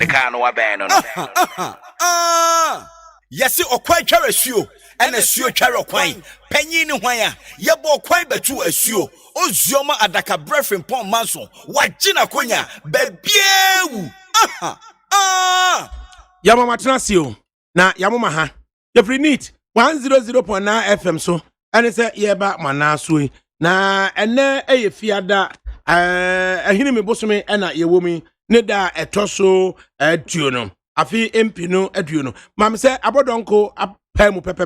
the car no abandon. Yes, or quite carasuo, and a suo charo quine, penny in wire, yabo quite but to a suo, O Zoma ADAKABRI FRIMPONG MANSO, what Gina Quenya, Bebieu. Yamama Transio, na Yamama, you're free neat 100.9 FM so, and it's a year back manasui. Na ene fiada ahini me bosome na ye womi ne da etoso aduono afi empino aduono mam se abodonko apemu pepe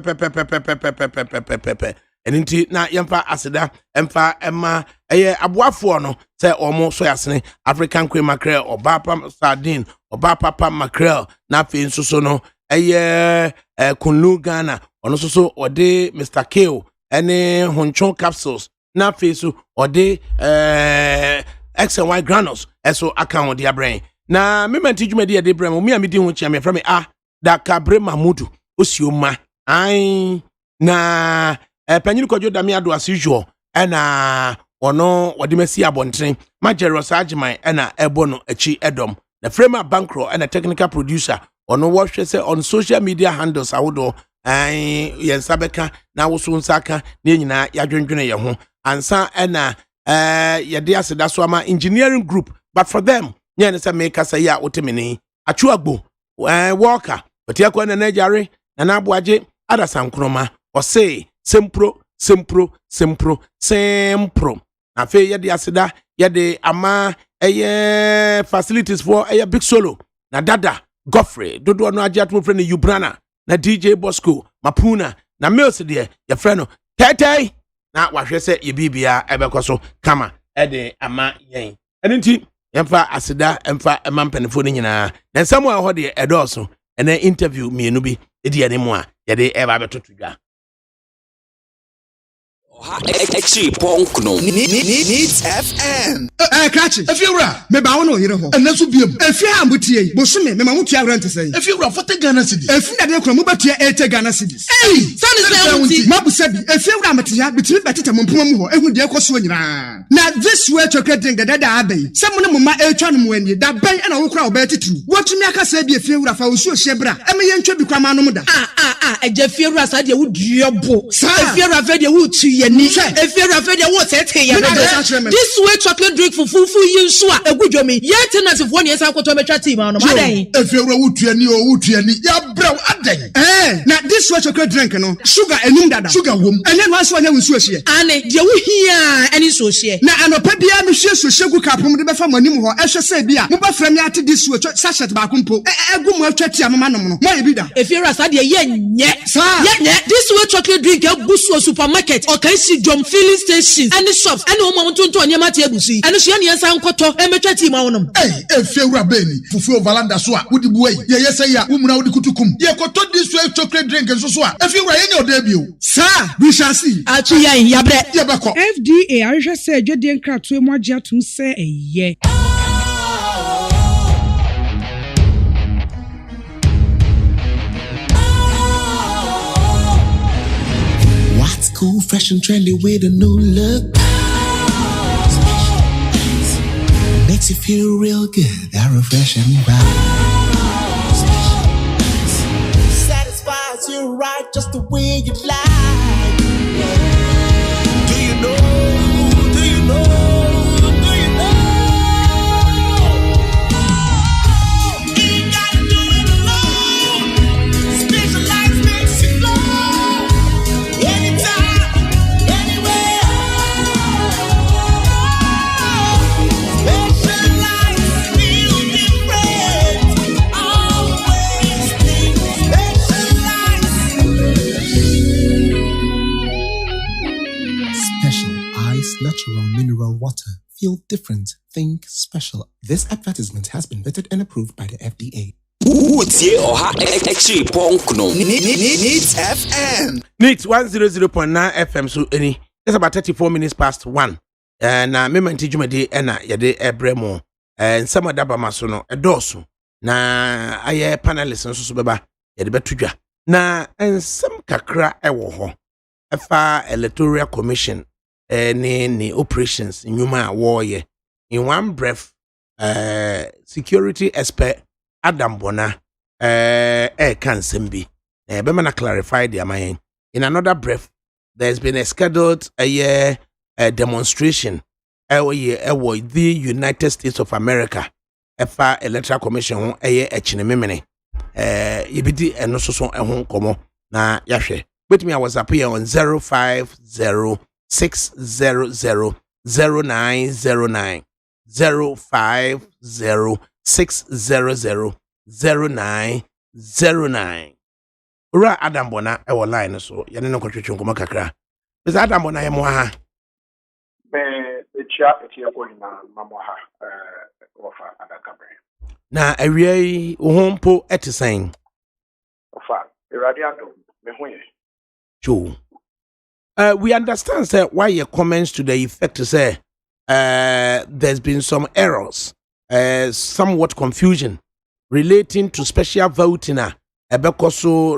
eninti na yemfa aseda emfa ema eye aboafo no se omo so yasene African cream mackerel obapa sardine obapa mackerel na fi nsoso no eye kunlu Ghana ono soso ode Mr. Kale ene honchon capsules na face or de X and Y granules eso account dia brain na me mantiju me dia de brain me amedi ho chia me from ADAKABRI Mamudu osioma ai na panyin kojo da me ado as usual na ono wode mesi abonten majeros agman na ebo no achi edom the framer bankro and a technical producer ono wo hwe se on social media handles awodo ai yensabeka na wo so nsaka ne nyina yadwendwene ye ho ansa na yede aseda so ama engineering group but for them nyane say make say ya otemeni achuagbo worker otiakwa na najare na abuaje adasankroma o say sempro na fe yede aseda yede ama facilities for big solo na dada Godfrey dodo no agiatum friend Ubrana na DJ Bosco Mapuna na Mills de your friend Tete na wahwe se ye bibia ebekoso kama ede ama yen eninti yemfa aseda emfa emampanefo ni nyina na nsamo a ho de edoso ene interview mienu bi edi ane mu a ye de eba betotodwa FRIMPONG Needs FM. Catch it. If you're right, maybe I know you know. And that's what be. If you are mutie, Bosumi, me mamuti rent to say. If you're right, 40 Ghana cedis. If you are there, come over to 80 Ghana cedis. Hey, son is there. Mabu sabi. If you're right, mutie, between betita mumpumu. Ehu dia koso nyina. Now this way chocolate drink that abe. Someone mama etwa no mwenye. Da ben na wo kra obeti tru. What me aka say be if you're right, fa usu shebra. Eme ye ntwa bi kwa ma no mu da. Eje if you're right, sa dia wo duobo. If you're right, dia wo tu ye ni. If you're afraid you won't say this way chocolate drink for full you swa a good jomi yet and as if 1 year I got to a team on if you're a wood ya brow aden now this way chocolate drink no sugar and num sugar wom and then once one we so here ane de wo hia any so here na anopa bia me hwe so shegu kapom de befa manim ho ehwe say bia mo ba fra me ate this way sachet ba kumpo egu mo atwati amama nom no mo ye bi da if you're as de ye nye this way chocolate drink egu so supermarket or can see jom filling stations and the shops and no mama tonto anya mate agusi and so ne yansa nkoto emetwa team awonum efewura beni fufu valanda so a wudi buwe ye say ya umuna wudi kutukum ye koto this way chocolate drink so so a efewura ye oda bio sir we shall see achi yan yabre ye beko FDA ahwe say adwede nkrato emu age atum se eye cool, fresh and trendy with a new look. Makes you feel real good, that refreshing vibe. Satisfies you right just the way you like. Do you know? Do you know? Natural mineral water. Feel different. Think special. This advertisement has been vetted and approved by the FDA. Needs FM. Needs 100.9 FM so any. It's about 34 minutes past 1. And me mantiju de na yede ebremo. And some adaba masono edoso. Na aye panelists nso so beba yede betudwa. Na and some kakra ewo ho. Efa electoral commission ni operations in human warrior in one breath security expert Adam Bona can sembi. Bemana clarify the amayen. In another breath, there's been a scheduled a demonstration the United States of America. Efa Electoral Commission a chinememene. Yibidi eno so ehun komo na yahwe. With me, I was up here on 050-600-0909. 050-600-0909. Ura Adam Bona ewo line so yene no kwetwetwe nkoma kakra. Is Adam Bona ye mo ha? The chat here going Mamoha offer ADAKABRI. Na awie ohompo etisen. Offer iradiado me hoye. Joe. We understand sir why your comments to the effect to say there's been some errors, somewhat confusion relating to special voting ebekoso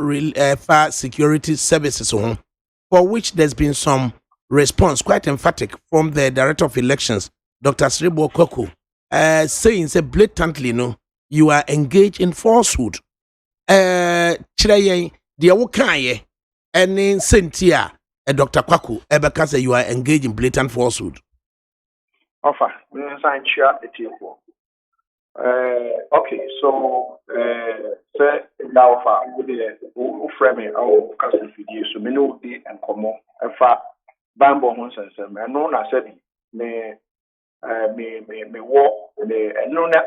for security services for which there's been some response quite emphatic from the director of elections, Dr. Sribo Koko, saying say blatantly no you are engaged in falsehood. Chiraye the wokaye any sentia Dr. Kwaku ebeka say you are engaged in blatant falsehood. Offer sign chair okay, so say now offer with the framing our custom video so me no dey and come efa bambo ho sense me no na said me wo me no na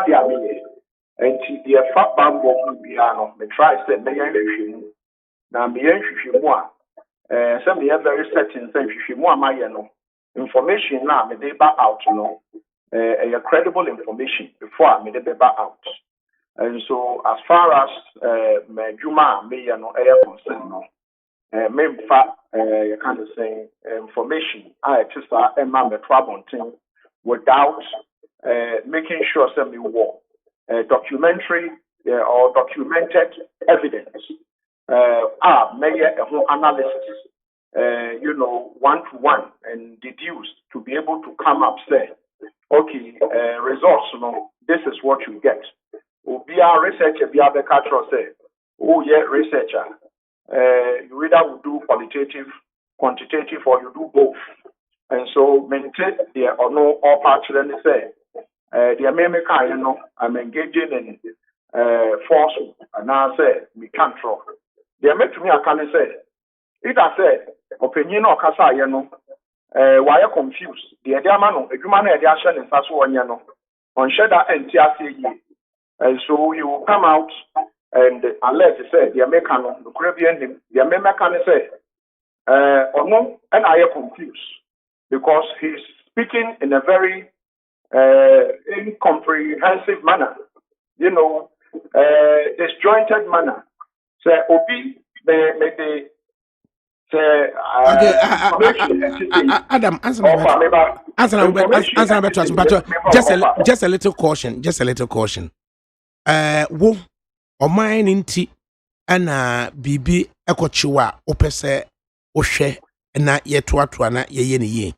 dey ame enti the fa bambo ho bia no me try say me yan hwehwemu na me yan hwehwemu a say me very certain say hwehwemu amaye no information na me dey back out no a credible information before me dey back out. And so as far as me juma me no concern no me you kind of say information I just am me trouble without making sure that me work documentary or documented evidence a whole analysis one to one and deduced to be able to come up say okay results this is what you get. Be a researcher, be a cultural say, oh yeah, researcher. You either will do qualitative, quantitative, or you do both. And so maintain the or no or partially say the American, I'm engaging in falsehood, and I say we can't throw. The American to me I can say it I say opinion or kasa why are confused? The idea man, a human idea action in Sasso on Shedda and TRC. And so you will come out and alert say the American, the Caribbean, the American say, or no, and I am confused because he's speaking in a very incomprehensive manner, disjointed manner. Say, Obi, the Adam, answer just a little caution, wo oman nti ana bibi ekochiwa opese ohwe na yetoatoa na yeye ne ye.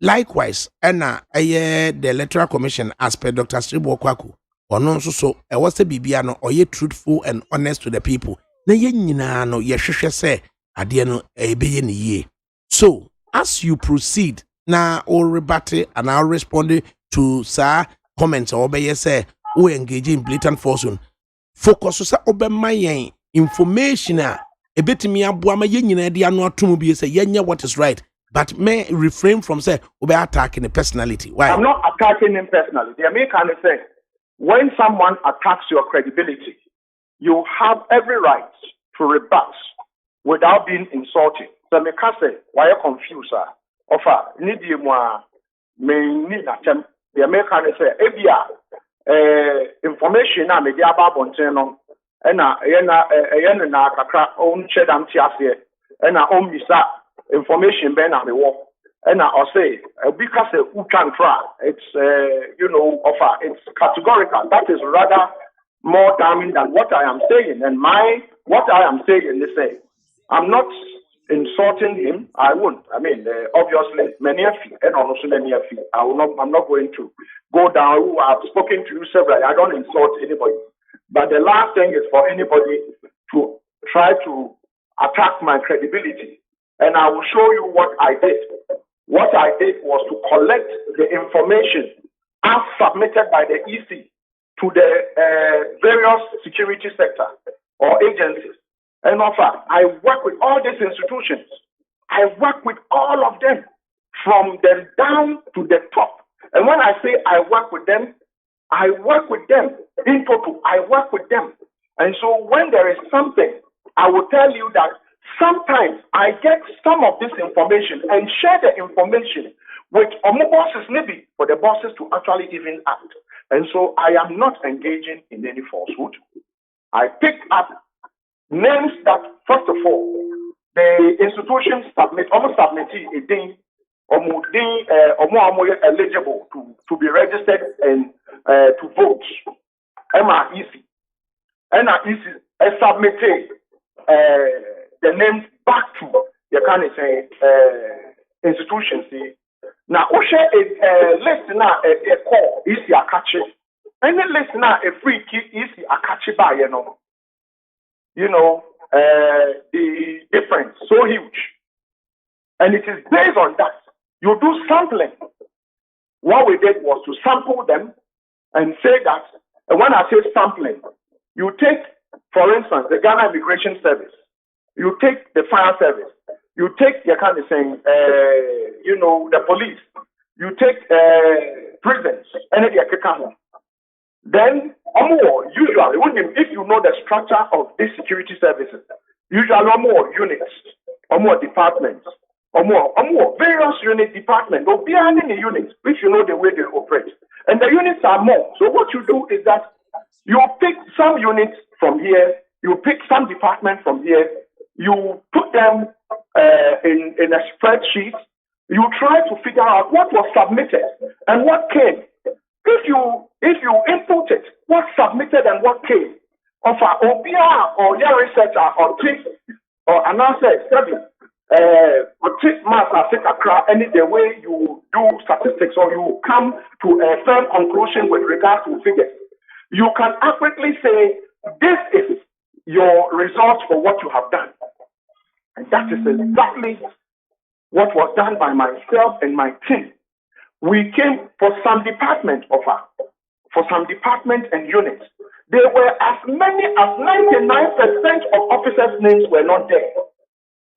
Likewise ana the electoral commission as per Dr. Sribo Kwaku ono nso so e wose bibia no oye truthful and honest to the people na ye nyina no ye hwehwe se ade no ebeye ne ye. So as you proceed na or rebate and I'll respond to sir comments or obeye say we engage in blatant falsehood. Focus sa obema yen information ebetimi aboa ma yen nyina de ano atom bi say yenya what is right, but may refrain from say obe attacking the personality. Why? I'm not attacking him personally. The American say when someone attacks your credibility, you have every right to rebut without being insulted. So me can say why you confused offer need you more me need attempt. The American say ebia information na media about bonten na kakra on chedam tiase na on bisa information be na me wo na o say because who can try it's offer it's categorical. That is rather more damning than what I am saying. And what I am saying is say I'm not insulting him, I won't. I mean, obviously, many of you, and also many of you, I'm not going to go down. I've spoken to you several. I don't insult anybody. But the last thing is for anybody to try to attack my credibility. And I will show you what I did. What I did was to collect the information as submitted by the EC to the various security sector or agencies. And offer, I work with all these institutions. I work with all of them from the down to the top. And when I say I work with them in total. I work with them. And so when there is something, I will tell you that sometimes I get some of this information and share the information with bosses, maybe for the bosses to actually even act. And so I am not engaging in any falsehood. I picked up names that, first of all, the institutions almost submittee a thing, eligible to be registered and to vote. MAEC. MAEC submitted the names back to the kind of say institutions. Now, we share a list now a call is a catchy. Any list now a free key is a catchy by the difference so huge, and it is based on that you do sampling. What we did was to sample them and say that, and when I say sampling, you take, for instance, the Ghana Immigration Service, you take the fire service, you take the kind of saying, the police, you take prisons, and then usually, if you know the structure of these security services, usually more units, or more departments, or more various unit departments, or behind the units, if you know the way they operate. And the units are more. So what you do is that you pick some units from here, you pick some department from here, you put them in a spreadsheet, you try to figure out what was submitted and what came. If you input it, what submitted and what came, of our OBR or your researcher or trick or announcer study, or trick math or take across any the way you do statistics or you come to a firm conclusion with regards to figures, you can accurately say this is your result for what you have done. And that is exactly what was done by myself and my team. We came for some department for some department and units. There were as many as 99% of officers' names were not there.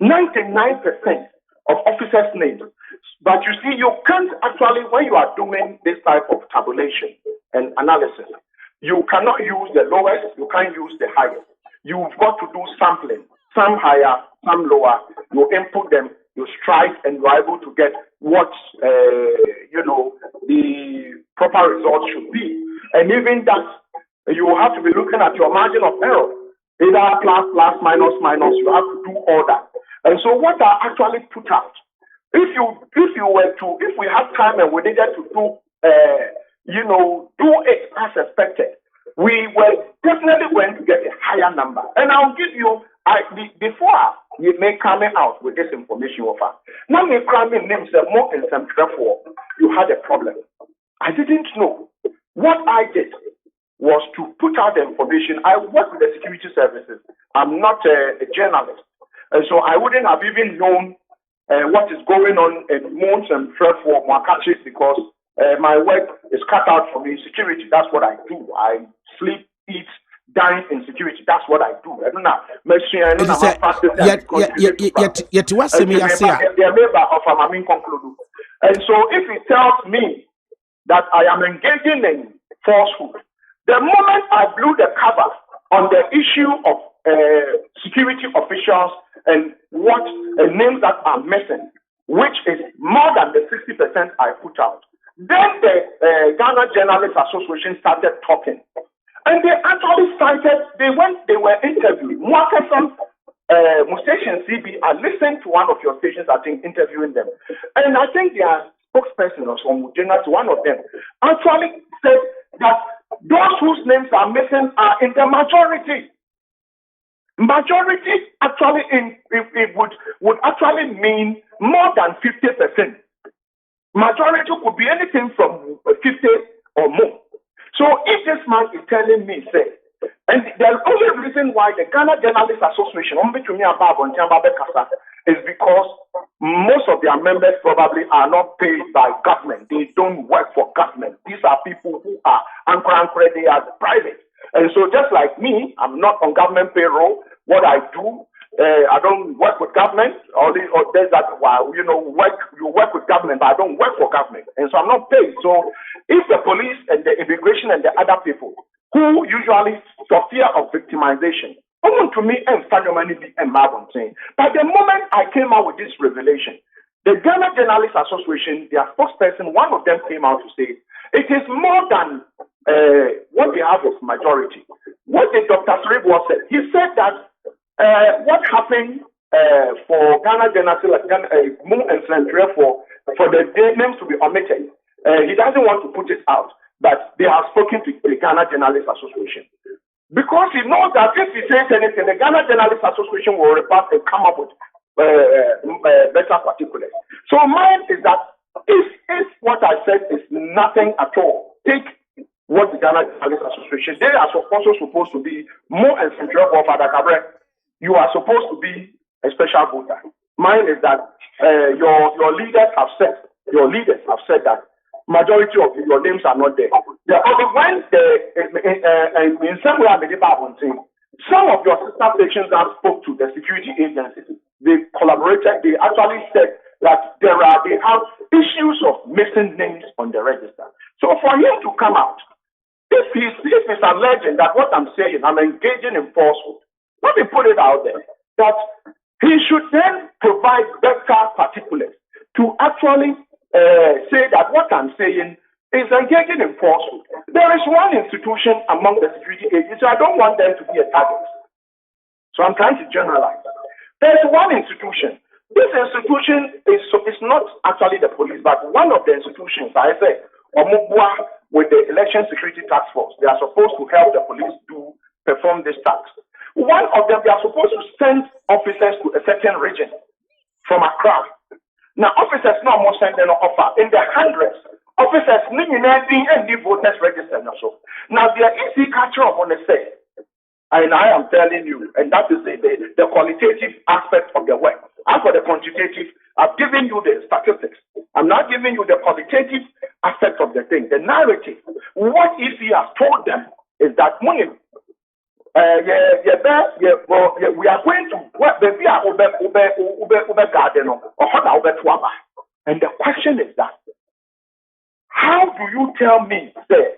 99% of officers' names. But you see, you can't actually, when you are doing this type of tabulation and analysis, you cannot use the lowest, you can't use the highest. You've got to do sampling, some higher, some lower. You input them, you strike, and you're able to get what the proper result should be. And even that, you have to be looking at your margin of error, either plus, minus. You have to do all that. And so, what I actually put out, if we had time and we needed to do it as expected, we were definitely going to get a higher number. And I'll give you, before we may come out with this information offer. Now, me cramming names more in some therefore you had a problem. I didn't know. What I did was to put out the information. I work with the security services. I'm not a journalist. And so I wouldn't have even known what is going on in Mons and therefore Mwakachi because my work is cut out for me. Security, that's what I do. I sleep, eat, dine in security. That's what I do. I don't know. And so if he tells me that I am engaging in falsehood, the moment I blew the cover on the issue of security officials and what names that are missing, which is more than the 60% I put out, then the Ghana Journalists Association started talking. And they actually cited, they were interviewed. Mwakasam, station CB, I listened to one of your stations, I think, interviewing them. And I think their spokesperson or some journalist, one of them, actually said that those whose names are missing are in the majority. Majority actually it would actually mean more than 50%. Majority could be anything from 50 or more. So if this man is telling me, say, and the only reason why the Ghana Journalists Association is because most of their members probably are not paid by government. They don't work for government. These are people who are anchored, they are private. And so just like me, I'm not on government payroll. What I do, I don't work with government. Or there's that, you work with government, but I don't work for government. And so I'm not paid. So if the police and the immigration and the other people who usually for fear of victimization, to me and but the moment I came out with this revelation, the Ghana Journalists Association, their spokesperson, one of them came out to say it is more than what they have is majority. What did Dr. Sribu said? He said that what happened for Ghana Journalists, Moon and Central for the names to be omitted, he doesn't want to put it out, but they have spoken to the Ghana Journalists Association. Because he knows that if he says anything, the Ghana Journalists Association will report and come up with better particulars. So mine is that if what I said is nothing at all, take what the Ghana Journalists Association, they are also supposed to be more and central of ADAKABRI. You are supposed to be a special voter. Mine is that your leaders have said that majority of your names are not there. When in some way, some of your sister stations that spoke to the security agencies, they collaborated. They actually said that they have issues of missing names on the register. So for him to come out, if he's alleging that what I'm saying, I'm engaging in falsehood, let me put it out there that he should then provide better particulars to actually say that what I'm saying is engaging in falsehood. There is one institution among the security agencies, so I don't want them to be a target. So I'm trying to generalize. There's one institution. This institution is not actually the police, but one of the institutions, I say, with the Election Security Task Force, they are supposed to help the police to perform this task. One of them, they are supposed to send officers to a certain region from Accra. Now, officers no more send an offer in the hundreds. Officers and the voters register. Now, there is the culture of honesty. And I am telling you, and that is the qualitative aspect of the work. As for the quantitative, I've given you the statistics. I'm not giving you the qualitative aspect of the thing, the narrative. What if he has told them is that money? We are going to and the question is that how do you tell me say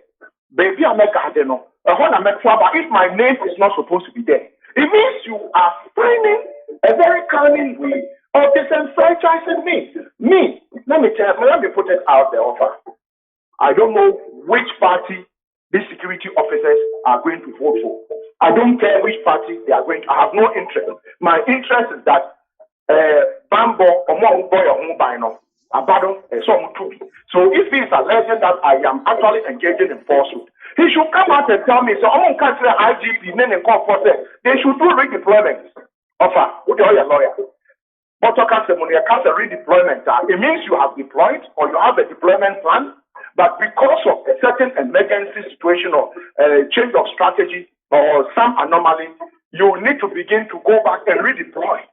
baby I'm a garden if my name is not supposed to be there? It means you are finding a very cunning way of disenfranchising me. Let me put it out there offer. I don't know which party these security officers are going to vote for. I don't care which party they are going to. I have no interest. My interest is that Bambo or boy or Mubino, Abado, and so on. So if he is alleging that I am actually engaging in falsehood, he should come out and tell me, so I'm going to consider IGP, name and call for them. They should do redeployment. Offer, with your lawyer. But when you can't redeployment, it means you have deployed or you have a deployment plan, but because of a certain emergency situation or change of strategy or some anomaly, you need to begin to go back and redeploy.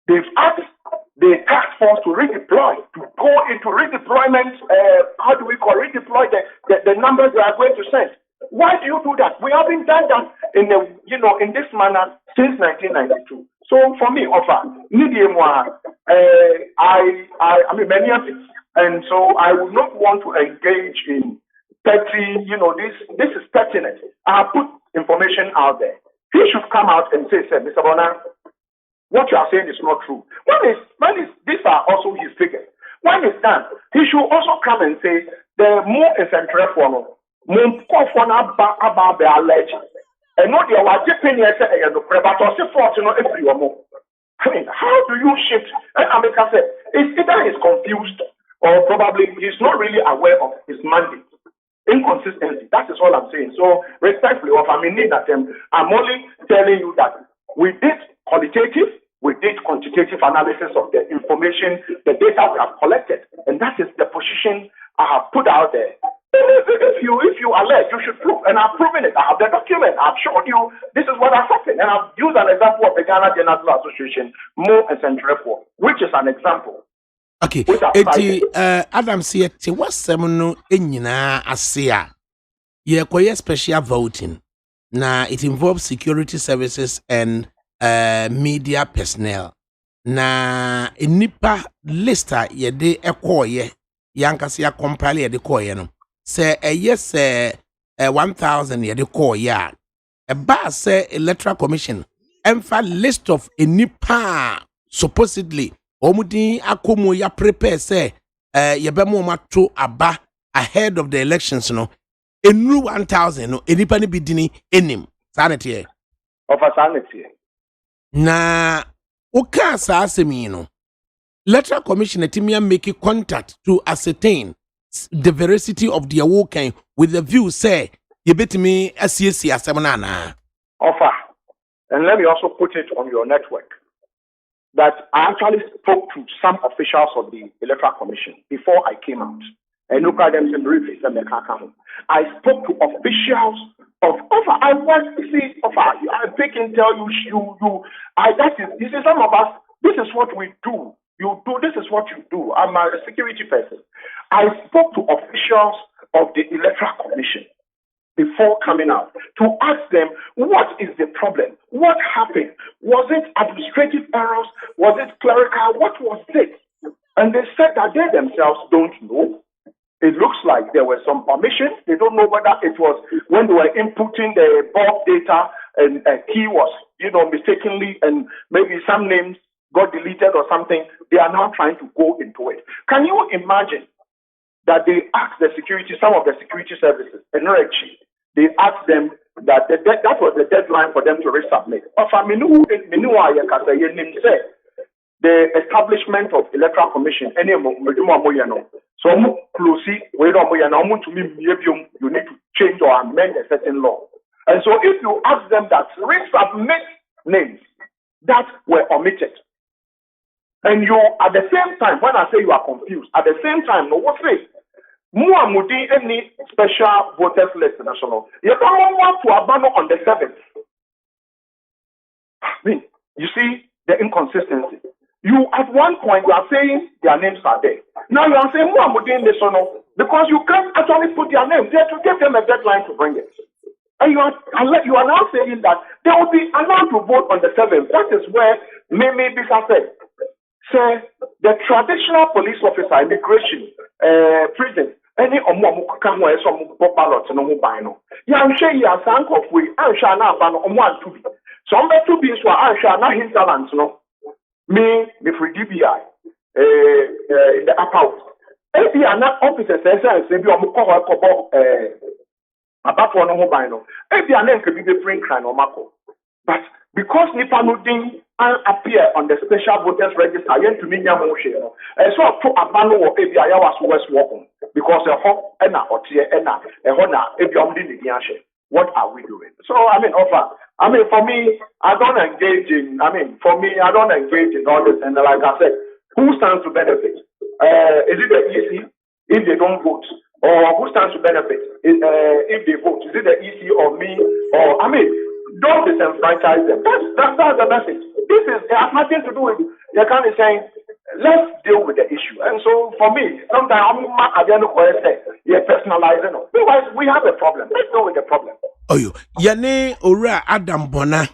They've asked the task force to redeploy, to go into redeployment, how do we call redeploy the numbers they are going to send. Why do you do that? We haven't done that in this manner since 1992. So for me, offer, I mean many of it. And so I would not want to engage in petty, this is pertinent. I have put information out there. He should come out and say, Mr. Bonner, what you are saying is not true. These are also his figures. When it's done, he should also come and say, the more is central for about the alleged. And not the Wajipin, but also for every more. I mean, how do you shift? And America said, it's either he's confused or probably he's not really aware of his mandate. Inconsistency. That is all I'm saying. So respectfully, of I mean that I'm only telling you that we did qualitative, we did quantitative analysis of the information, the data we have collected, and that is the position I have put out there. If you allege, you should prove, and I've proven it. I have the document. I've shown you this is what has happened, and I've used an example of the Ghana General Association, Mo and Central, which is an example. Okay. Eti Adam say te wasem no enyina ase a ye koye special voting na it involves security services and media personnel na enipa lister ye de ekoye yankase ya compile ye de koye no say yes 1000 ye de koye a ba say electoral commission emfa list of enipa supposedly omudin akomo ya prepare say yebemo mato aba ahead of the elections no enu 1000 no enipa ne bidini enim sanity of a sanity na oka sa asemi no electoral commission etimia make contact to ascertain the veracity of their working with the view say yebetimi asiesi asem na offer. And let me also put it on your network that I actually spoke to some officials of the Electoral Commission before I came out. And look at them in briefly. I spoke to officials of offer. I want to see offer. I pick and tell you, this is some of us. This is what we do. You do. This is what you do. I'm a security person. I spoke to officials of the Electoral Commission before coming out to ask them, what is the problem? What happened? Was it administrative errors? Was it clerical? What was it? And they said that they themselves don't know. It looks like there was some omission. They don't know whether it was when they were inputting the bulk data and a key was, mistakenly, and maybe some names got deleted or something. They are now trying to go into it. Can you imagine that they asked some of the security services, they asked them that that was the deadline for them to resubmit. The establishment of Electoral Commission, so you need to change or amend a certain law. And so if you ask them that resubmit names that were omitted, and you at the same time, when I say you are confused, at the same time, no what say? Muamudi any special voters list national. You don't want to abandon on the 7th. I mean, you see the inconsistency. You at one point you are saying their names are there. Now you are saying Muamudi national because you can't actually put their names there to give them a deadline to bring it. And you are now saying that they will be allowed to vote on the 7th. That is where Mimi Bisa said. Say the traditional police officer, immigration, prison, any come where some ballot no mobile. Yeah, I'm sure you are sank of we, I'm sure now ban on 1 to be. Some to be so I'm sure now hinterlands no. Me for DBI in the upper house. If you are not officers, say be on about one mobile. If you are name could be the print crime or Marco. But because Nipanudin appear on the special voters register, I to me and so to abandon or maybe I was West Walking because a hot and or tear and a honor if you didn't what are we doing? So for me, I don't engage in all this, and like I said, who stands to benefit? Is it the EC if they don't vote? Or who stands to benefit if they vote? Is it the EC or me? Or don't disenfranchise them. That's the message. It has nothing to do with the kind of saying, let's deal with the issue. And so for me, sometimes I'm at the end of the day, you're personalizing. Otherwise, we have a problem. Let's deal with the problem. Oh, Yane Ora Adam Bona,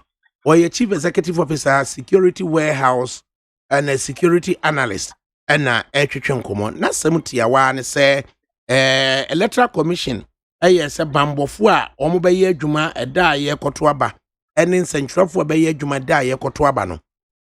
or your chief executive officer, security warehouse, and a security analyst, and a Chichon Common. Not some Tiawan say, Electoral Commission. Yes, a bambofua, Omobaye Juma, a da ye kotuaba, and in Central for Baye Juma da ye kotuabano.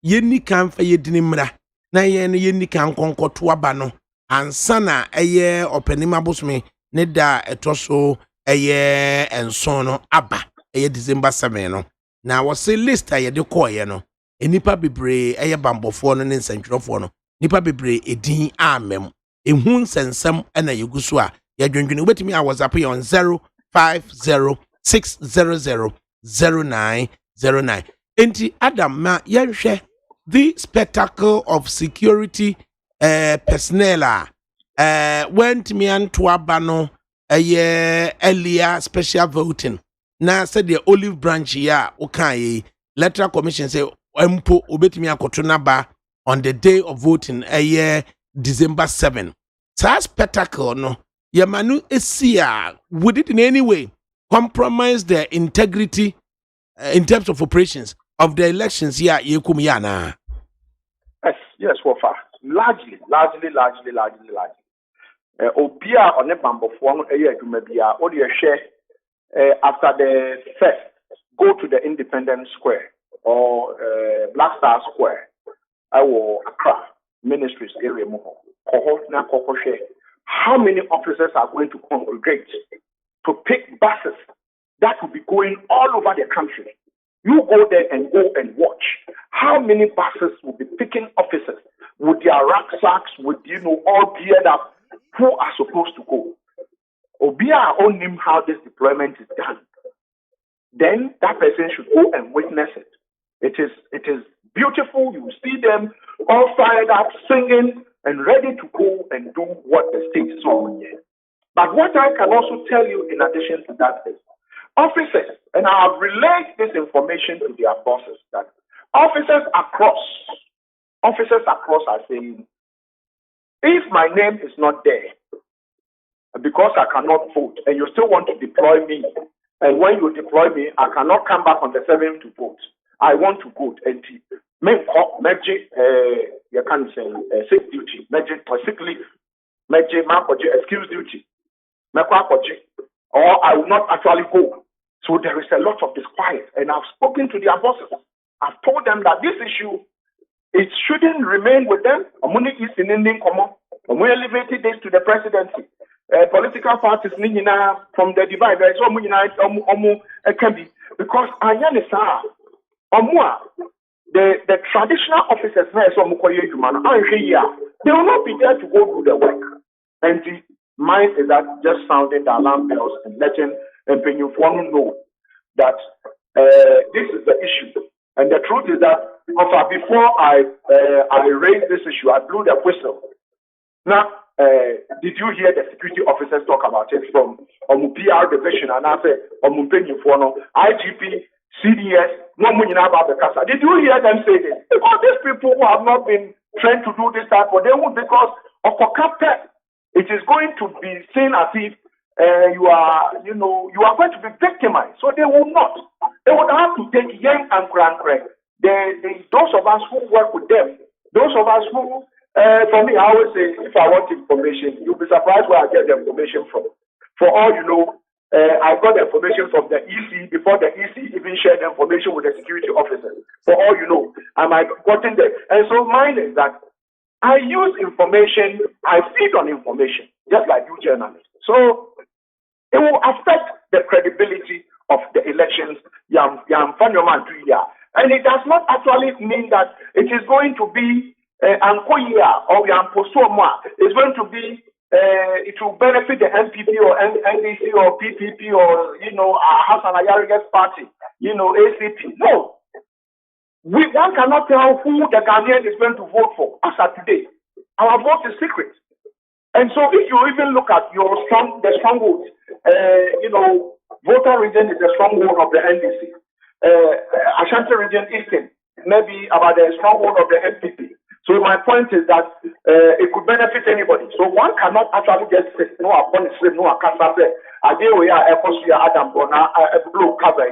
Yenni can for ye dinimra, na yenni can conquer tuabano, and sana a year or penimabusme, neda a toso a year and sono abba, a year December 7. Now was say list a ye de coyano, a nipa bebre a bambofon and in Central for no, nipa bebre a din amem, in hoons and some and a yuguswa. ya dwendwene wobetimi a WhatsApp you on 0506000909 enti Adam ma yenhwe the spectacle of security personnel went me anto aba no earlier special voting na said the olive branch ya okan electoral commission say empo obetimi akoto na ba on the day of voting December 7. That spectacle no yamanu esia would it in any way compromise the integrity in terms of operations of the elections here yekum yana? Yes, so far. Largely. Obia on the bamboo form a year to maybe only a share after the first go to the Independence Square or Black Star Square. I will Accra Ministries area how many officers are going to congregate to pick buses that will be going all over the country? You go there and watch how many buses will be picking officers with their rucksacks, with all geared up, who are supposed to go. Obia on him how this deployment is done. Then that person should go and witness it. It is beautiful. You see them all fired up, singing, and ready to go and do what the state is on here. But what I can also tell you in addition to that is officers, and I have relayed this information to their bosses, that officers across are saying, if my name is not there, because I cannot vote, and you still want to deploy me, and when you deploy me, I cannot come back on the 7th to vote. I want to vote. And you can say sick duty, sick leave, excuse duty, or I will not actually go. So there is a lot of disquiet, and I've spoken to their bosses. I've told them that this issue, it shouldn't remain with them. Amuni is in Indian common. We elevated this to the presidency. Political parties from the divide. There is can be because the traditional officers they will not be there to go do the work. And the mind is that just sounding the alarm bells and letting and you know that this is the issue. And the truth is that before I raised this issue, I blew the whistle. Now, did you hear the security officers talk about it from PR division and I said IGP, CDS, about the CASA? Did you hear them say this? Because these people who have not been trained to do this type of they would because of it is going to be seen as if you are going to be victimized. So they will not. They would have to take young and grand. Those of us who work with them, those of us who, for me, I always say, if I want information, you'll be surprised where I get the information from. For all you know, I got the information from the EC before the EC even shared the information with the security officers. For all you know, I might have gotten there. And so mine is that I use information, I feed on information, just like you journalists. So it will affect the credibility of the elections. And it does not actually mean that it is going to be or it's going to be it will benefit the NPP or NDC or PPP or House and Ayarigas party, ACP. No. One cannot tell who the Ghanaian is going to vote for as of today. Our vote is secret. And so if you even look at the stronghold, Volta region is the stronghold of the NDC. Ashanti region Eastern, maybe about the stronghold of the NPP. So my point is that it could benefit anybody. So one cannot actually just say, no, upon the slave, no, I can't say, I deal with Adam Bona, blue cover,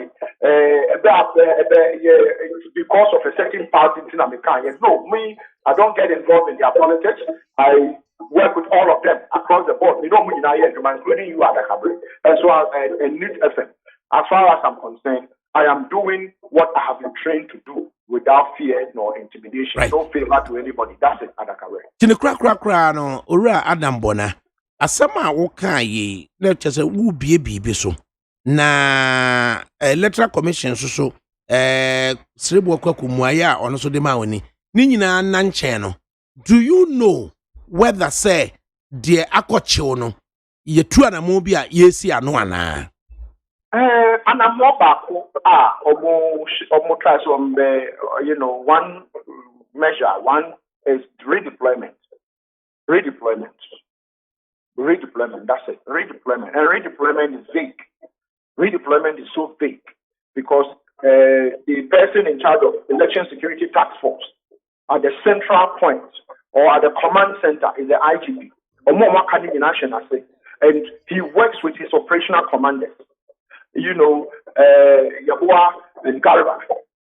because of a certain party in America. No, me, I don't get involved in their politics. I work with all of them across the board. We don't mean including you, ADAKABRI, as well as Need FM. As far as I'm concerned, I am doing what I have been trained to do without fear nor intimidation. Right. No favor to anybody. That's it, ADAKABRI. Tini kra no ora Adam Bona. Asama woka ye na chese wo bie so. Na electoral commission so srebo kwaku muaya ono so de ma woni. Ni nyina na nche no. Do you know whether say de akoche no yetu anamu bi a yesi ano ana And I'm more back, almost try some, one measure. One is redeployment. Redeployment. That's it. Redeployment. And redeployment is vague. Redeployment is so vague because the person in charge of election security task force at the central point or at the command center is the IGP. And he works with his operational commanders. Yahua and Garba.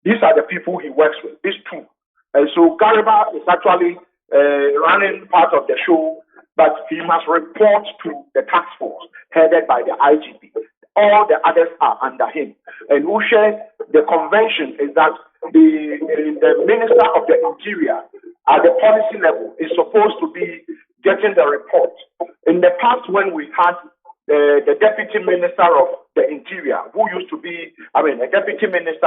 These are the people he works with, these two. And so Garba is actually running part of the show, but he must report to the task force headed by the IGP. All the others are under him. And Ushe, the convention is that the Minister of the Interior at the policy level is supposed to be getting the report. In the past, when we had the Deputy Minister of the Interior, who used to be, the Deputy Minister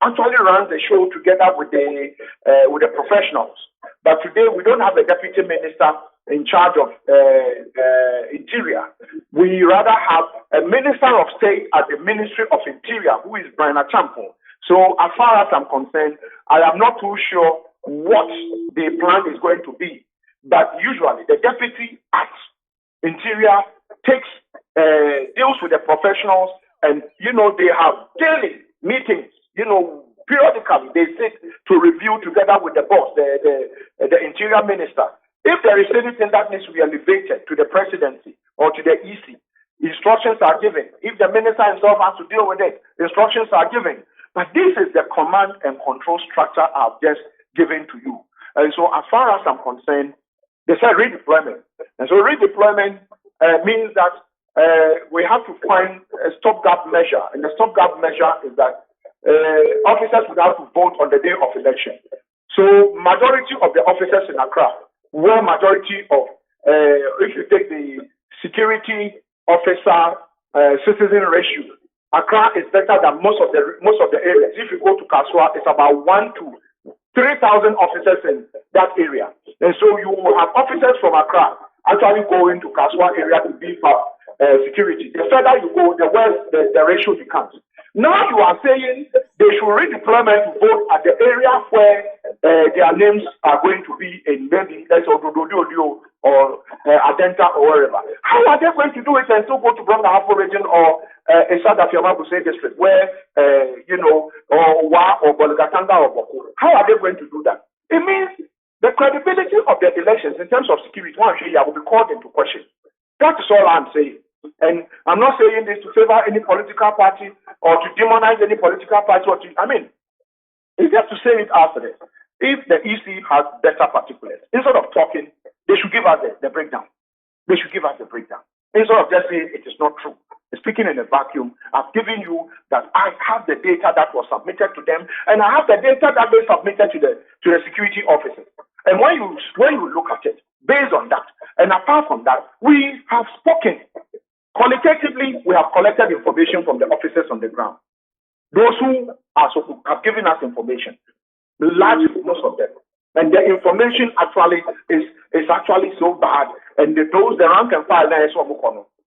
actually runs the show together with the professionals. But today, we don't have a Deputy Minister in charge of Interior. We rather have a Minister of State at the Ministry of Interior, who is Brian Champo. So as far as I'm concerned, I am not too sure what the plan is going to be. But usually, the Deputy at Interior takes deals with the professionals, and they have daily meetings. Periodically they sit to review together with the boss, the Interior Minister. If there is anything that needs to be elevated to the presidency or to the EC, instructions are given. If the minister himself has to deal with it, instructions are given. But this is the command and control structure I've just given to you. And so, as far as I'm concerned, they said redeployment. And so redeployment means that we have to find a stopgap measure. And the stopgap measure is that officers would have to vote on the day of election. So majority of the officers in Accra, where majority of, if you take the security officer citizen ratio, Accra is better than most of the areas. If you go to Kaswa, it's about 1 to 3,000 officers in that area. And so you will have officers from Accra actually going to Kaswa area to beef up security. The further you go, the worse the ratio becomes. Now you are saying they should redeployment to vote at the area where their names are going to be in maybe Ododio or Adenta or wherever. How are they going to do it and still go to Brother Hafo region or Esada Fiama Buse district where, or Wa or Bolgatanga or Boko? How are they going to do that? It means the credibility of the elections in terms of security will be called into question. That is all I'm saying. And I'm not saying this to favor any political party or to demonize any political party. It's just to say it after this. If the EC has better particulars, instead of talking, they should give us the breakdown. They should give us the breakdown. Instead of just saying it is not true. Speaking in a vacuum, I've given you that I have the data that was submitted to them, and I have the data that they submitted to the security officers. And when you look at it, based on that, and apart from that, we have spoken. Qualitatively, we have collected information from the officers on the ground. Those who have given us information, largely most of them. And the information actually is actually so bad. And the rank and file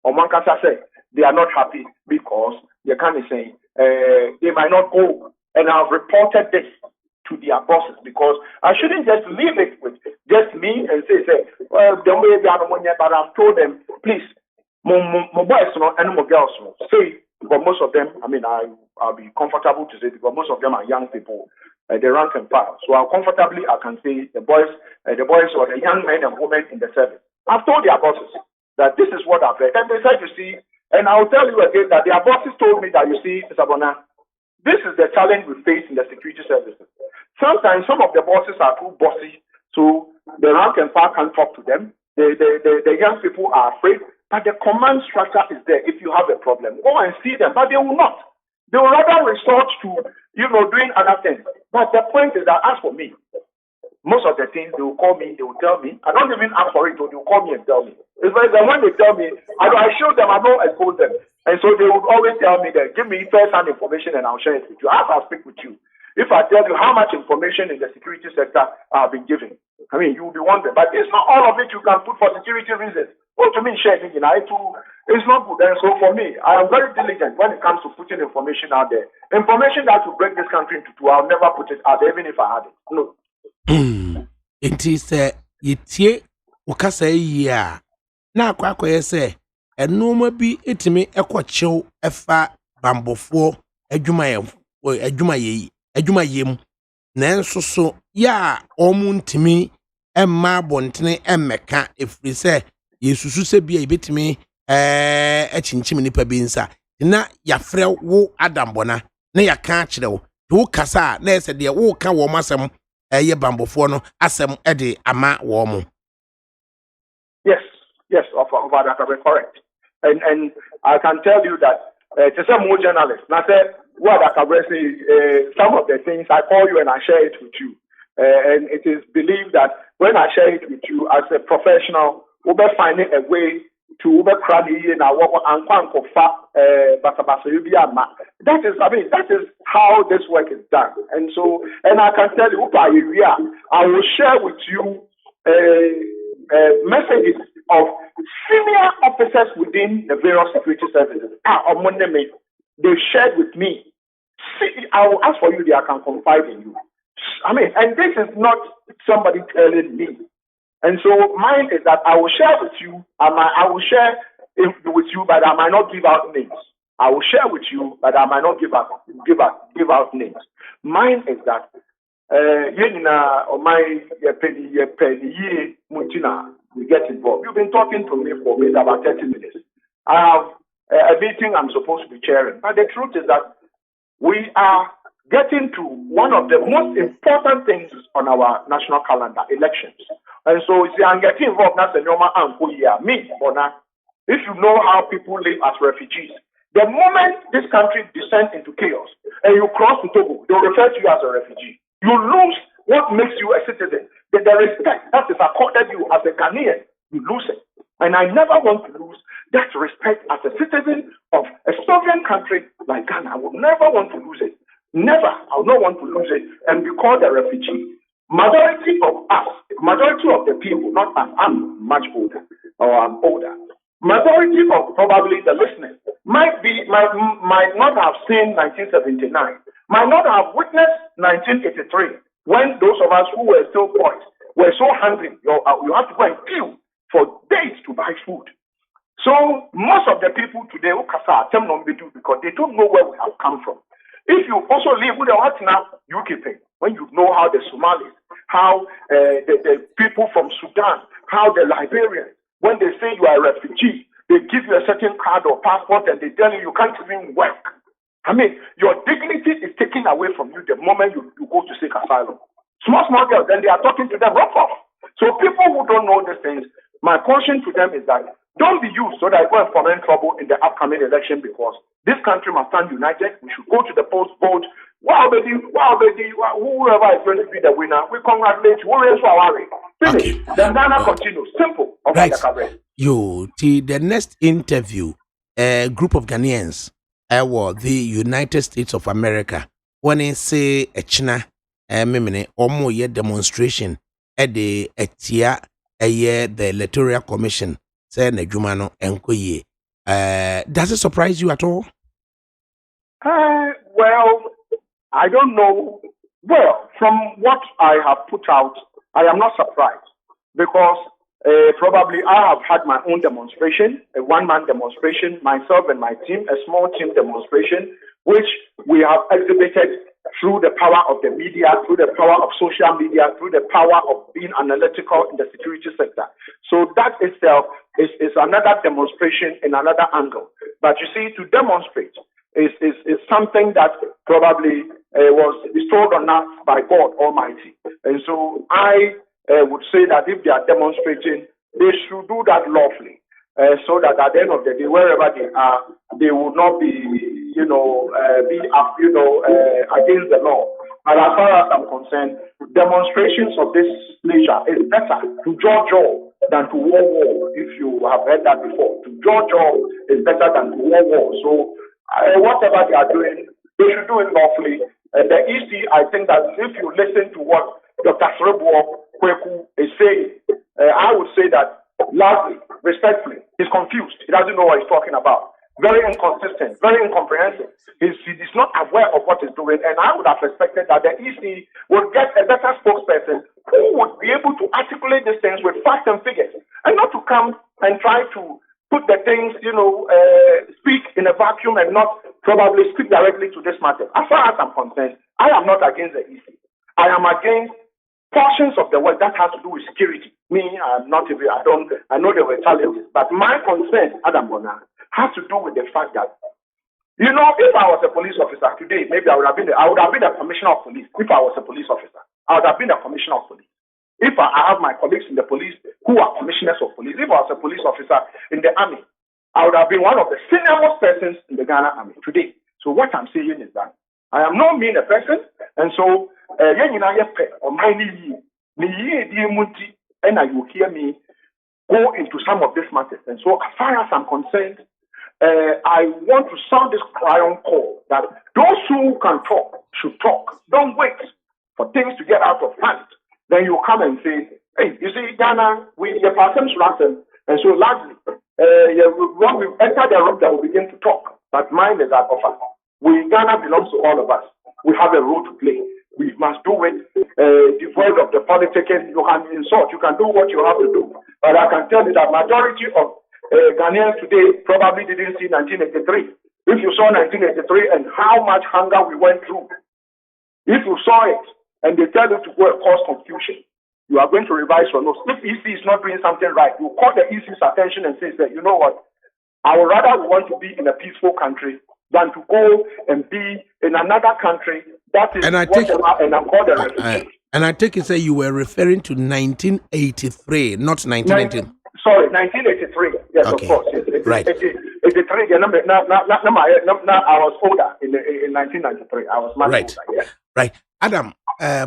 or Mankasa said they are not happy because they can't say they might not go. And I've reported this to their bosses because I shouldn't just leave it with just me and say, well, the way they are money, but I've told them, please. My boys and my girls say, but most of them, I'll be comfortable to say because most of them are young people, they rank and file. So I can say the boys or the young men and women in the service. I've told their bosses that this is what I've read. And they said, you see, and I'll tell you again that their bosses told me that, you see, Sabona, this is the challenge we face in the security services. Sometimes some of the bosses are too bossy, so the rank and file can't talk to them. The young people are afraid. But the command structure is there. If you have a problem, go and see them. But they will not. They will rather resort to, doing other things. But the point is that as for me, most of the things they will call me, they will tell me. I don't even ask for it, or they will call me and tell me. It's like that when they tell me, I show them, I don't expose them. And so they would always tell me that, give me first-hand information and I'll share it with you. As I'll speak with you. If I tell you how much information in the security sector I've been given, you will be wondering. But it's not all of it you can put for security reasons. What to me sharing, it's not good. And so for me, I am very diligent when it comes to putting information out there. Information that will break this country into two, I'll never put it out there, even if I had it. No. It is yitie ukasa ya na akwa yese enoma bi etimi ekwochew efa bambofo adwumayem nanso so ya omuntimi emma bontene emmeka efiri se yesusu se bia ibetimi achinchim nipa bi nsa na yafre wo adambona na yaka kirewo wo kasa na ese de wo ka wo masem ye bambofo no asem ede ama wo mo. Yes, of ADAKABRI, correct. And I can tell you that to some more journalists, and I said, what ADAKABRI say, some of the things I call you and I share it with you. And it is believed that when I share it with you as a professional, we'll be finding a way to that is how this work is done. And so, and I can tell you, I will share with you messages of senior officers within the various security services. They shared with me. See, I will ask for you, I can confide in you. And this is not somebody telling me. And so mine is that I will share with you, I will share with you, but I might not give out names. I will share with you, but I might not give out names. Mine is that we get involved. You've been talking to me for maybe about 30 minutes. I have a meeting I'm supposed to be chairing. But the truth is that we are getting to one of the most important things on our national calendar, elections. And so, see, I'm getting involved now. Me, if you know how people live as refugees, the moment this country descends into chaos and you cross to Togo, they'll refer to you as a refugee. You lose what makes you a citizen. The respect that is accorded you as a Ghanaian, you lose it. And I never want to lose that respect as a citizen of a sovereign country like Ghana. I would never want to lose it. Never. I would not want to lose it and be called a refugee. Majority of us, majority of the people, not us, I'm much older, or I'm older. Majority of probably the listeners might not have seen 1979, might not have witnessed 1983, when those of us who were still boys were so hungry, you have to go and queue for days to buy food. So most of the people today who kasa attempt not do because they don't know where we have come from. If you also live with the now UKP, when you know how the Somalis, how the people from Sudan, how the Liberians, when they say you are a refugee, they give you a certain card or passport and they tell you can't even work. Your dignity is taken away from you the moment you go to seek asylum. Small girls, then they are talking to them rough off. So people who don't know these things, my caution to them is that don't be used so that you go and foment trouble in the upcoming election because this country must stand united. We should go to the post vote. Wow, baby, whoever is going to be the winner, we congratulate you. We'll raise our worry. Finish. The Ghana continues. Simple. Right. The next interview, a group of Ghanaians, the United States of America, when they say a China, or more yet demonstration at the Etia, the Electoral Commission, say Nejumano Enkoye. Does it surprise you at all? Well, I don't know. Well, from what I have put out, I am not surprised because probably I have had my own demonstration, a one-man demonstration, myself and my team, a small team demonstration, which we have exhibited through the power of the media, through the power of social media, through the power of being analytical in the security sector. So that itself is another demonstration in another angle. But you see, to demonstrate is something that probably was bestowed on us by God Almighty. And so I would say that if they are demonstrating, they should do that lawfully, so that at the end of the day, wherever they are, they will not be against the law. But as far as I'm concerned, demonstrations of this nature is better to jaw than to war. If you have heard that before, to jaw is better than to war. So whatever they are doing, they should do it lawfully. The EC, I think that if you listen to what Dr. Srebuo Kweku is saying, I would say that lastly, respectfully. He's confused. He doesn't know what he's talking about. Very inconsistent, very incomprehensive. He's not aware of what he's doing, and I would have expected that the EC would get a better spokesperson who would be able to articulate these things with facts and figures, and not to come and try to put the things, speak in a vacuum and not probably speak directly to this matter. As far as I'm concerned, I am not against the EC. I am against portions of the work that has to do with security. Me, I'm not even, I know there were challenges, but my concern, Adam Bona, has to do with the fact that, if I was a police officer today, maybe I would have been a commissioner of police. If I was a police officer, I would have been a commissioner of police. If I have my colleagues in the police who are commissioners of police, if I was a police officer in the army, I would have been one of the senior-most persons in the Ghana army today. So what I'm saying is that I am not mean a person, and so and you hear me go into some of these matters. And so as far as I'm concerned, I want to sound this clarion call that those who can talk should talk. Don't wait for things to get out of hand. Then you come and say, hey, you see, Ghana, we have some ransom. And so largely, when we enter the room, they will begin to talk. But mine is that offer. Ghana belongs to all of us. We have a role to play. We must do it devoid of the politicking. You can insult. You can do what you have to do. But I can tell you that majority of Ghanaians today probably didn't see 1983. If you saw 1983 and how much hunger we went through, if you saw it and they tell you to go and cause confusion, you are going to revise your notes. If EC is not doing something right, you call the EC's attention and say, you know what, I would rather want to be in a peaceful country than to go and be in another country that is and I'm called a refugee. And I take it say you were referring to 1983, not 1919. Sorry, 1983. Yes, okay. Of course. Yes. Right. 83. I was older in 1993. I was much older. Yes. Right. Adam,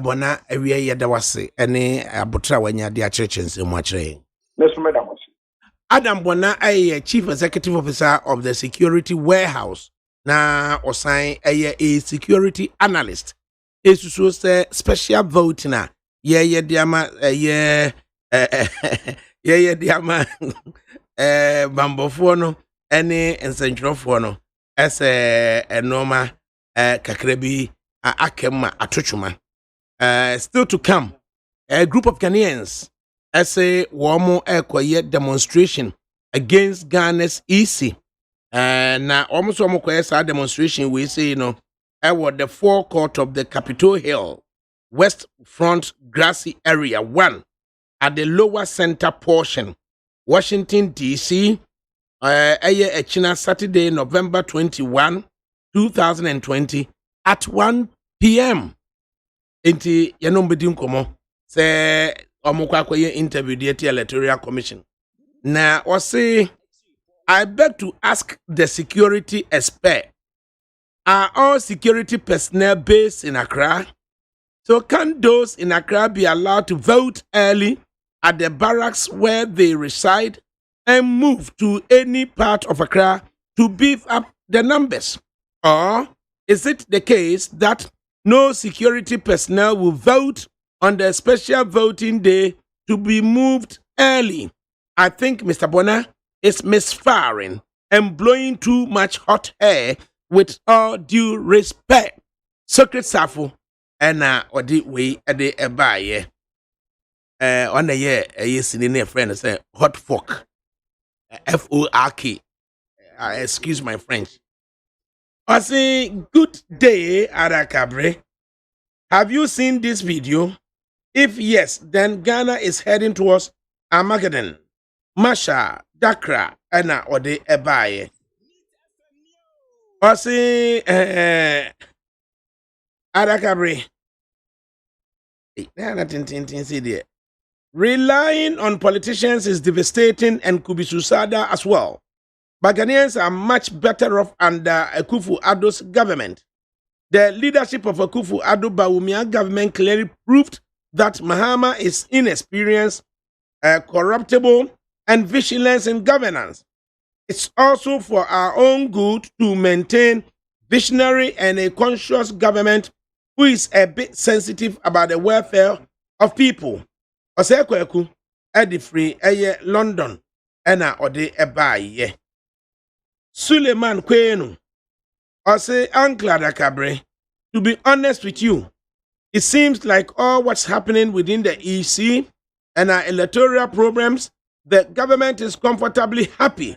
bona ewie yeda wase ene abotra wanya de acherechense mu achire. Adam Bona Chief Executive Officer of the Security Warehouse. Na osan a security analyst. Esusu say special vote na ye diama diama bambofo no ene ensentwerofo no ese enoma kakrebi akema atochuma. Still to come, a group of Ghanaians say womo ekoye demonstration against Ghana's EC. Na almost a demonstration we say, at the forecourt of the Capitol Hill, West Front Grassy Area 1, at the lower center portion, Washington, D.C., China Saturday, November 21, 2020, at 1 p.m. Inti yanombedim komo se omukwa koye interview the Electoral Commission. Na wasi I beg to ask the security expert, are all security personnel based in Accra? So can those in Accra be allowed to vote early at the barracks where they reside and move to any part of Accra to beef up the numbers? Or is it the case that no security personnel will vote on the special voting day to be moved early? I think Mr. Bonner is misfiring and blowing too much hot air with all due respect. Secret Safo and odi we ade ebaye on the year a friend say hot fork FORK. Excuse my French. I say good day, ADAKABRI. Have you seen this video? If yes, then Ghana is heading towards Armageddon. Masha, Dakra, Anna, or the Ebaye. I say, ADAKABRI. Relying on politicians is devastating and could be suicidal as well. But Ghanaians are much better off under Akufo-Addo's government. The leadership of Akufo-Addo Bawumia government clearly proved that Mahama is inexperienced, corruptible, and vigilant in governance. It's also for our own good to maintain visionary and a conscious government who is a bit sensitive about the welfare of people. Osekweku, Edifree, London, ena ode ebaye Suleiman Kwenu or say Uncle ADAKABRI, to be honest with you, it seems like all what's happening within the EC and our electoral programs, the government is comfortably happy.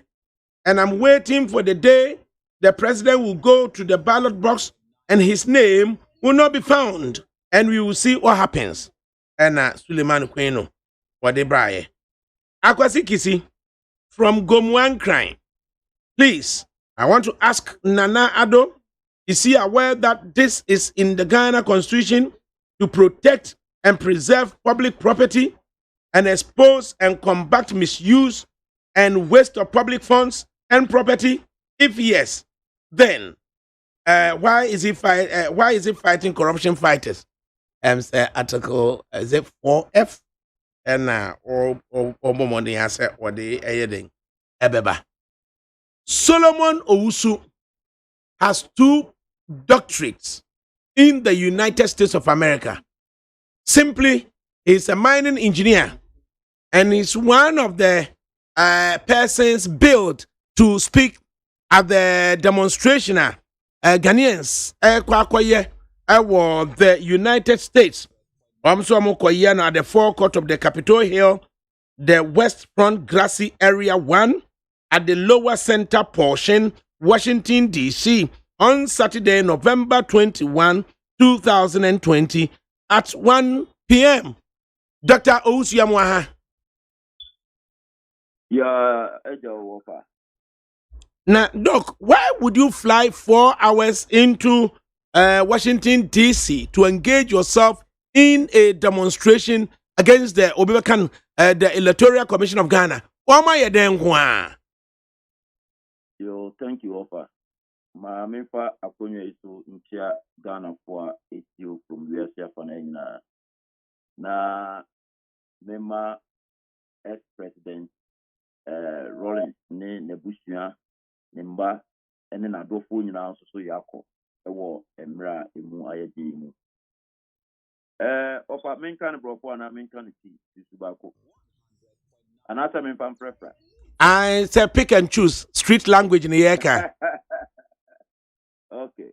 And I'm waiting for the day the president will go to the ballot box and his name will not be found. And we will see what happens. And Suleiman Kwenu, what they bray. Akwasi Kisi from Gomuan Crime. Please, I want to ask Nana Addo, is he aware that this is in the Ghana Constitution to protect and preserve public property and expose and combat misuse and waste of public funds and property? If yes, then why is he fighting corruption fighters? Say article is it 4F and or money answer or the ayeding ebeba. Solomon Owusu has 2 doctorates in the United States of America. Simply, he's a mining engineer and he's one of the persons billed to speak at the demonstration. Ghanaians, the United States. At the forecourt of the Capitol Hill, the West Front Grassy Area 1, at the lower center portion, Washington, D.C., on Saturday, November 21, 2020, at 1 p.m. Dr. Owusu. Yeah, Now, Doc, why would you fly 4 hours into Washington, D.C. to engage yourself in a demonstration against the Obibekan, the Electoral Commission of Ghana? Yo, thank you, Offer. My mefa akonya iso ntia Ghana for etio from USA Fanena. Na mema ex-president Rollins ne Nebusia Nemba ene na dofo nyina so yako ewo emra emu ayedi mu. Offer menka ne brofo na menka ne ti subako. Anata menfa prefer. I say pick and choose street language in the eka. Okay.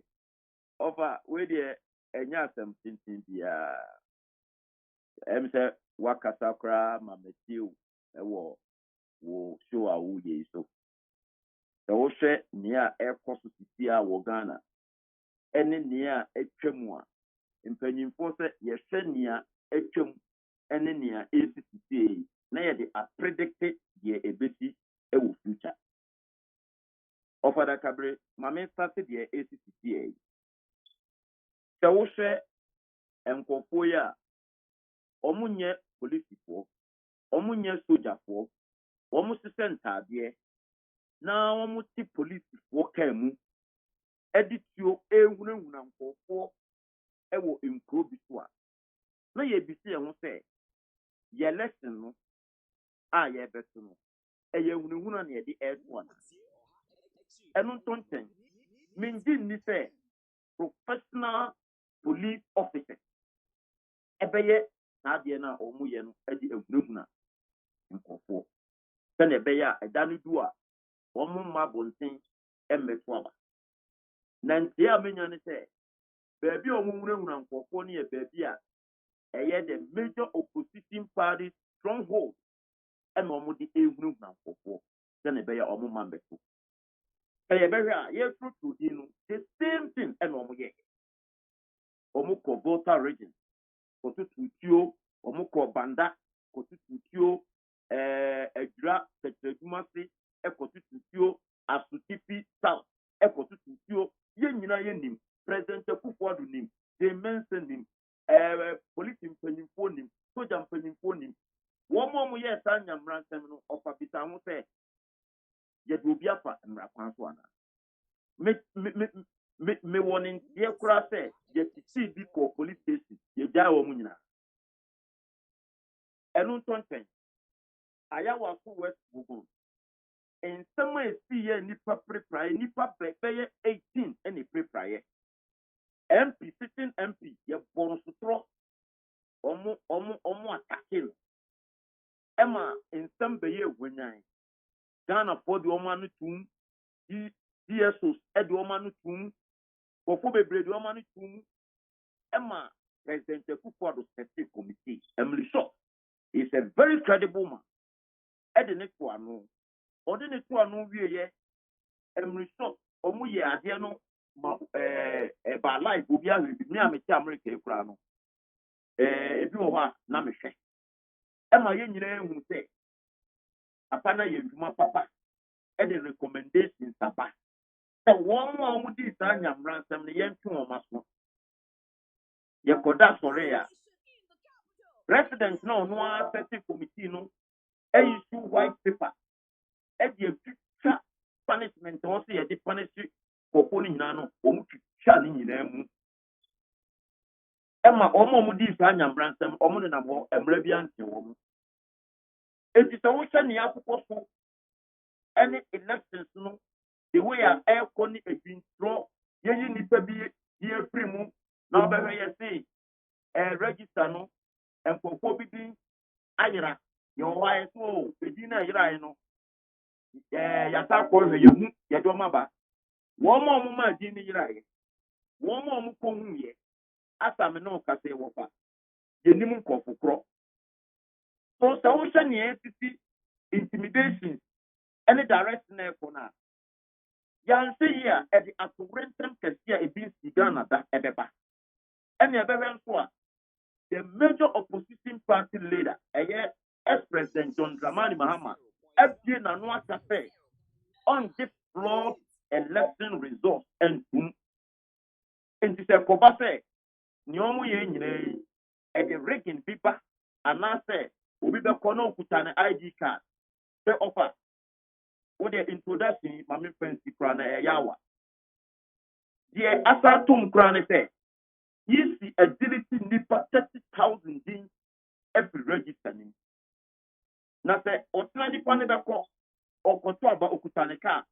Offer we dey enya asem tintin bia. Say wakasa kra mametiu ewo wo show awu ye so. The wo nia ekoso sisia wo Ghana. Ene nia etwam a mpanyimfo se ye hwe nia etwam ene nia esisisie na ye dey predicted ye ebesi ewo future. Of ADAKABRI, mame started the ACCCA. The Oshe and Kofoya, Omunye police for, Omunye soldier for, almost center there. Now almost police for Kemu, edit you a woman for ewo improve it. No, ye be see and say, ye lesson, ye better no, a ye woman near the air one. And on something, mean didn't say professional police officer. Ebeye Nadiana or Muyano Eddie of Bruna in Kofo. Then Ebeya a Danudua, Omuma Bontin, and Metwaba. Nantia Minion say, Baby or Muna for Pony a baby, a yet the major opposition party stronghold, and Momudi A Bruna for 4. Then Ebeya or Mumambeku. The same thing and Omuko Volta region, Kotutio, Omuko Banda, Kotutio, Edra, Petrumasi, Ekotutio, Asutipi South, Ekotutio, Yenina Yenim, President Kufuadunim, they mentioned him, police impending phone him, soldier impending phone him. One more year, Sanyam ransom of Papitamu say. Yet will be up and Rapanswana. Me warning, dear Kura said, yet to see big police station, ye die or munina. And on something, I was West Google. And somewhere see a nipa pre-prior, nipa pay 18 any pre-prior. MP sitting MP, ye born to throw omo attacking. Emma in some bay when Ghana for the woman to DSOs at the woman to for bebre the woman to Emma President Kufuor Specific Committee. Emily Shaw is a very credible man. At the next one, or the next one, we Emily Shaw, or we are there no by life will be near America. If you are Namishe. Emma Yen who say, Apana Yuma Papa, and the recommendations about. The one more with this Anyam ransom, the young two of Masmo. Yakoda Sorea. Residents no specific committee no, a issue white paper. At the future punishment, also a punishment for pulling nano, or shutting in them. Emma, almost this Anyam ransom, Omonamo, and Brevian. It is a ocean Yapo, any elections no. The way our air conning has been strong, you need to be here free move. Now, by way say, register no, and for forbidding Ayra, your wife, oh, the dinner, you know, Yata for you, Yadomaba. One more moment, Jimmy Rai. One more Mukum ye. As I know, Case Wapa. The Nimun Kofu Pro. So, the ocean intimidation, any direction for now. Yan say here at the Akurentum Cassia against Ghana that Ebeba. And the major opposition party leader, ex-president John Dramani Mahama, FJ Nanua Cafe, on this flawed election results and it is a Kobase, Nyomu Yen, at the Regan Biba, and I say, Ubiba Kono Kutana ID card, the offer. With the introduction, my friend Sikrana Yawa. The Asatum Krane say, you see agility nipa 30,000 in every registering. Now say, Otlandi Panebako, or Kotoba Okutaneka,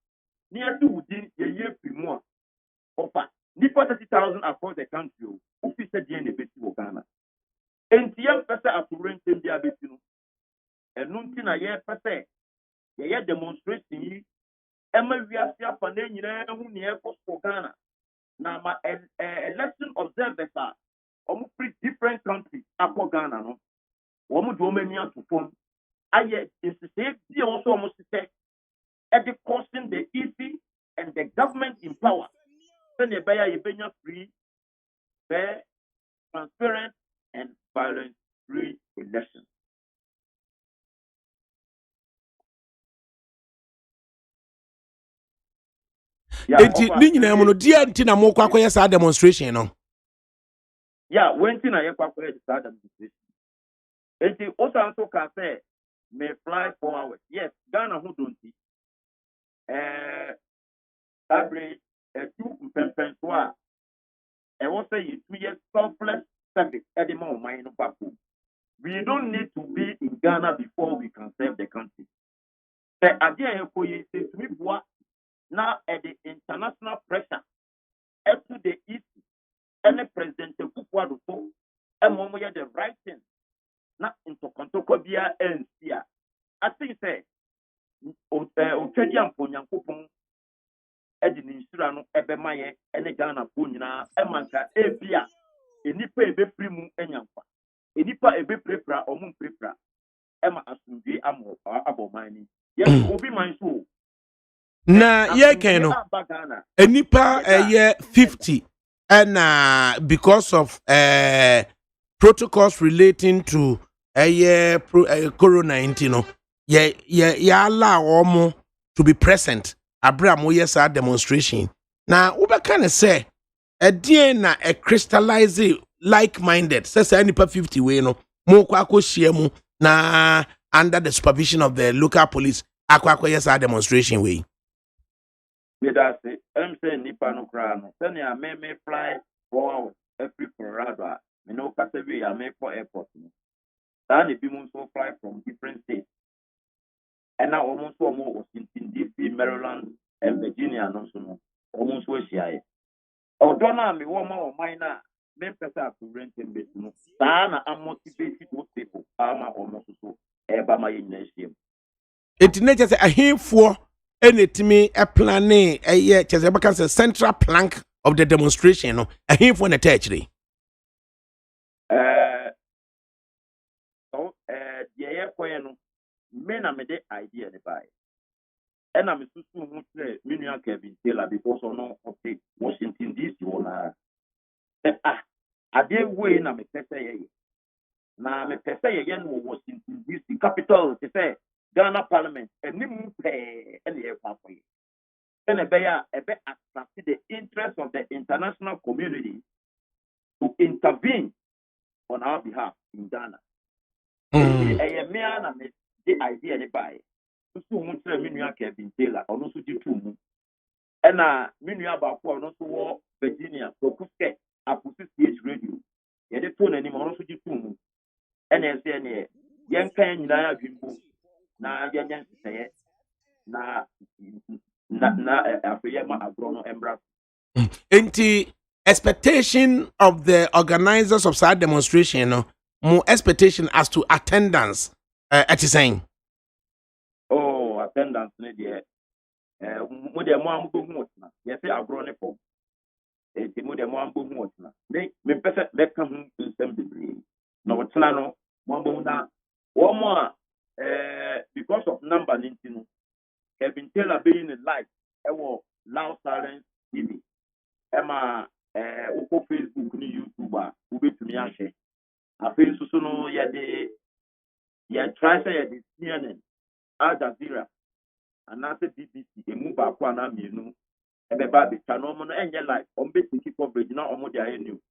near to within a year more. Offer nipa 30,000 across the country, who said the end of Ghana. And the young person are to rent in their betino. And Nuntina year per se. Ye demonstration Emma we are still finding who near for Ghana. Now my election observers are almost three different countries for Ghana. No, one do many to form. I is to say they also almost say at the costing the EC and the government in power. Then they buy a free, fair, transparent, and violence-free elections. Enti ni nyina mu no dia nti na mo kwa kwaya sa demonstration no. Yeah, when tin I kwa kwaya sa demonstration. Enti osanso ka say may fly 4 hours. Yes, Ghana who don't see. Abre two mpempen so a e won say you 2 years selfless service at the moment mine no. We don't need to be in Ghana before we can serve the country. The idea is to be now at the international pressure up to the east and the president Kufuor and Momoya the right thing not into Kontokobia and Sia. I think say Ochedian Ponyankupon Edin Surano Ebemaye and the Ghana Punina Emanka Ebia Enipa Ebe Primu Enyampa Enipa Ebe Prepra or Moon Prepra Emma Asunji Amo Abo Mining. Yes, Obi Manso. Na ye ken no enipa ye 50 and because of protocols relating to corona-19 no ye allow omo to be present abra mo yes a demonstration na uba can say na crystallize like-minded say enipa 50 we no mo kwa share mu na under the supervision of the local police akwa yes a demonstration we. That's it. I'm saying Nipano Crown. Send ya may fly 4 hours every Colorado. Me no Casavi, I may for airport. Then the people so fly from different states. And now almost one more was in DC, Maryland, and Virginia, and also almost where she is. Oh, don't know me one more minor. May person to rent in business. Sana, I'm motivated with people. I'm almost so. Eba my nation. Enti na kyerɛ sɛ ahemfoɔ ɛnetimi planning ɛyɛ kyerɛ sɛ bɛka sɛ central plank of the demonstration no ahemfoɔ na ɛtɛ akyire. So deɛ yɛkɔɛ no me na mede idea ne baeɛ ɛna mesusu ho sɛ me nua Kevin Taylor because ɔno ɔte Washington DC hɔ naa sɛ adeɛ wei na mepɛ sɛ yɛyɛ na mepɛ sɛ yɛyɛ no wɔ Washington DC capital te sɛ Ghana Parliament anim pɛɛ ɛna yɛkɔ akɔyɛ ɛna ɛbɛyɛ a ɛbɛ attract the interest of the international community to intervene on our behalf in Ghana. Ɛyɛ mmea na me de idea ne baeɛ susu ho kyerɛ me nua Kevin Taylor ɔno nso gye too mu ɛna me nua baako a ɔno nso wɔ Virginia Kokuske Apusi CH radio yɛde to n'anim ɔno nso gye too mu ɛna ɛsɛ neɛ yɛnka yɛn nyinaa adwembo na yɛnyɛ nsesɛeɛ na afei yɛma agorɔ no mmra. Enti expectation of the organizers of that demonstration no more expectation as to attendance at the same. Oh, attendance ne deɛ mo deɛ mo ambo hu otena yɛsɛ agorɔ ne fam enti mo deɛ mo ambo hu otena me pɛ sɛ bɛka ho nsɛm bebree na otena no mo ambo na wɔn a because of number ne nti no Kevin Taylor being in live ɛwɔ Loud Silence TV ɛma wokɔ Facebook ne YouTube a wobɛtumi ahwɛ afei nso so no yɛde yɛtry sɛ yɛde CNN Al Jazeera anaasɛ BBC emu baako anaa mmienu ɛbɛba abɛtwa na ɔmo no ɛnyɛ live ɔmo bɛtiki coverage na ɔmo de ayɛ new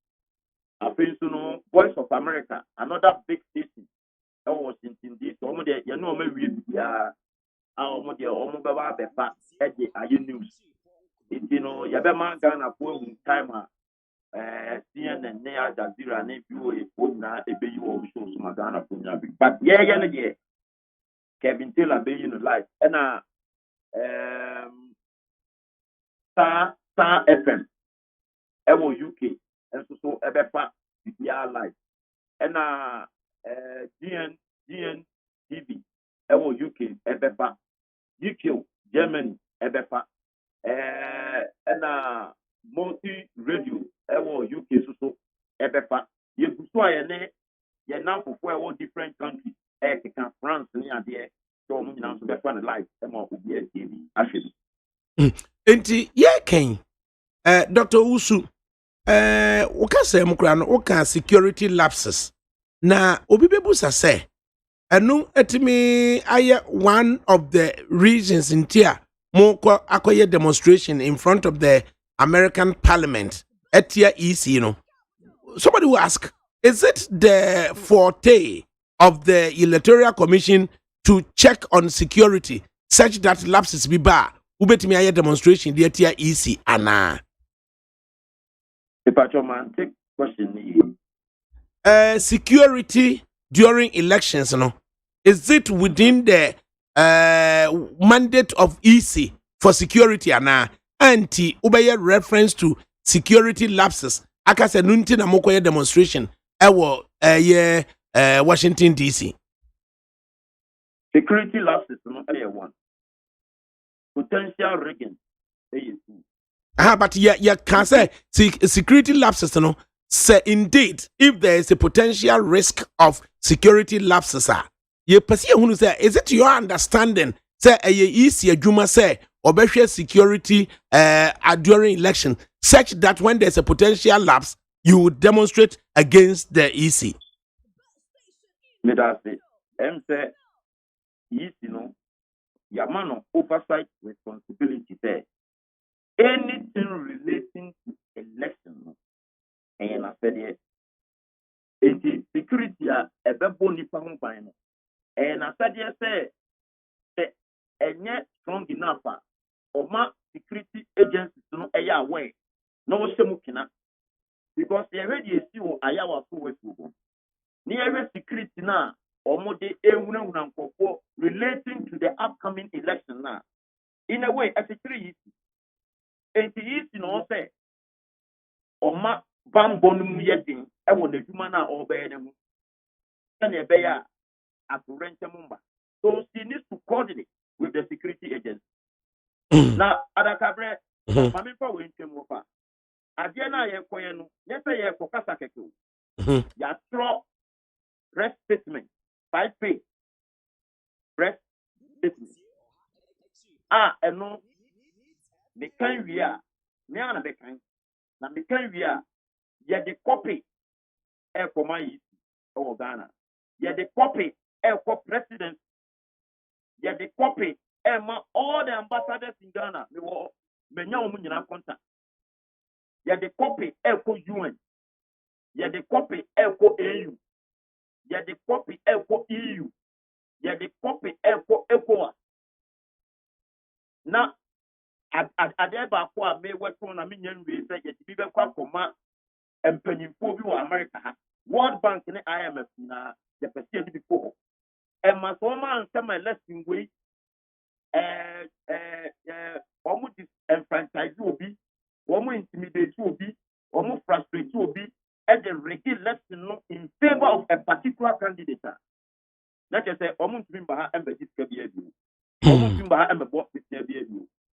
afei nso no Voice of America another big station ɛwɔ Washington DC ɔmo deɛ yɛne ɔmo awie biara a ɔmo deɛ ɔmo bɛba abɛfa ɛde ayɛ news nti no yɛbɛma Ghanafoɔ ahu time a CNN ne Al Jazeera ne VOA foɔ nyinaa ɛbɛyi wɔ ɔmo shows ma Ghanafoɔ nyinaa bi but yɛyɛ no deɛ Kevin Taylor bɛyi no live ɛna Star FM ɛwɔ UK nso so ɛbɛfa bibiara live ɛna GN TV ɛwɔ UK ɛbɛfa UK Germany ɛbɛfa ɛna multi radio ɛwɔ UK so ɛbɛfa yɛgu so a yɛnam fofoɔ ɛwɔ different countries ɛkeka France ne adeɛ so ɔmo nyinaa nso bɛfa no live ɛma obi atie bi ahwɛ bi. Enti yɛkɛn Dr. Usu woka sɛ mu kora no woka security lapses na obi bebusa sɛ ɛno etimi ayɛ one of the reasons nti a mo akɔyɛ demonstration in front of the American Parliament etia EC no. Somebody will ask, is it the forte of the Electoral Commission to check on security such that lapses be bar ubetimi ayɛ demonstration the etia EC ana? Man, take question. Security during elections, is it within the mandate of EC for security ana? Anti ubaya reference to security lapses. Akase nunti na mokoye demonstration ewo Washington DC. Security lapses no one. Potential rigging. But you can say security lapses, say indeed, if there is a potential risk of security lapses, you perceive say, is it your understanding? Say a easy Juma say or security during election, such that when there's a potential lapse, you would demonstrate against the EC. Me that say, say EC Yamano oversight responsibility there. Anything relating to election, and I said it. It is security a bebo nipa ho ban no. And I said yes, say enye strong enough or ma security agencies no eya aware. No shemu kina. Because they already see o ayawa so wetu. Ni every security na omo de ehuna nkofo relating to the upcoming election na. In a way, as a security and the East in all say, or ma bambonum yetting, I want the human or bear them. Can a bear at Rentamumba? So she needs to coordinate with the security agency. Now, Adakabre, Mami for winter mofa. Adiana ye koyeno, never ye kokasa keko. Ya throw press statement, 5 page press statement. And no, the kind we are, me ana the kind. Na the kind we are, ye the copy, for my Ghana. Ye the copy, for president. Ye the copy, all the ambassadors in Ghana. Me wo, me nya omu nyina contact. Ye the copy, for UN. Ye the copy, for AU. Ye the copy, for EU. Ye the copy, for ECOWAS. Now, adeba ko a me weto na me nyan we say ye bi be kwa koma empanyimfo bi wo America World Bank ne IMF na the person bi ko e ma so ma ansem lesson we omu disenfranchise obi omu intimidate obi omu frustrate obi e the regular lesson no in favor of a particular candidate. Let us say omu ntimi ba ha embassy ka bi abi omu ntimi ba ha embebo bi abi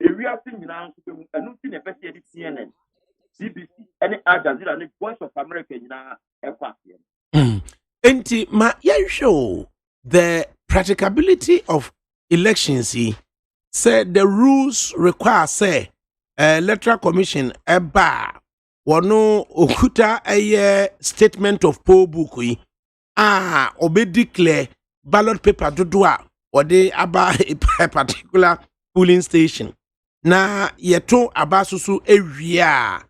Everything in our nothing a person CNN, BBC, any Al Jazeera, any Voice of America in our Enti ma show the practicability of elections say the rules require say electoral commission eba wono okuta a statement of poll book obe declare ballot paper dodo or they aba a particular polling station. Na yeto abasusu ewia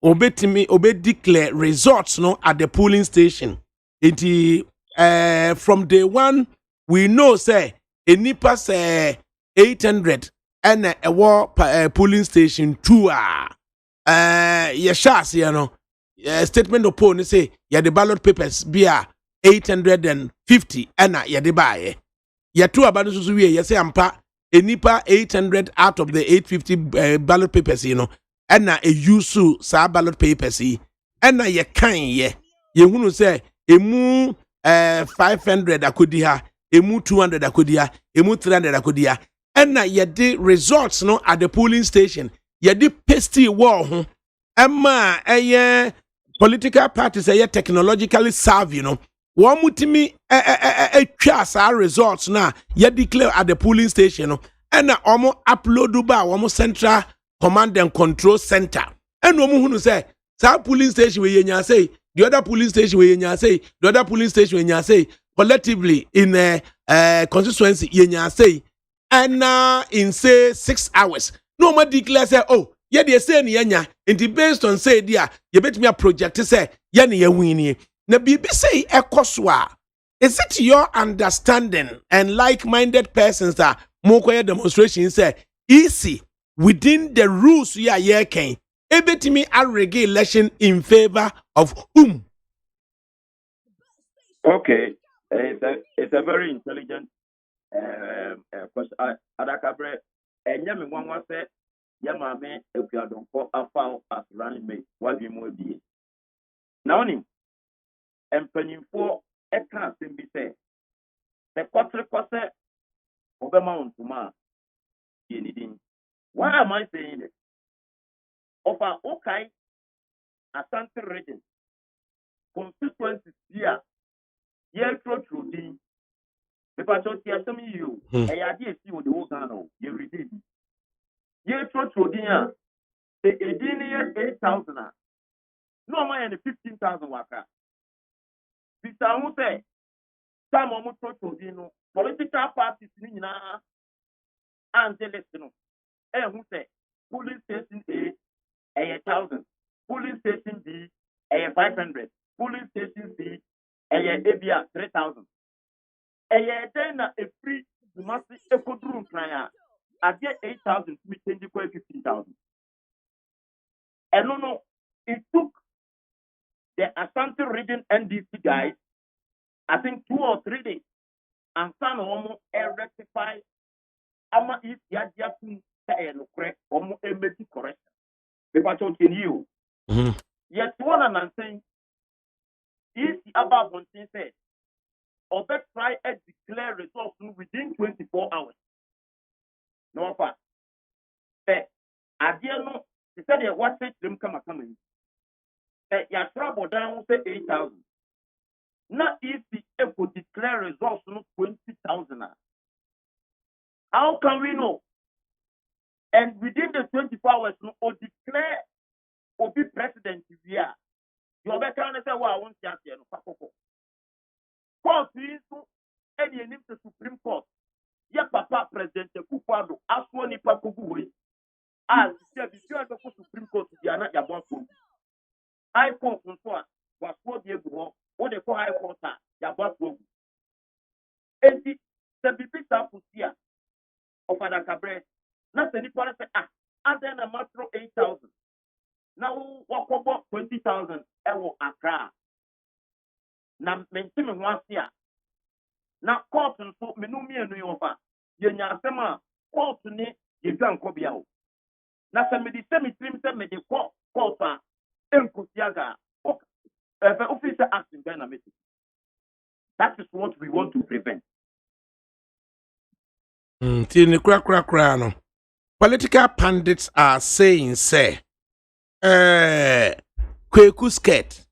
obetimi obe declare results no at the polling station. From day one we know say enipa say 800 and a war polling station 2 yeshas statement of poll say ya the ballot papers be 850 and ya de baye yeto abasusu we say ampa enipa 800 out of the 850 ballot papers, and a use sa ballot papers, and ye can ye hunu say emu 500 akudia, emu 200 akudia, emu 300 akudia, and ye the results no at the polling station, ye the pasty wall, emma political parties are technologically savvy, One mutimi our results na ye declare at the polling station and na omo upload ba omo central command and control center and omo hunu say sa polling station we nya say the other polling station we nya say the other polling station we nya say collectively in a constituency ye nya say and in say 6 hours no ma declare say oh ye dey say ni nya and based on say dia ye betimi a project say ye ni ye win na bibi say ekoswa. Is it your understanding and like-minded persons that mokoye demonstration say easy within the rules you are yeking ebetimi arrege election in favor of whom? Okay, it's a very intelligent question. Adakabre, nyame mwanwa say yamame epiadonko afao as running mate wadi mo bi. Now ni empanyimfo eka asem bi say the kotre obema ontuma yenidin. Why am I saying this? Of our okay Asante region constituencies here through the person some you a idea see what the whole Ghana you redeem. Through the 8,000 no more than 15,000 waka. Mr. Who say some almost through the political parties in and the listen. And who say police station A 1,000, police station B 500, police station C ABA 3,000. Then a free massive eco room plan. I get 8,000 to be changed for 15,000. And no, it took the Asante region NDC guys, I think 2 or 3 days, and some almost rectify. Ama if Yadia say no correct, almost make correct. Because in you, yet one and saying, if about one thing said, or try and declare results within 24 hours. No offer. Adiano, he said, what said them come coming? Your trouble down say 8,000. Not if the could declare results 20,000. How can we know? And within the 24 hours, or declare or be president here. You better say, well, I want to say, no, court is any name the Supreme Court. Yeah, Papa President Kupado, as one if I could go as if you are the Supreme Court, you are not your boss. I court was what they go, what they call high court, your boss. And the big sample here of ADAKABRI, not any part say, and then a matter of 8,000. Now, what about 20,000? Ewo Accra. Now, maintain once here. Now, court and so, Menumi and New York, Yanyasema, court to ne, you can't copy out. Now, somebody send me the court, Enkusiaga, officer acting dynamic. That is what we want to prevent. Political pundits are saying, say, Kweku skirt,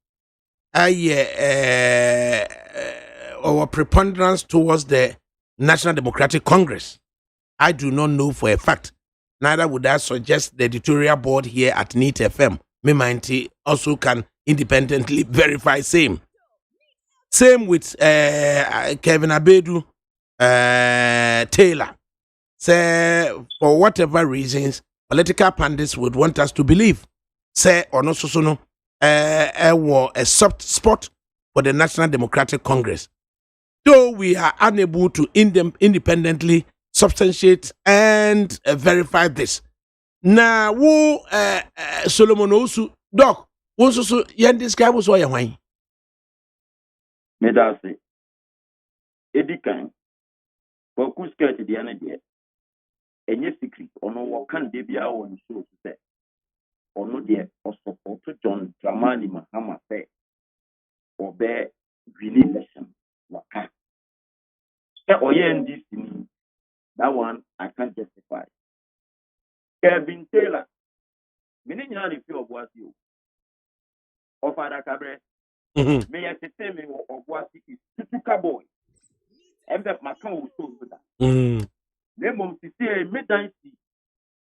our preponderance towards the National Democratic Congress. I do not know for a fact. Neither would I suggest the editorial board here at NEAT FM. Me also can independently verify same. Same with Kevin Abedu Taylor. Say, for whatever reasons, political pundits would want us to believe, say, or no, so a soft spot for the National Democratic Congress. Though we are unable to independently substantiate and verify this. Now, Solomon Osu, Doc, also, yan describe us why. Medasi, Edikan, for Kuska to the energy. And yes, secret, or no, what can they be our own show to say? Or no, dear, or support to John Dramani Mahama say, or bear really lesson, what can. Or yen this in that one I can't justify. Kevin Taylor, meaning you feel of what you of ADAKABRI, may I say me of what it is typical boy. And that my son was told with that. Then mom to say a midnight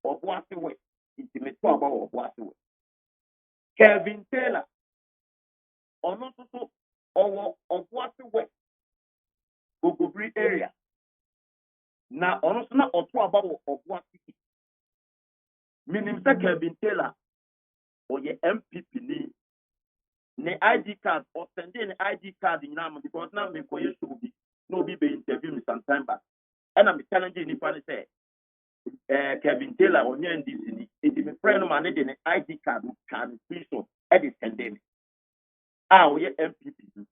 of what away. Intimate about of what away. Kevin Taylor, or not so of what away. Gogobri area. Now, honestly, not or two about of what it is. Meaning, Kevin Taylor or your MPP need the ID card or sending an ID card in Nam because now me for you to be no be interview me sometime back. And I'm challenging if I say Kevin Taylor or your NDC, it is a friend of mine an ID card can screenshot at this pandemic. We MPP.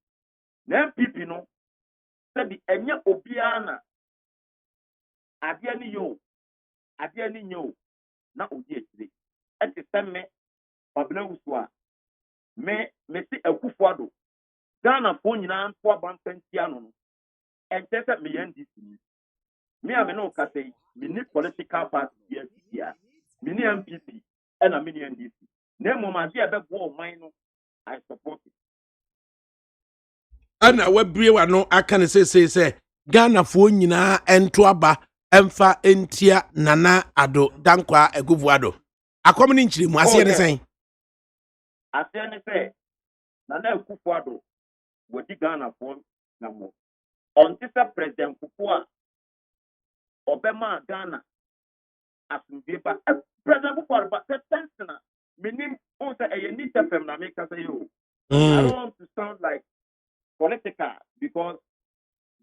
The MPP no said the Enya Obiana Adiani yo na odi etire. Et se me Babna Uswa me see Akufuado Ghana fo nyina nto abantantia no and say me NDC me no ka say me need political party here me need MPP and me need NDC na mo ma dia be go man no I support it ana wabrie wa no aka ne say Ghana fo nyina ento aba emfa entia Nana Ado Dankwa Eguvuado akomni nchiri mu ase ne sen ase ne say Nana Eguvuado wodi Ghana fo na mo on this president Kufuor Obama Ghana asumdie ba president Kufuor ba tension meaning on say e need FM na make say yo I don't want to sound like political because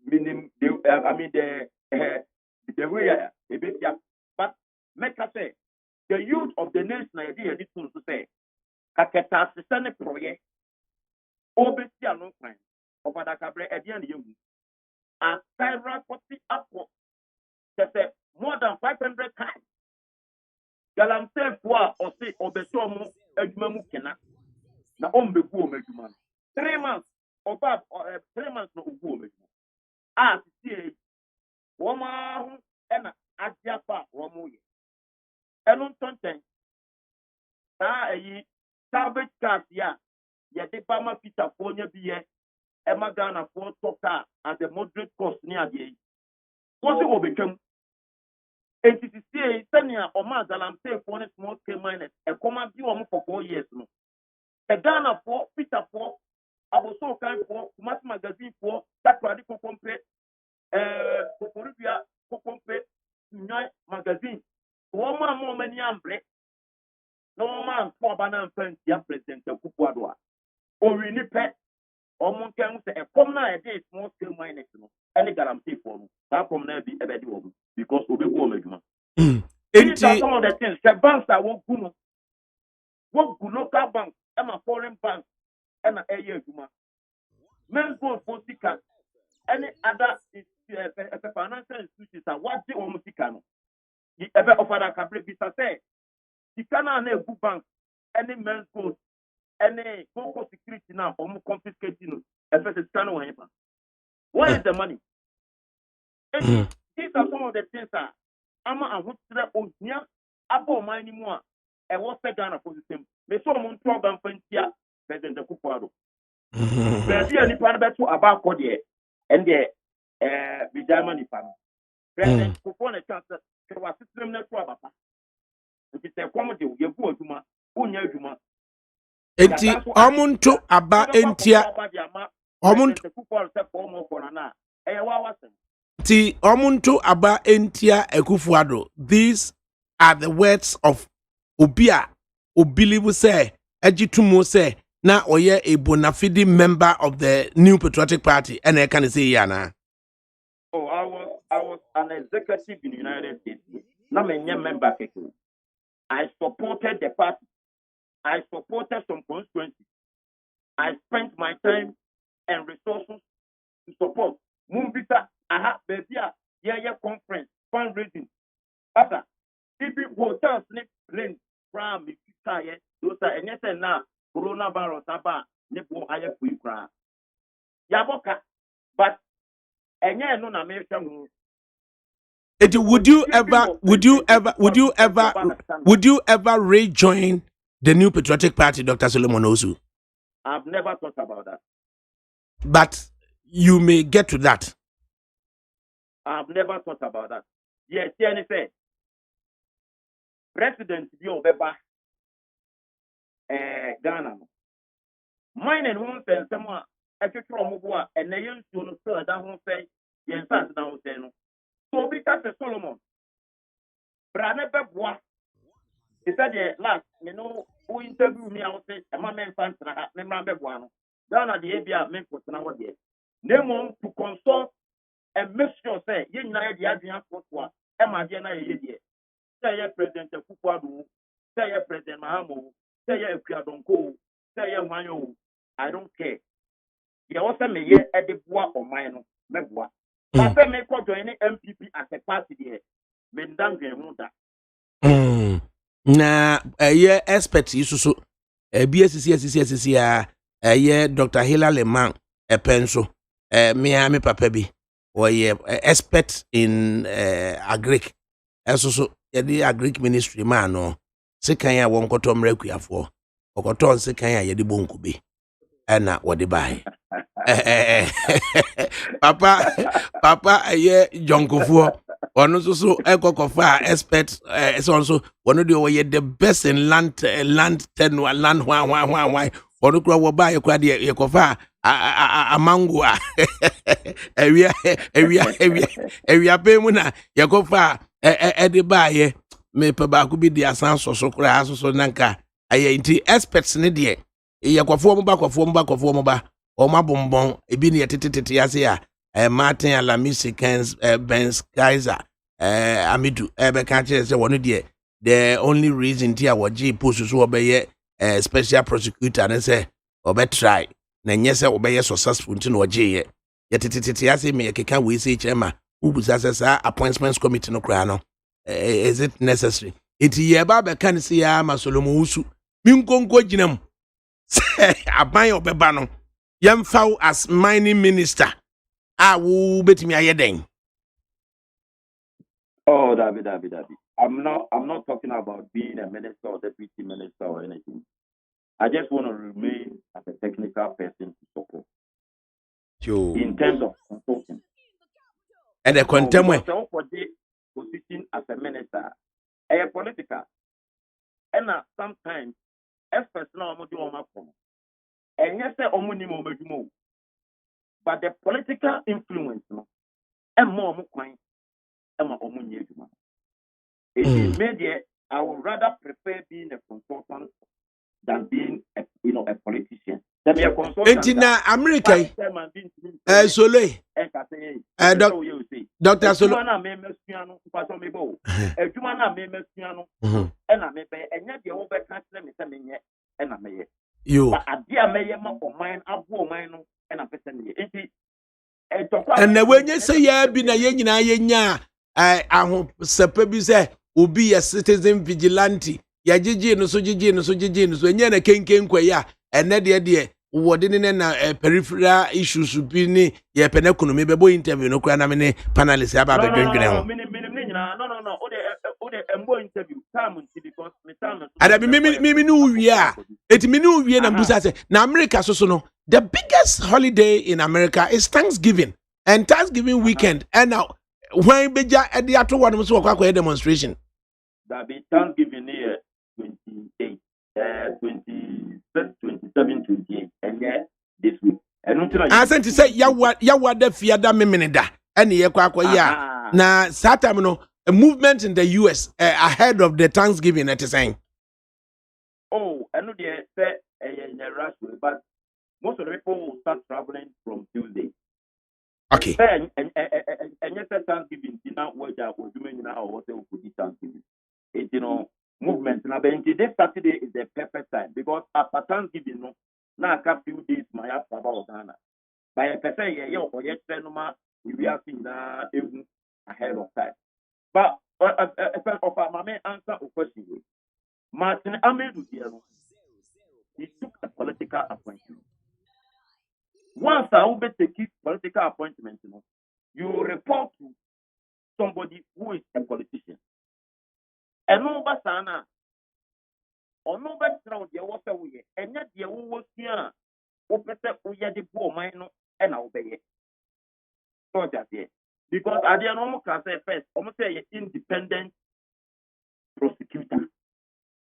meaning the way a bit but make us say the youth of the nation idea this to say kaketa sene project obesi anu kwan of ADAKABRI edian you and skyrocketing upward more than 500 times galamse for or say obeso mu adwuma mu kena na ombeku o madwuma 3 months or 3 months no ugu o madwuma see woman and Adiapa Romoy. And on something, salvage cars, yeah, the Bama Peter Fonia be Emma Ghana for Toka at the moderate cost near the what will become. And to say, Senia or Mazalam pay for a small scale miners, a command you for 4 years. No, a Ghana for Peter for. I was so kind for Mass Magazine for that radical compare magazine. One man more many ambre. No man for banana friends, young president of Kupuadua. Or we need pet or Montan say a common idea small scale miners, and they guarantee for them. That from there be a better woman because we will make them. Some of the things, the banks that won't go. What good local bank, and a foreign bank, and a year. Men go for Sika. Any other financial institutions are what they almost can. The ever of ADAKABRI visa say, you cannot have a bank, any men's gold, any local security now, or more confiscating if it's channel. Where is the money? These are some of the things that I'm a hood to the near Apple mining more. And what's the Ghana for the same? They saw one program for India, President Kufuado. There's any part about Kodia and the Germany family. President Kufuado chances to our system network. It is a comedy, you go to my own Yajuma. Enti omuntu aba entia Ti omuntu aba entia Ekufuado. These are the words of Obia Obilibu say Ejitumo say na oye a bona fide member of the New Patriotic Party and I can say yana. Oh, I was an executive in the United States. Not a member. I supported the party. I supported some constituencies. I spent my time and resources to support Mumbita. I have baby conference fundraising. After if it was just plane from those are and yes and now coronavirus about nepo higher free crowd. Yaboka, but and yeah, no American. Would you ever rejoin the New Patriotic Party, Dr. Solomon Osu? I've never thought about that. But you may get to that. I've never thought about that. Yes, anything. President Biobeba Ghana. Mine and one say someone extra mobile and they used to know that one say yes, that's now saying. So because Solomon, Brother Bebois, he said last, who interviewed me, I would say, a man fans and I remember one. Down at the ABA men for now, dear. Name on to consult and make sure, say, you know, the Adrian Foswa, Emma Jena, say, President Kukwadu, say, President Mahamo, say, Piadonko, say, Mayo, I don't care. You also may yet at the bois or mine, Mebois. I say, make what join MPP as a party there. Mendang na expert isusu BSC Dr. Hilary Man penso me papa bi expert in agric so the agric ministry man no sekan ya won koto mrakuafo okoto sekan ya yede bonku bi na wode bai papa jonkofo ono so ekokofa expert so one do we the best in land why ono kura wo ba yakwa de yekofa amango ewia pe mu na yekofa de ba ye me pe ba ku bi di asan so kura so nanka aye nti experts ne de yekofo mo ba o ma bombon ebi ne tetetete ase ya Martin Alamisi Benz Kaiser Amidu ebe ka chere say one dey the only reason tia woji post so obeye special prosecutor and say obe try na nyese obeye successful nti no oje ye tetetete ase me keka we say chairman ubusa say appointments committee no kra no is it necessary it ye ba be kan say ya masolomo usu minkonko ginam aban obeba no yemfa as mining minister wo betimi ayeden. Oh, that be. I'm not talking about being a minister or deputy minister or anything. I just want to remain as a technical person to support. In terms of consulting. And the contempt. So for the position as a minister, a political, and sometimes, especially on my phone, and yes, but the political influence, and more coin, and my own media, I would rather prefer being a consultant than being a politician. Entina America Sole Dr. Sole you and when you say ya bi na ye nyina ye nya aho sepa bi say obi a citizen vigilante ya gigi no so enya na kenken kwaya ene de wode ne na peripheral issues bi ni ye pena economy bebo interview no kura na me ne panelist aba ba dwendwene ho no ode embo interview time because me time ada me no wie a eti me no wie na mbusa say na America so no the biggest holiday in America is Thanksgiving and Thanksgiving weekend and now when beja e de ato one so kwa demonstration that be Thanksgiving here 28 27 28 and yeah this week I sent to say yawa da fiada memeneda ene ye kwa ya na satam no a movement in the US ahead of the Thanksgiving at saying oh I know they say rush but most of the people will start traveling from Tuesday. Okay. And yes, Thanksgiving dinner was doing now what they would be Thanksgiving. It's movement. Now, this Saturday is the perfect time because after Thanksgiving, now a few days my app about Ghana. By a person, we are seeing that ahead of time. But of my main answer to question, Martin Amedu, he took a political appointment. Once I will take political appointment, you report to somebody who is a politician. And no basana, or no background, there was a way, and yet there was here, open we had the poor minor, and I'll obey it. So that's it. Because I didn't know first, almost say independent prosecutor.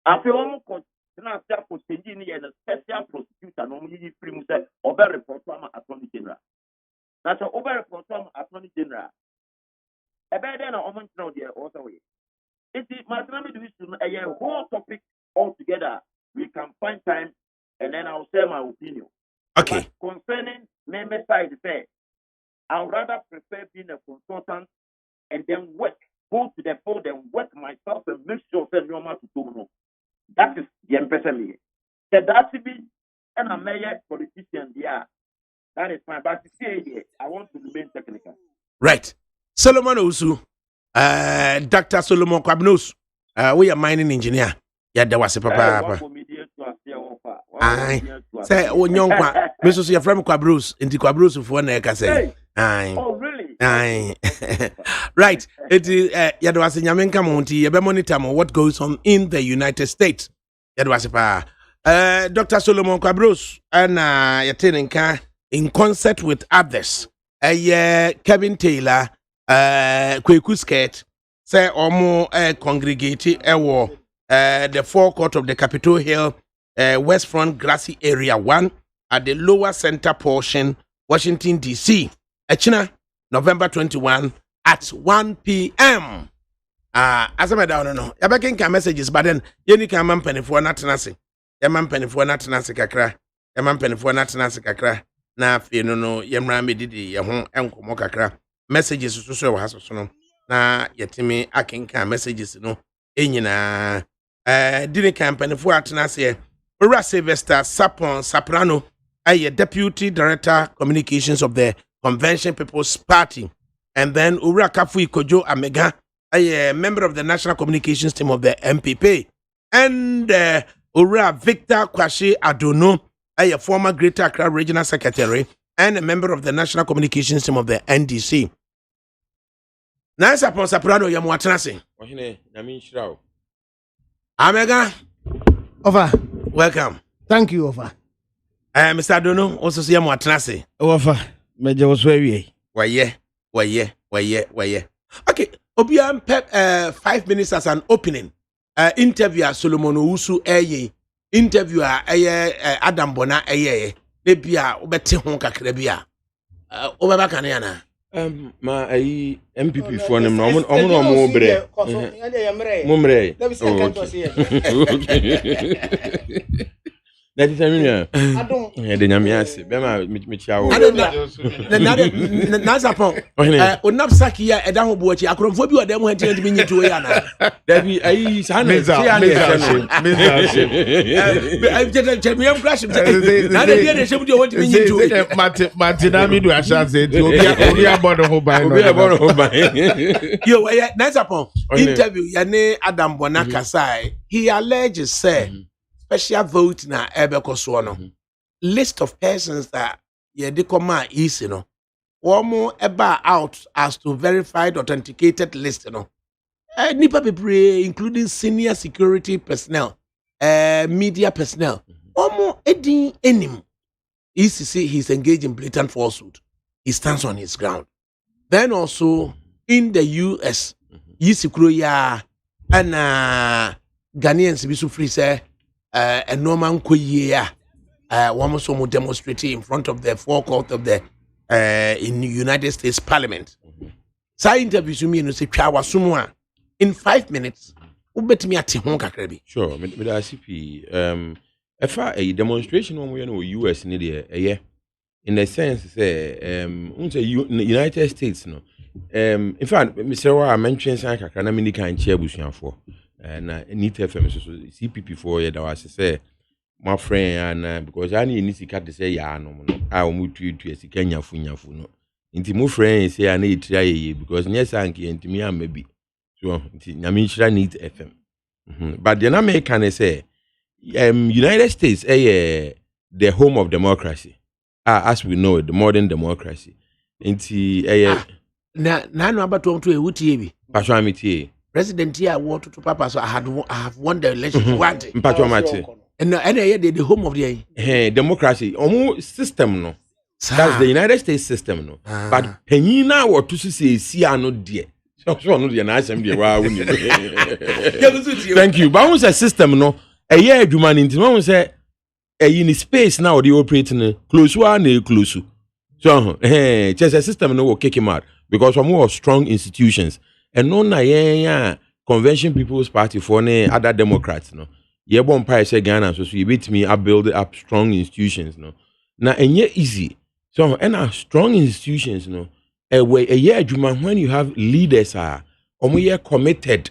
I feel almost now for changing and a special prosecutor normally free over report from attorney general. That's an over report from attorney general. A better than a moment now there also way. It is my family to a whole topic altogether. We can find time and then I'll say my opinion. Okay. But concerning member side say I would rather prefer being a consultant and then go to the field and work myself and make sure that no matter to do. That is the emphasis. That to be and a mayor politician, yeah. That is fine. But I want to remain technical. Right. Solomon Osu, Dr. Solomon Kwabnos, we are mining engineer. Yeah, there was a papa. Say, when young Mrs. Your friend Kwabros, into Kwabros of one acre say. Oh, really? Right. It is Yadwas in Yamenka Monty, a monitor what goes on in the United States. Yadwas Dr. Solomon Kwabros and Yatinka in concert with others. Kevin Taylor, Kweku Skirt, say or more congregated the forecourt of the Capitol Hill, West Front Grassy Area 1 at the lower center portion, Washington, D.C. China, November 21 at 1 p.m. As I don't know, I can messages, but then you can man penny for not nasi. A man penny for not nasi kakra. A man penny for not nasi kakra. Na you know, Yamra me didi, ya hon enko mo kakra. Messages so has no. Na yetimi akinka messages no. Enyina didn't campaign for atenase. Ura Sylvester Soprano, a deputy director communications of the Convention People's Party, and then Ura Kafui Kojo Amega, a member of the national communications team of the MPP, and Ura Victor Kwashi Adono, a former Greater Accra Regional Secretary, and a member of the National Communications Team of the NDC. Nansa Pon Soprano Yamuatanasi. Amega. Over. Welcome. Thank you, over. Mr. Dono, also see Yamuatanasi. Over. Major was very. Why, okay. Obiam pep 5 minutes as an opening. Interviewer Solomon Usu interviewer Adam Bona Nebia Obeti Honka Krebia. Obabakaniana. Ma MPP for them no more bre. Mumre. That is I don't. The nyamiase. Bema michiawo. Nazapon. Onapsaki ya edan hobuochi akromfo bi odem ho ntene bi nyitu ya na. Da bi ayi sana chemiam crash. Na de dey shemu de won bi nyitu. Martina mi do ashanse ti obi abodo ho ban. Obi abodo ho ban. Yo, Nazapon interview ya ne Adam Bona Kasai. He alleges say special vote na ebeko no list of persons that ye de come is no one eba out as to verified authenticated list no nipa bebre including senior security personnel media personnel omo edin enim is to say he's engaged in blatant falsehood. He stands on his ground. Then also in the US yisikro ya and Ghanaians be so free say and Norman Kuya, one so demonstrating in front of the forecourt of the in the United States Parliament. So I interview me and say, "Chawa in 5 minutes, who bet me at Honka Krebi." Sure, with the ICP, if a demonstration when we know US in the in the sense say, United States no. In fact, Mr. Wa mentioned Sanka Kanamini and Chebusian for. Na need FM so CPP for ya da was say my friend and because I need sika to say ya no I omu tu sika nyafu no nti my friend say I need try ye because yes anki ntimi am maybe so nti nyame hira need FM but the na can say United States the home of democracy as we know it, the modern democracy nti na no abato to ewutie bi pasho amiti President here want to papa so I have won the election one day. And the home of the democracy almost system no. That's the United States system no. But penina or to say no dear. So no dear nice Thank you. But once a system no a year human into one say in space now the operating close one close. So just a system no will kick him out because we're more strong institutions. And no na Convention People's Party for other Democrats no. Ye bon pie say Ghana so you beat me I build up strong institutions no. Na enye easy. So and strong institutions no. A year juma when you have leaders are omo committed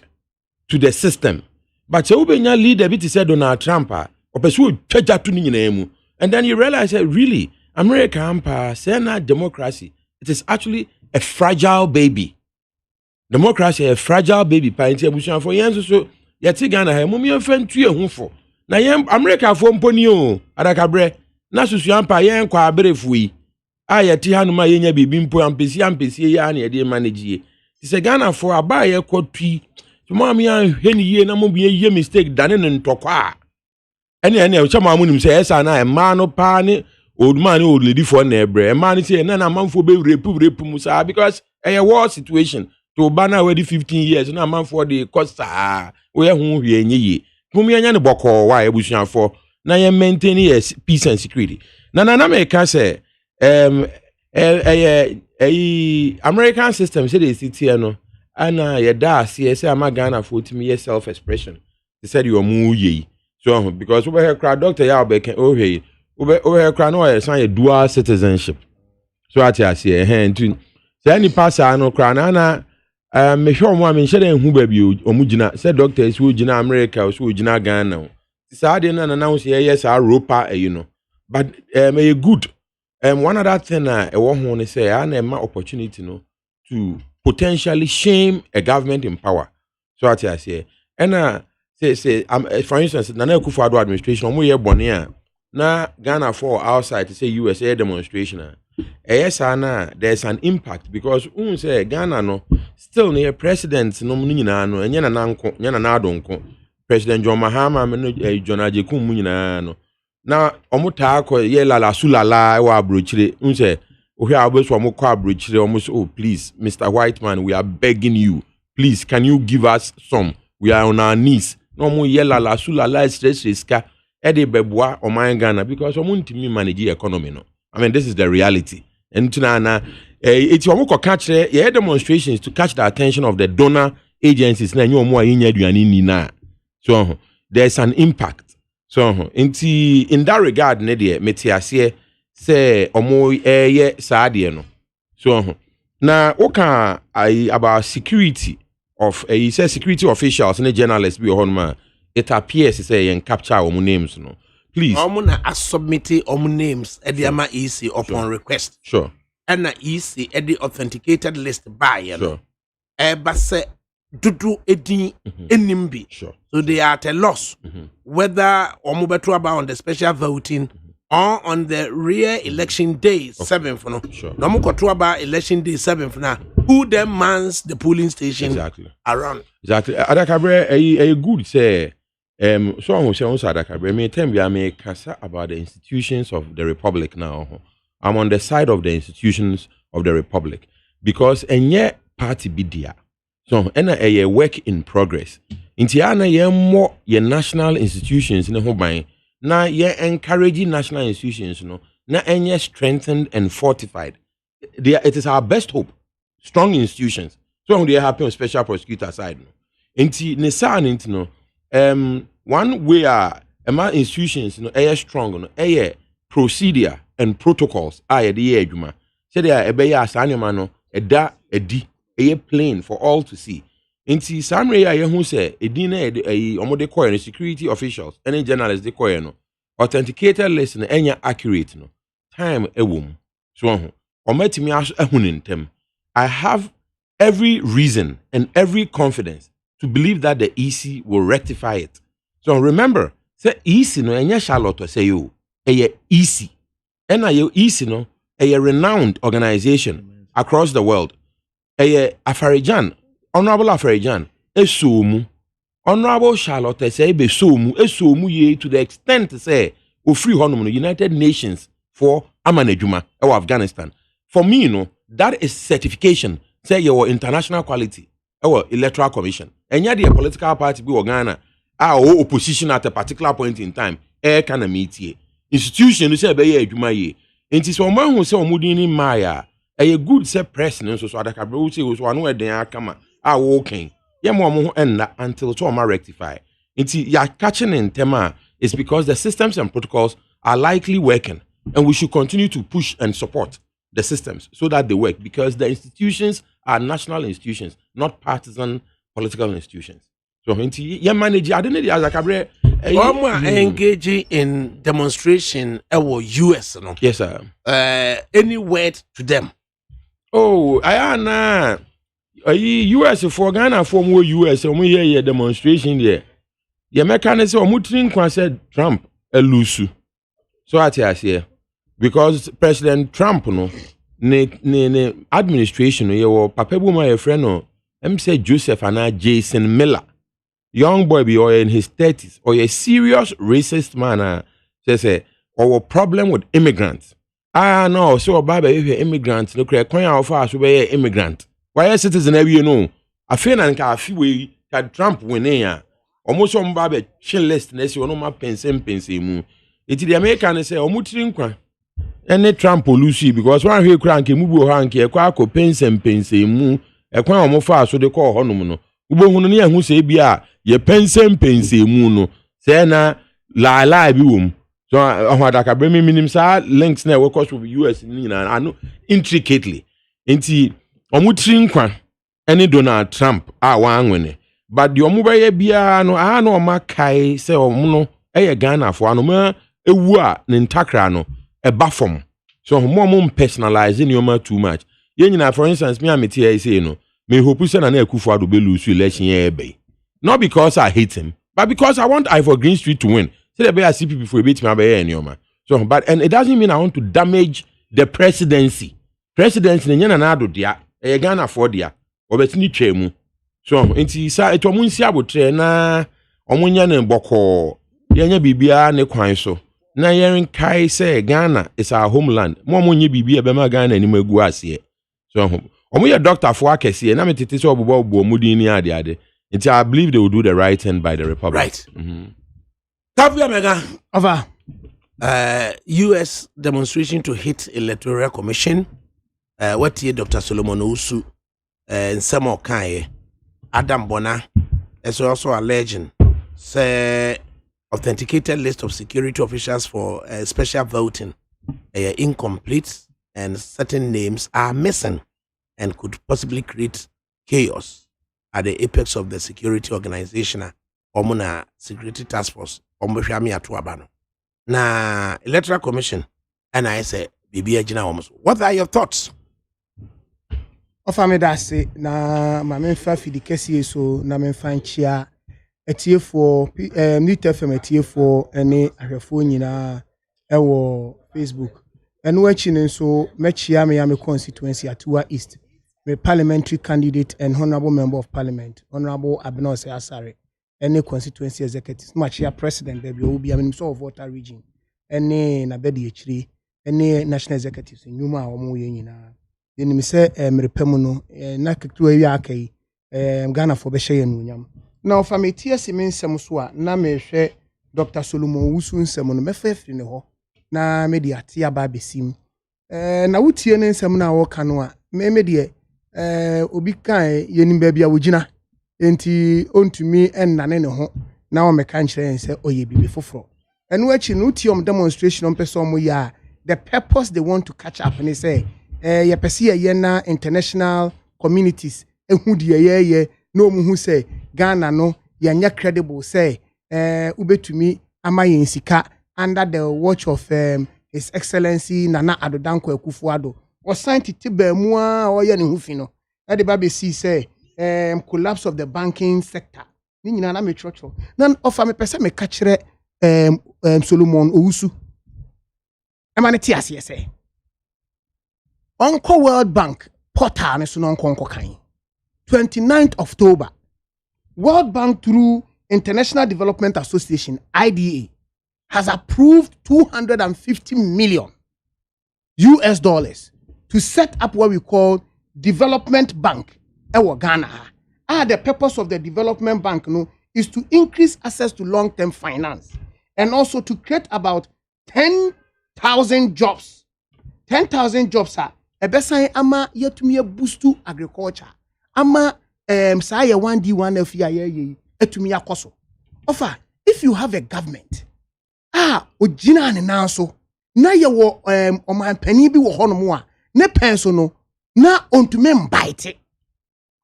to the system. But so when your leader bit said Donald Trump opesu twaja to ni nyina and then you realize that really America ampa say na democracy it is actually a fragile baby. Democracy a fragile baby parent abusuan for yen so yeti Ghana ha mum yen fan tue hu fo na yen America fo mponi o adakabre na susuan pa yen kwa aberefu yi a yeti hanuma yenya bibi mpo ampesi ya na yede manage ti se Ghana fo aba ye kwatui tumo am yan hwani ye na mo bi ye mistake dane ne ntokwa ene o chama amunim se esa na ma no pa ne old man old lady for na ebre ma ne se na manfo be repu musa because a war situation to bana already 15 years na man for the costa we hu hwe enye mum yanya ne boko wa ebusuan for na ye maintain peace and security na me ka say American system say they sit here no ana ye da say ama Ghana for timi self expression they said you mu ye so because we hear doctor ya obeke we hear no e san dual citizenship so ati ase ntu say any pass no kra na me hwe omo am nhye den hu ba bi omu gina say doctors wo gina America so wo gina Ghana say dey na now say yes Europa you know but may good one other thing e wo ho ne say na ma opportunity no to potentially shame a government in power so ati ase and say for instance Nana Akufo-Addo administration omo ye bone a na Ghana for outside to say USA demonstration. Yes, there's an impact because say Ghana no still near president no nyina no enye na nanko nyana na adonko President John Mahama no John Ajekum nyina no na omuta akọ ye lala sulala wa abrochire say ohwe abeso omukọ abrochire omuso oh please Mr. White Man we are begging you please can you give us some we are on our knees no mu ye lala sulala stress riska e de beboa oman Ghana because omuntimi manage economy no I mean, this is the reality. And tonight, it's almost catch demonstrations to catch the attention of the donor agencies. So there's an impact. So in that regard, Nadia, Metiasie say omo sadie no. So now okay about security of he says security officials and journalists be on it appears say and capture omo names no. Please. I submit names at the EC upon request. Sure. And the EC at the authenticated list by sure. But say dudu edi enimbi. Sure. So they are at a loss whether omubetuaba on the special voting or on the real election day 7th no. Sure. Namukotuaba election day 7th now. Who then mans the polling station around? Exactly. ADAKABRI a good say. So I'm saying ADAKABRI. Me tell me I may kasa about the institutions of the republic now. I'm on the side of the institutions of the republic because enye party be there. So a work in progress. Inti ana ye more ye national institutions ne ho ban na ye encouraging national institutions no na enye strengthened and fortified. It is our best hope. Strong institutions. So when they happen on special prosecutor side no. Inti ne sa ninti no one way institutions no strong no procedure and protocols the adwuma say there ebeya asanema no eda edi plain for all to see nti samre ya hu say edi na omode koy no security officials any journalists they koy no authenticated list no enya accurate no time ewom so omatimi ahunu ntem I have every reason and every confidence to believe that the EC will rectify it. So remember, say EC no enya Charlotte say you EC. And EC no a renowned organization across the world. Afarijan, Honorable Afarijan, esumu. Honorable Charlotte say be esumu ye to the extent say o free honum no United Nations for amanejuma or Afghanistan. For me, that is certification. Say your international quality. Our electoral commission. And yet the political party be Ghana our opposition at a particular point in time. Can a meet ye. Institution say be adwuma ye. Enti so man who say omudini maya a good say president so ADAKABRI say so anu eden akama walking. Ye mo end until to rectify. Enti ya catching in tema is because the systems and protocols are likely working and we should continue to push and support the systems so that they work because the institutions are national institutions, not partisan political institutions. So, you manage. I don't know the ADAKABRI. Engaging in demonstration or US, no? Yes, sir. Any word to them? Oh, I am US for Ghana for more US. And we hear demonstration there. The Americans say, "Mutrin said Trump a loose." So I say, because President Trump, no. Ne administration your papa bu my friend no say Joseph and Jason Miller young boy be or in his 30s or a serious racist man say or problem with immigrants no so baba if immigrants no cry kwan how far so be immigrant why citizen every know I feel na nka afi we that Trump winning ya almost on baba chin list na say no ma pense mu it the American say omutiri nkwa any Trump Lucy because one here crank mubu hanky a quack pense mu a quan of far so they call honum no ubonuni and who say bia ye pense mu no say na la bi wom so ADAKABRI minim sa links na we cost with US nina I know intricately enti omutiri nkwa any Donald Trump wan wene but the omubaye bia no no ma kai say omuno Ghana for anoma ewu a ne ntakra no eba form so more personalizing your too much yenina for instance me ameti I say no me hope say na Akufo-Addo be lose election here be not because I hate him but because I want Ivor Green Street to win Say the be a CPP for a bit my be any so but and it doesn't mean I want to damage the presidency. Presidency na na do dia e Ghana for dia obetini twemu. So enti sa eto mu nsi abotre na omunya ne boko yenya bibia ne kwan so. Na yeren kai say Ghana is our homeland. Mo nye bibia be ma Ghana ni magu ase. So omuye doctor for akese na metete so obobo omudi ni ade. Enti I believe they will do the right thing by the republic. Right. Tapia Mega Over. US demonstration to hit electoral commission. What year Dr. Solomon Usu and some Kanye Adam Bona is also alleging say authenticated list of security officials for special voting incomplete and certain names are missing and could possibly create chaos at the apex of the security organization Omuna Security Task Force Ombeshami Atuabano. Na Electoral Commission and I say Bibi Ajina almost. What are your thoughts? Ofame da se na ma memfa fidi kesi so na memfa nchia etiefo Nit FM etiefo ene ahwefo nyina ewo Facebook eno achi ne so mechia me ya me constituency Atua East me parliamentary candidate and honorable member of parliament honorable Abnose Asare any constituency executives machia president there will be a so of water region any na bedi echiri any national executives nyuma omo ye nyina then me say merepemu no na ketu awi akai Ghana for be share nunyam na ofameti asime nsem so a na me hwe Dr. Solomon Usu nsem no mefefri ne ho na me di ate aba besim na wutie ne nsem na wo ka no a me de obi kan yenim ba bia wogina enti ontumi ennane ne ho na o meka nkyere nse oye bibi foforo enu achi no tiom demonstration on person mo ya the purpose they want to catch up and say ye pese ye na international communities ehu de ye no mu hu say Ghana no ye nya credible say ubetumi amaye nsika under the watch of His Excellency Nana Addo Dankwa Akufo-Addo was scientific ba mu a oye ne hu fi no e de ba be see say collapse of the banking sector. Ni nyina na me chocho. Nan offer me pese me ka kire Solomon Owusu. E ma ne ti ase say. Onko World Bank portal ne so no onko kan. 29th October. World Bank through International Development Association IDA has approved $250 million to set up what we call Development Bank. Ghana. The purpose of the development bank is to increase access to long-term finance and also to create about 10,000 jobs. 10,000 jobs are ebesan ama yetumi boost to agriculture. Ama say 1D 1F ye etumi akoso. Offer if you have a government ogina ne nanso na ye wo omanpani bi wo hono a ne penso no na ontumi mbite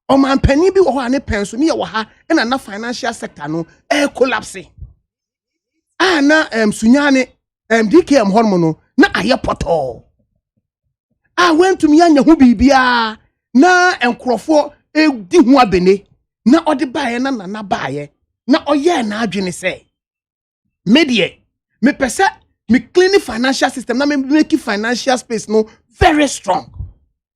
Oman penny bi wo ha ne penso ne ye wo ha na financial sector no collapse. Na sunyane DKM hormo no na aye poto. Went to me anya hu bibia na enkrofo di hu abene na odi baaye na baaye na oye na adwene se medie me pese me clean financial system na me make financial space no very strong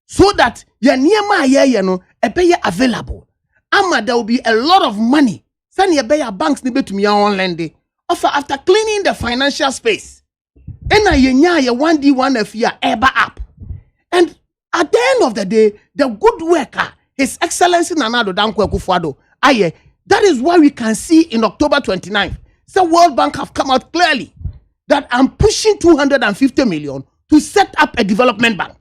so that your niema aye no be available. Ama there will be a lot of money. Send your banks ni betumi on lending. After cleaning the financial space. Ena yenya ye 1D 1F ya eba up. And at the end of the day, the good worker, His Excellency Nana Addo Dankwa Akufo-Addo, that is why we can see in October 29th, the World Bank have come out clearly that I'm pushing 250 million to set up a development bank.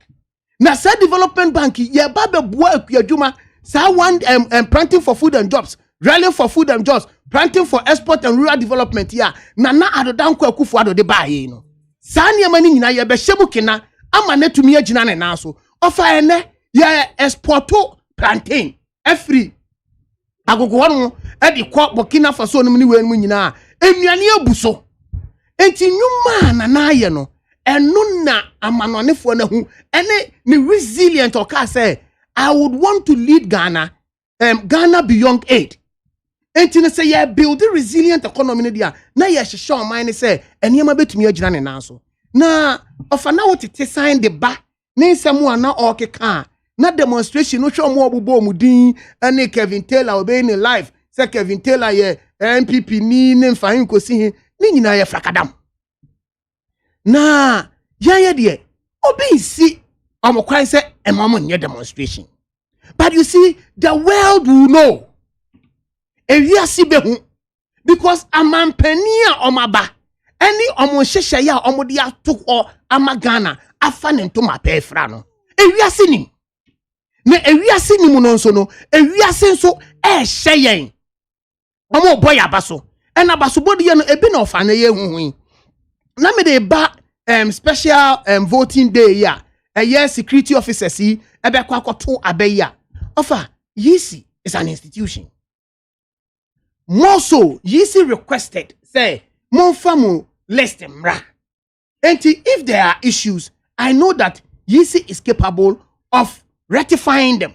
Now, say development bank, yeah, babe work your juma. Say one planting for food and jobs, rallying for food and jobs, planting for export and rural development. Yeah, Nana Addo Dankwa Akufo-Addo de buy you know. Sani amani nyina ye be shebukina amane tumi agina ne nanso. Ofa ene ye exporto plantain free. Agogo hono e di kwa Burkina Faso no ni we no nyina enuane abuso. Enti nyuma na na ye no enu na amanonefo na hu ene ni resilient oka say I would want to lead Ghana Ghana beyond aid. enti ne say ye build a resilient economy ne dia na ye hyehyɛ ɔman ne say enema betumi agyina ne nan so na ofa na wotete sign the ba ne nsɛm a na ɔkeka na demonstration no hwɛ ɔmo ɔbobɔ ɔmo din ɛne Kevin Taylor obey ne life say Kevin Taylor ye MPP ni ne mfahin kosi he ne nyina ye frakadam na yanye de obi si ɔmo kwan say emamo nye demonstration but you see the world will know ewiase behu because amampani a ɔmaba any ɔmo hyehyɛ ya ɔmo de ato ama Ghana afa ne ntoma pɛfra no ewiase nim na ewiase nim no nso no ewiase nso ɛhyɛ yɛn ɔmo boy abaso ɛna abaso body no ebi na ɔfa na yɛ huhui na me de ba special voting day ya ɛyɛ security officers yi ɛbɛkɔ akɔto abɛya ɔfa yisi is an institution more so yisi requested say monfamu list mra and if there are issues I know that yisi is capable of rectifying them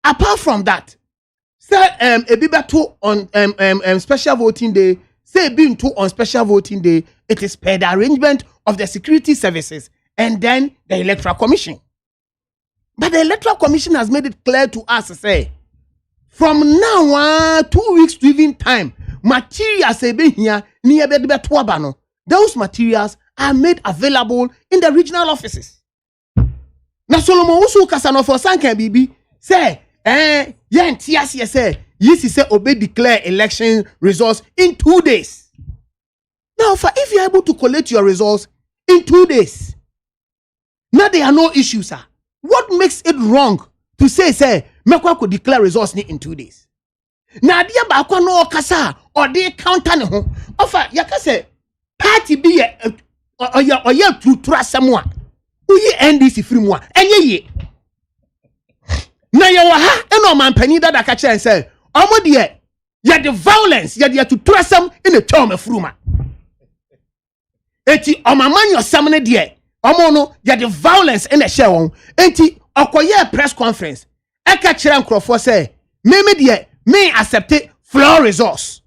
apart from that say ebibato on special voting day say being to on special voting day it is per the arrangement of the security services and then the electoral commission but the electoral commission has made it clear to us say from now 2 weeks to even time materials here near no those materials are made available in the regional offices na Solomon Usu Kasano for Sanka Bibi say yes say yes say obey declare election results in 2 days now if you're able to collect your results in 2 days now there are no issues sir what makes it wrong to say Mekwa could declare results in 2 days. Na dia ba kwa no kasa or they counter ne ho. Ofa yaka say party be oya tutura samwa. Uyi NDC free mu a enye ye. Na ye wa ha eno mampani dada ka kire say omo de ye the violence ye de tutura sam in the term fruma. Eti omamanyo sam ne de omo no ye the violence in the share won. Eti okoye press conference eka kire nkrofo say me me accept floor resource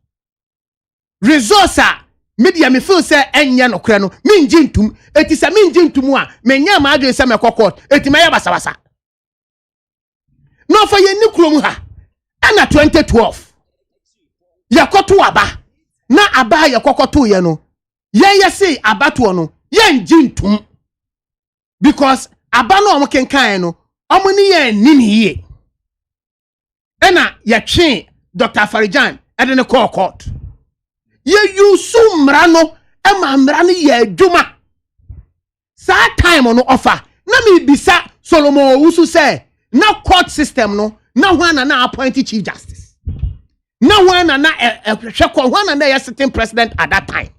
a media me feel say enya no kra no me njintum eti say me njintum a me nya ma adwen say me kokot eti me ya basa no for ye ni krom ha ana 2012 yakoto aba na aba yakokoto ye no ye say abato no ye njintum because aba no omo kenkan no omo ni ye nini ye ena ya twen Dr. Farijan edene call court ye yusu mrano ema mrano ye adwuma sa time no offer na me bisa Solomon Usu say na court system no na hwana na appoint chief justice na hwana na hwana na sitting president at that time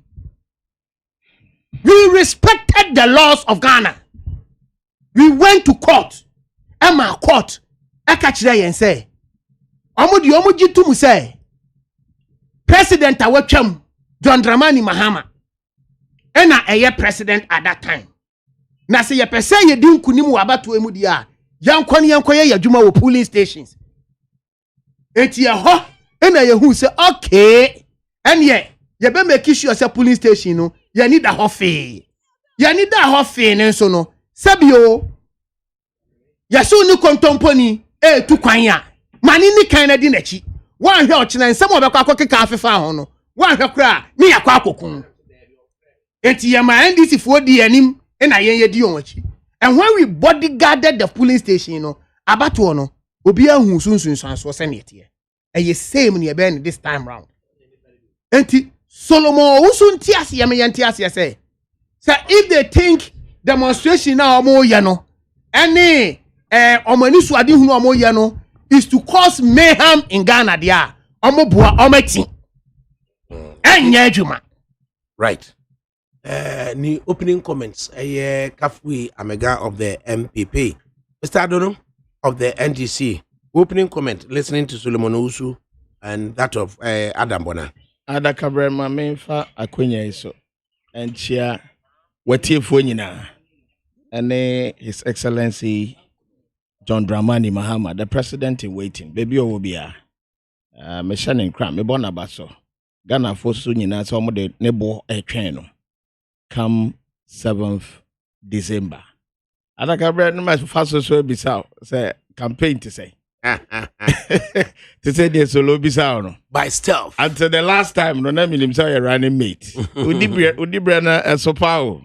we respected the laws of Ghana we went to court ema court eka kire yen say omo jitum say president awatwam John Dramani Mahama ena eye president at that time na se ye pese ye di nkunim wabato emu dia yankon ye yadwuma wo polling stations eti ye ho ena ye hu say okay and ye be make sure say polling station no ye need a hofe ne so no sabio ye so ni kontomponi tu kwan ya mani ni kan na di nachi wan hwe ochina nsem obekwa akokeka afefa ho no wan hwe kra ni yakwa akokun enti ye ma NDC fo di anim na ye di onwachi and when we bodyguarded the polling station no abato no obi ahu sunsun so se ne tie eye same ne be this time round enti Solomon Usu ntiase ye me ntiase say if they think demonstration na omo ye no ene omani so ade hunu omo ye no is to cause mayhem in Ghana dia omo bua ometi enya adwuma right ni opening comments Kafui Amega of the MPP Mr. Adono of the NDC opening comment listening to Solomon Usu and that of Adam Bona ADAKABRI ma memfa akonya iso enchia watiefo nyina ene His Excellency John Dramani Mahama, the president in waiting. Baby Obia. me shane nkra me bona baso Ghana for so nyina so mo de nebo etwen no come 7th December ADAKABRI no mas faso so bisa say campaign to say to say the solo bisa no by stealth until the last time no na minim say running mate udibra na so pawo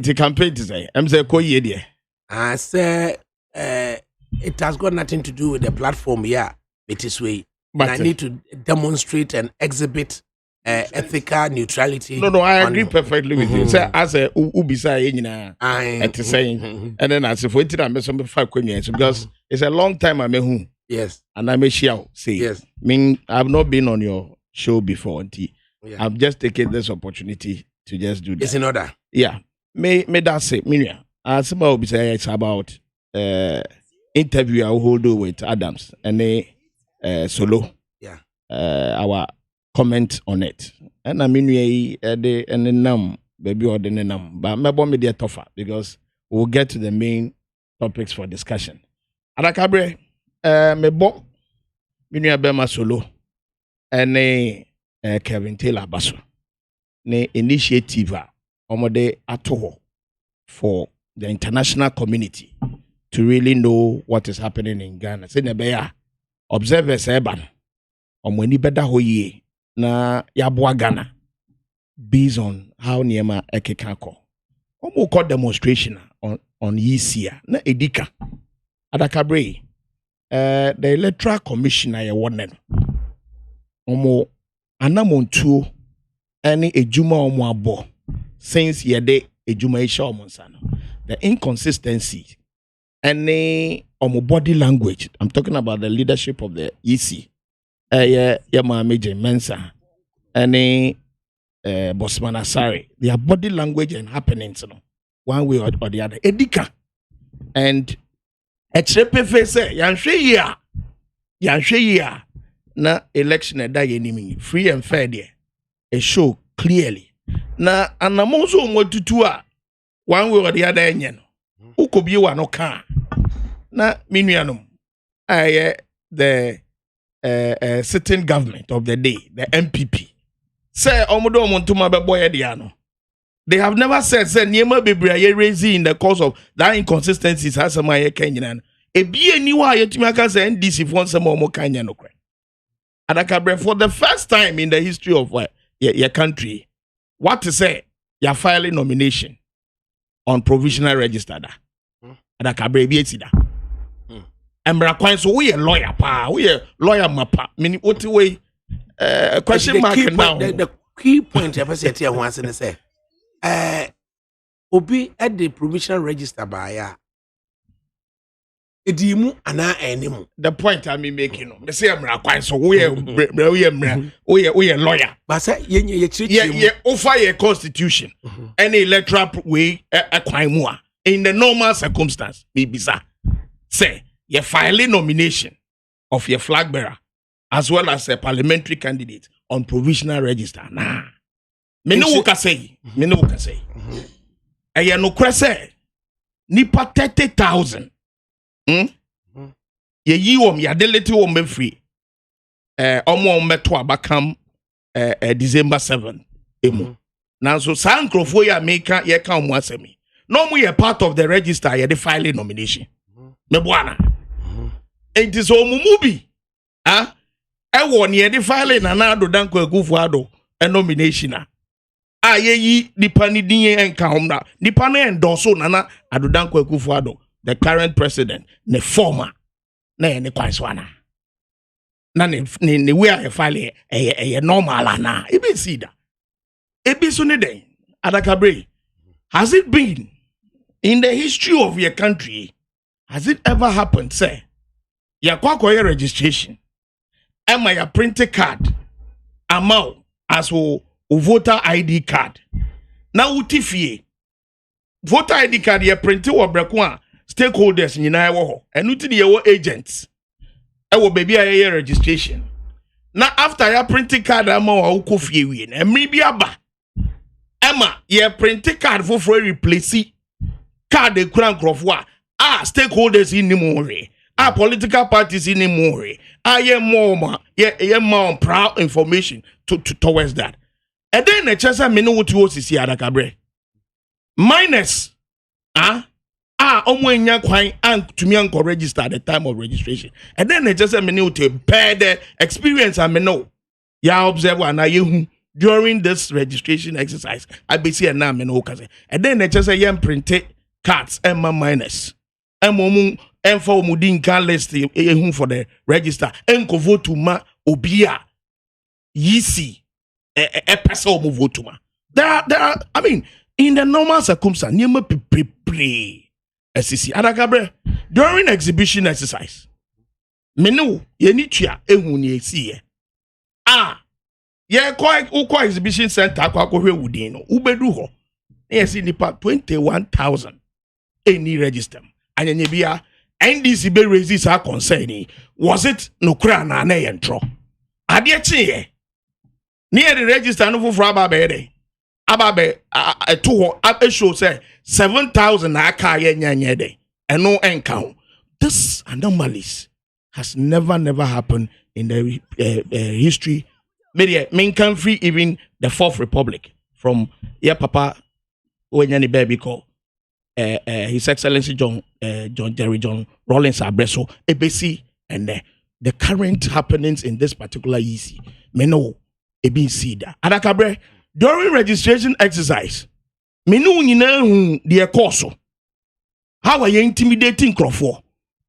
to campaign to say am say ko ye de I say it has got nothing to do with the platform it is way but I need to demonstrate and exhibit ethical neutrality. No, I agree perfectly with you. Say as a ubisa nyina at saying and then as if we did am some 5 years because it's a long time I who. Yes. And I may share say yes. I've not been on your show before I'm just taking this opportunity to just do that. It's in order. Yeah. May that say Minya. As about ubisa it's about interview I will hold with Adams and solo. Yeah. Our comment on it. And I mean, we baby or the num, but maybe me there tougher because we'll get to the main topics for discussion. ADAKABRI, me bo, me bema solo, and Kevin Taylor Basso, ne initiative omode atoho for the international community to really know what is happening in Ghana. Say nebeya observers eban, omweni beda hoye. Na yabwa Ghana based on how Niema Ekekako. Omo call demonstration on Yisia na Edika. ADAKABRI, the electoral commissioner ya wonen. Omo anamontuo any ejuma omo abo since yede ejuma isha omo sana. The inconsistency any omo body language. I'm talking about the leadership of the EC. Ma Major Mensa and Bosman Asari, their body language and happenings, one way or the other. Edika and a trepe say, Yanshe na election a day enemy, free and fair there. A show clearly. Na anamoso motutua one way or the other enyen. Ukobiwa no car. Na minuanum. The sitting government of the day, the MPP. Say omodo montuma beboye diano. They have never said niema bebre raising in the cause of that inconsistencies has some aye Kenyan. E bie ni wa yetumi aka say NDC for some more Kenya no kre. ADAKABRI for the first time in the history of your country, what to say? You're filing nomination on provisional register da. ADAKABRI bi etida. Embra kwan so we a lawyer pa, we a lawyer mapa. Meaning what way question mark now. The key point I say here once and say obi at the provisional register by edimu ana enimu. The point I mean making no. Me say embra kwan so we a lawyer. But say ye offer your constitution. Any electoral way a kwan mu in the normal circumstance be bizarre. Say your filing nomination of your flag bearer as well as a parliamentary candidate on provisional register. Nah. Me no woka say. Aya no kwese nipa 30,000. Ye yi wom ya delete wom be free. Omo meto abakam December 7 emu. Now so san krofo ya meka ye ka omo asemi. No mo ye part of the register ye the filing nomination. Me bwana. It is omumubi. Ewo ni the filing na ado danko agufo ado nomination ye nipa ni din enka homna. Nipa na endorse na ado danko agufo ado the current president ne former na ye ne kwanswana. Na ne we are filing normal na. Ebe see da. Ebe so ne den. ADAKABRI, has it been in the history of your country? Has it ever happened, say, ya kwa registration, ema ya printed card, amount as o voter ID card. Na utifie, voter ID card ya printed wa brekwa stakeholders nyina ewo ho. Enuti di yewo agents. Ewo baby ya registration. Na after ya printed card ama wa ukofie wie na emri bi aba. Ema ya printed card for replace card de kura nkrofo a stakeholders in the more, political parties in the more, I am more proud information towards that. And then the chance I know what you want to see ADAKABRI. Minus omwenya kwan and to me uncle register at the time of registration. And then the just a minute to bear the experience I know. Ya observe one I during this registration exercise. I be see now me know and then the just a young printed cards and my minus. And momu and for mudin can list for the register and go vote to ma obia yisi a person vote to ma. There are I mean in the normal circumstance, you must pre SCC ADAKABRI during exhibition exercise. Menu ye ni tua ehun ye si ye kwa exhibition center kwa hwe wudin no ubedu ho. Ye si nipa 21,000 any register. Anyenye bia NDC be resist our concern. Was it no kra na na yentro? Ade chi ye. Near the register no for aba Ababe to show say 7,000 aka ye day and no encounter. This anomalies has never happened in the history. Maybe main country, even the Fourth Republic from papa when any baby call His Excellency John Rawlings Abreso ABC and the current happenings in this particular EC. Me know ebi see that ADAKABRI. During registration exercise, menu nyina hu de course. How are you intimidating Crawford?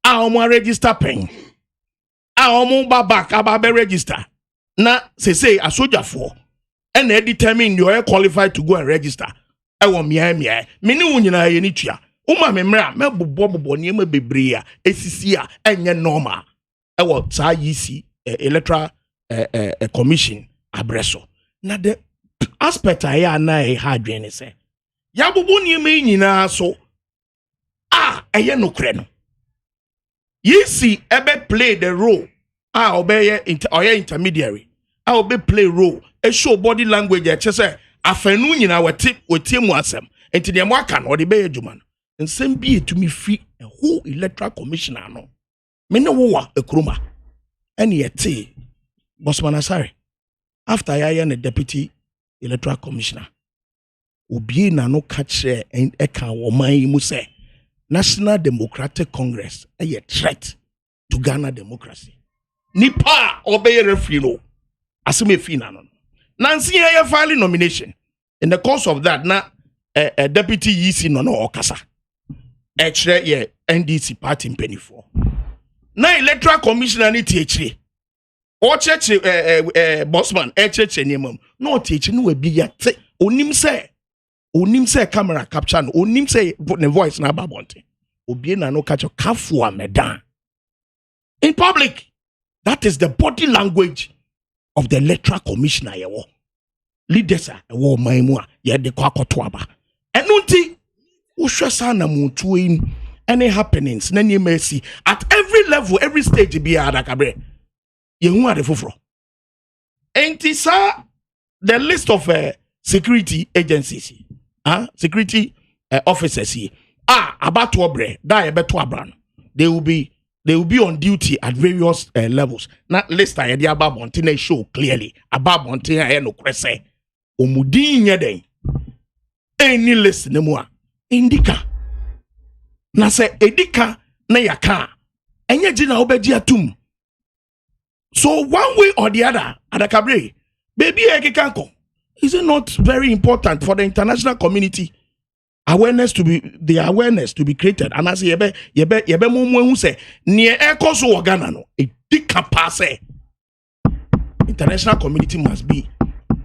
Omo register pen. Omo back ababe register. Na say a soldier for. And they determine you are qualified to go and register. I want me. Menu nyina ye ni tua. Uma memra me bobo ni me bebre a esisi a enye normal. I want sa yisi electoral commission abreso. Na the aspect I na e hadwen say ya bobo ni me nyina so eye no kre no yisi ebe play the role obey intermediary obe play role e show body language e say afanu nyina wetie mu asem enti de mo aka no de be adwuma no nsem bi etumi fi a whole electoral commissioner no me ne wo wa ekroma ene yete Bosman Asare after ya the deputy electoral commissioner obi na no catch and eka woman mu say National Democratic Congress a threat to Ghana democracy nipa obey referee no aseme fi na no nansi ya file nomination in the course of that na a deputy EC no okasa echre ye NDC party mpenifo na electoral commissioner ni tiechire o cheche Bosman cheche niemam no teach no we bi yate onim say camera capture no onim say put the voice na babonte obi na no catch kafu amedan in public. That is the body language of the electoral commissioner yewo leaders wo maimu a ye de kwakoto aba enunti wo hwe sana muntu in any happenings na ni mercy at every level, every stage be ADAKABRI yehu ade foforo enti sa the list of security agencies security officers here about to obre da beto abran they will be on duty at various levels. Not list I the about Montana show clearly about Montana no crese omudin yeden any list no more indica na say edika na yaka enye gina obeji atum. So one way or the other ADAKABRI baby ekekanko is it not very important for the international community awareness to be created? And as yebe mumu who say near ekoso Ghana no edika passe international community must be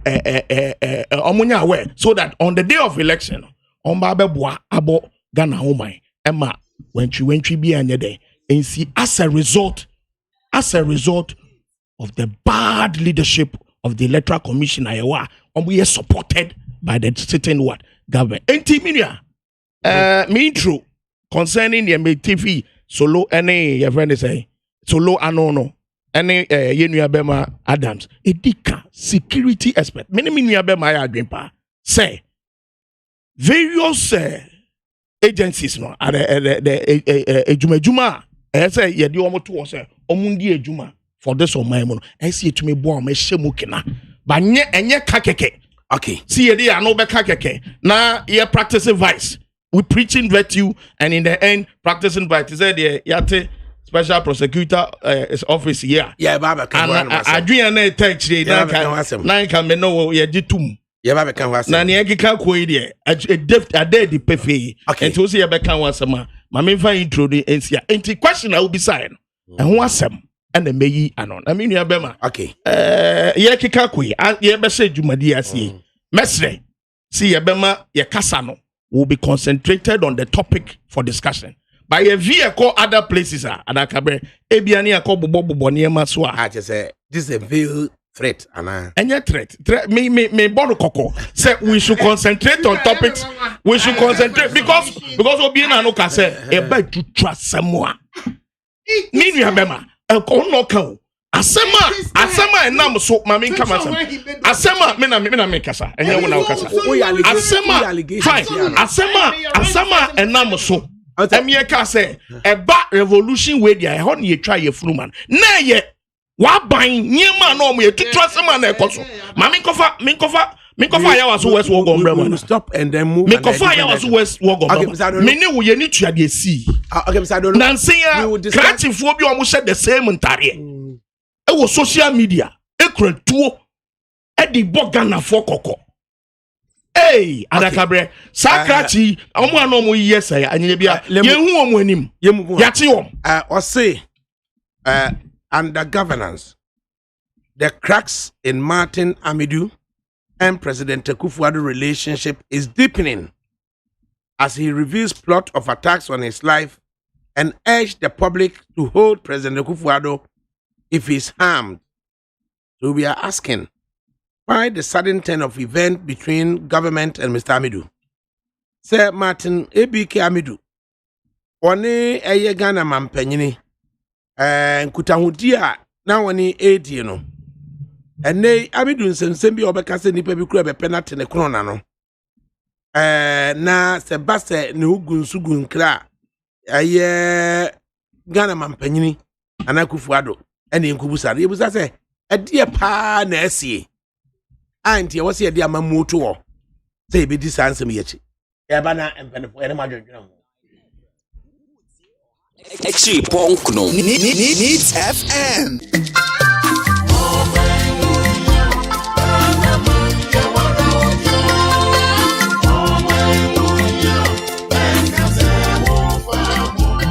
omunya aware so that on the day of election omba beboa abo Ghana home emma when we be anyade and see as a result of the bad leadership of the electoral commission Iowa we are supported by the certain government enti me intro concerning the TV solo any your friend say solo anono any yenua bema Adams edika security expert many bema ya adwempa say various agencies no the ejuma say ye de omo to say omundi ejuma for this on my mono. I see it to me boy me shemukina. But enye kakeke. Okay. See ye dey no be kakeke. Now you practicing vice. We preaching virtue and in the end practicing vice. Say the yate special prosecutor office here. Yeah, Baba can and adrian na text dey na can me no ye ditum. Yeah, Baba can was. Na ne keka ko ide a dey the pefe. And to say ye be kan wasema. Ma me fa intro dey ensia. Enti question I will be saying. And who asem and the meyi anon. I mean you bema. Okay. Ye keka ko ye be say dwumadi ase. Mesre see ye bema ye kasa no will be concentrated on the topic for discussion. By a vehicle other places ADAKABRI ebiani akobobo niema so I just say this is a real threat ana. Any threat me bono koko say we should concentrate on topics. We should concentrate because obi na no ka say e ba to trust someone. Me nua bema ko no ka asema enam so mama nka masem asema me na me kasa enye wo na kasa asema fine asema enam so emie ka say eba revolution we dia ho na ye twa ye furu man na ye wa ban nyema na omo ye tutu asema na ekoso mama nkofa ya waso west wo gombre man stop and then move me kofa ya waso west wo gombre me ne wo ye ni tua de si okay Mr. Adono nansi ya creative obi omo she the same ntare e wo social media e krantuo e di bogana for koko hey ADAKABRI sakrati omo ana omo yes ya anya bia ye hu omo anim ya ti om or say under governance the cracks in Martin Amidu and President Akufo-Addo relationship is deepening as he reveals plot of attacks on his life and urged the public to hold President Akufo-Addo if he's harmed. So we are asking, why the sudden turn of event between government and Mr. Amidu? Sir Martin ABK Amidu, one eye Ghana mampenyini, nkutahudia na wani 8 you know. Ene Amidu nsembi obekase nipa bi kura be penalty ne krona no. Na sebase ne ugunsugu nkra aye Ghana mampanyini Akufo-Addo ene nkubusa yebusa se edie pa na asie anti wose edie amamoto wo se be di sansem yechi e ba na empenefo ene madwendwena ho FRIMPONG Needs FM.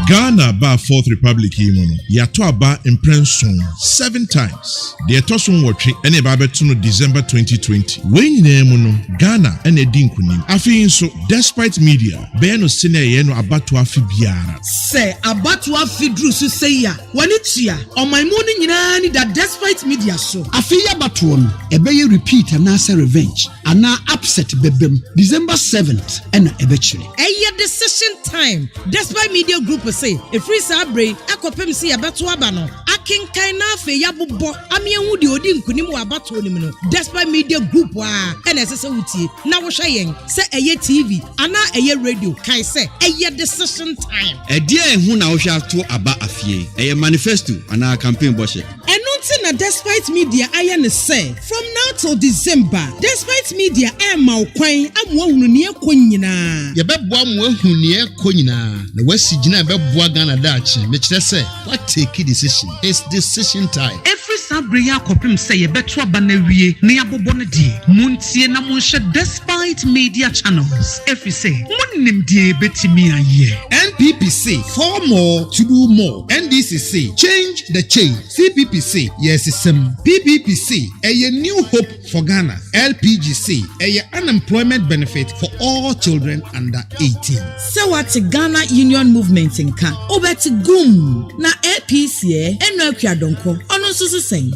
Ghana ba Fourth Republic imono yato aba imprenson 7 times. The etosun watwe ene ba beto no December 2020. We nyina mu no Ghana ene di nkunim. Afi nso despite media be no sene ye no abato afi biara. Say abato afi dru so say ya. Wani tua omanmu ni nyina ni da despite media so. Afi ya bato no ebe ye repeat and answer revenge. Ana upset bebem December 7th ena ebe chire. Eye decision time. Despite media group say efri sabre akopem se yabeto aba no akenkan na afa yabobo amiehu de odi nkunim wa abato onim no despite media group a ena sese wutie na wo hwe yen se eye TV ana eye radio kai se eye decision time edia ehu na wo hwe ato aba afie eye manifesto ana campaign boshe enunti na despite media aye ne say from now till December despite media ma okwan amwo hunu ne ekonyina ye bebo amwo hunu ne ekonyina na wasigina beboa Ghana dachi me kire say what take decision it's decision time every sabre ya kopim say ye beto aba na wie ne yabobo ne die muntie na munhye despite media channels every say munnim die betimi aye NPPC for more to do more NDCC change the change CPPC yes sim PPPC a new hope for Ghana LPGC a unemployment benefit for all children under 18 so what Ghana Union movement nka obeti gum na APC enu akwadonko ono susu sen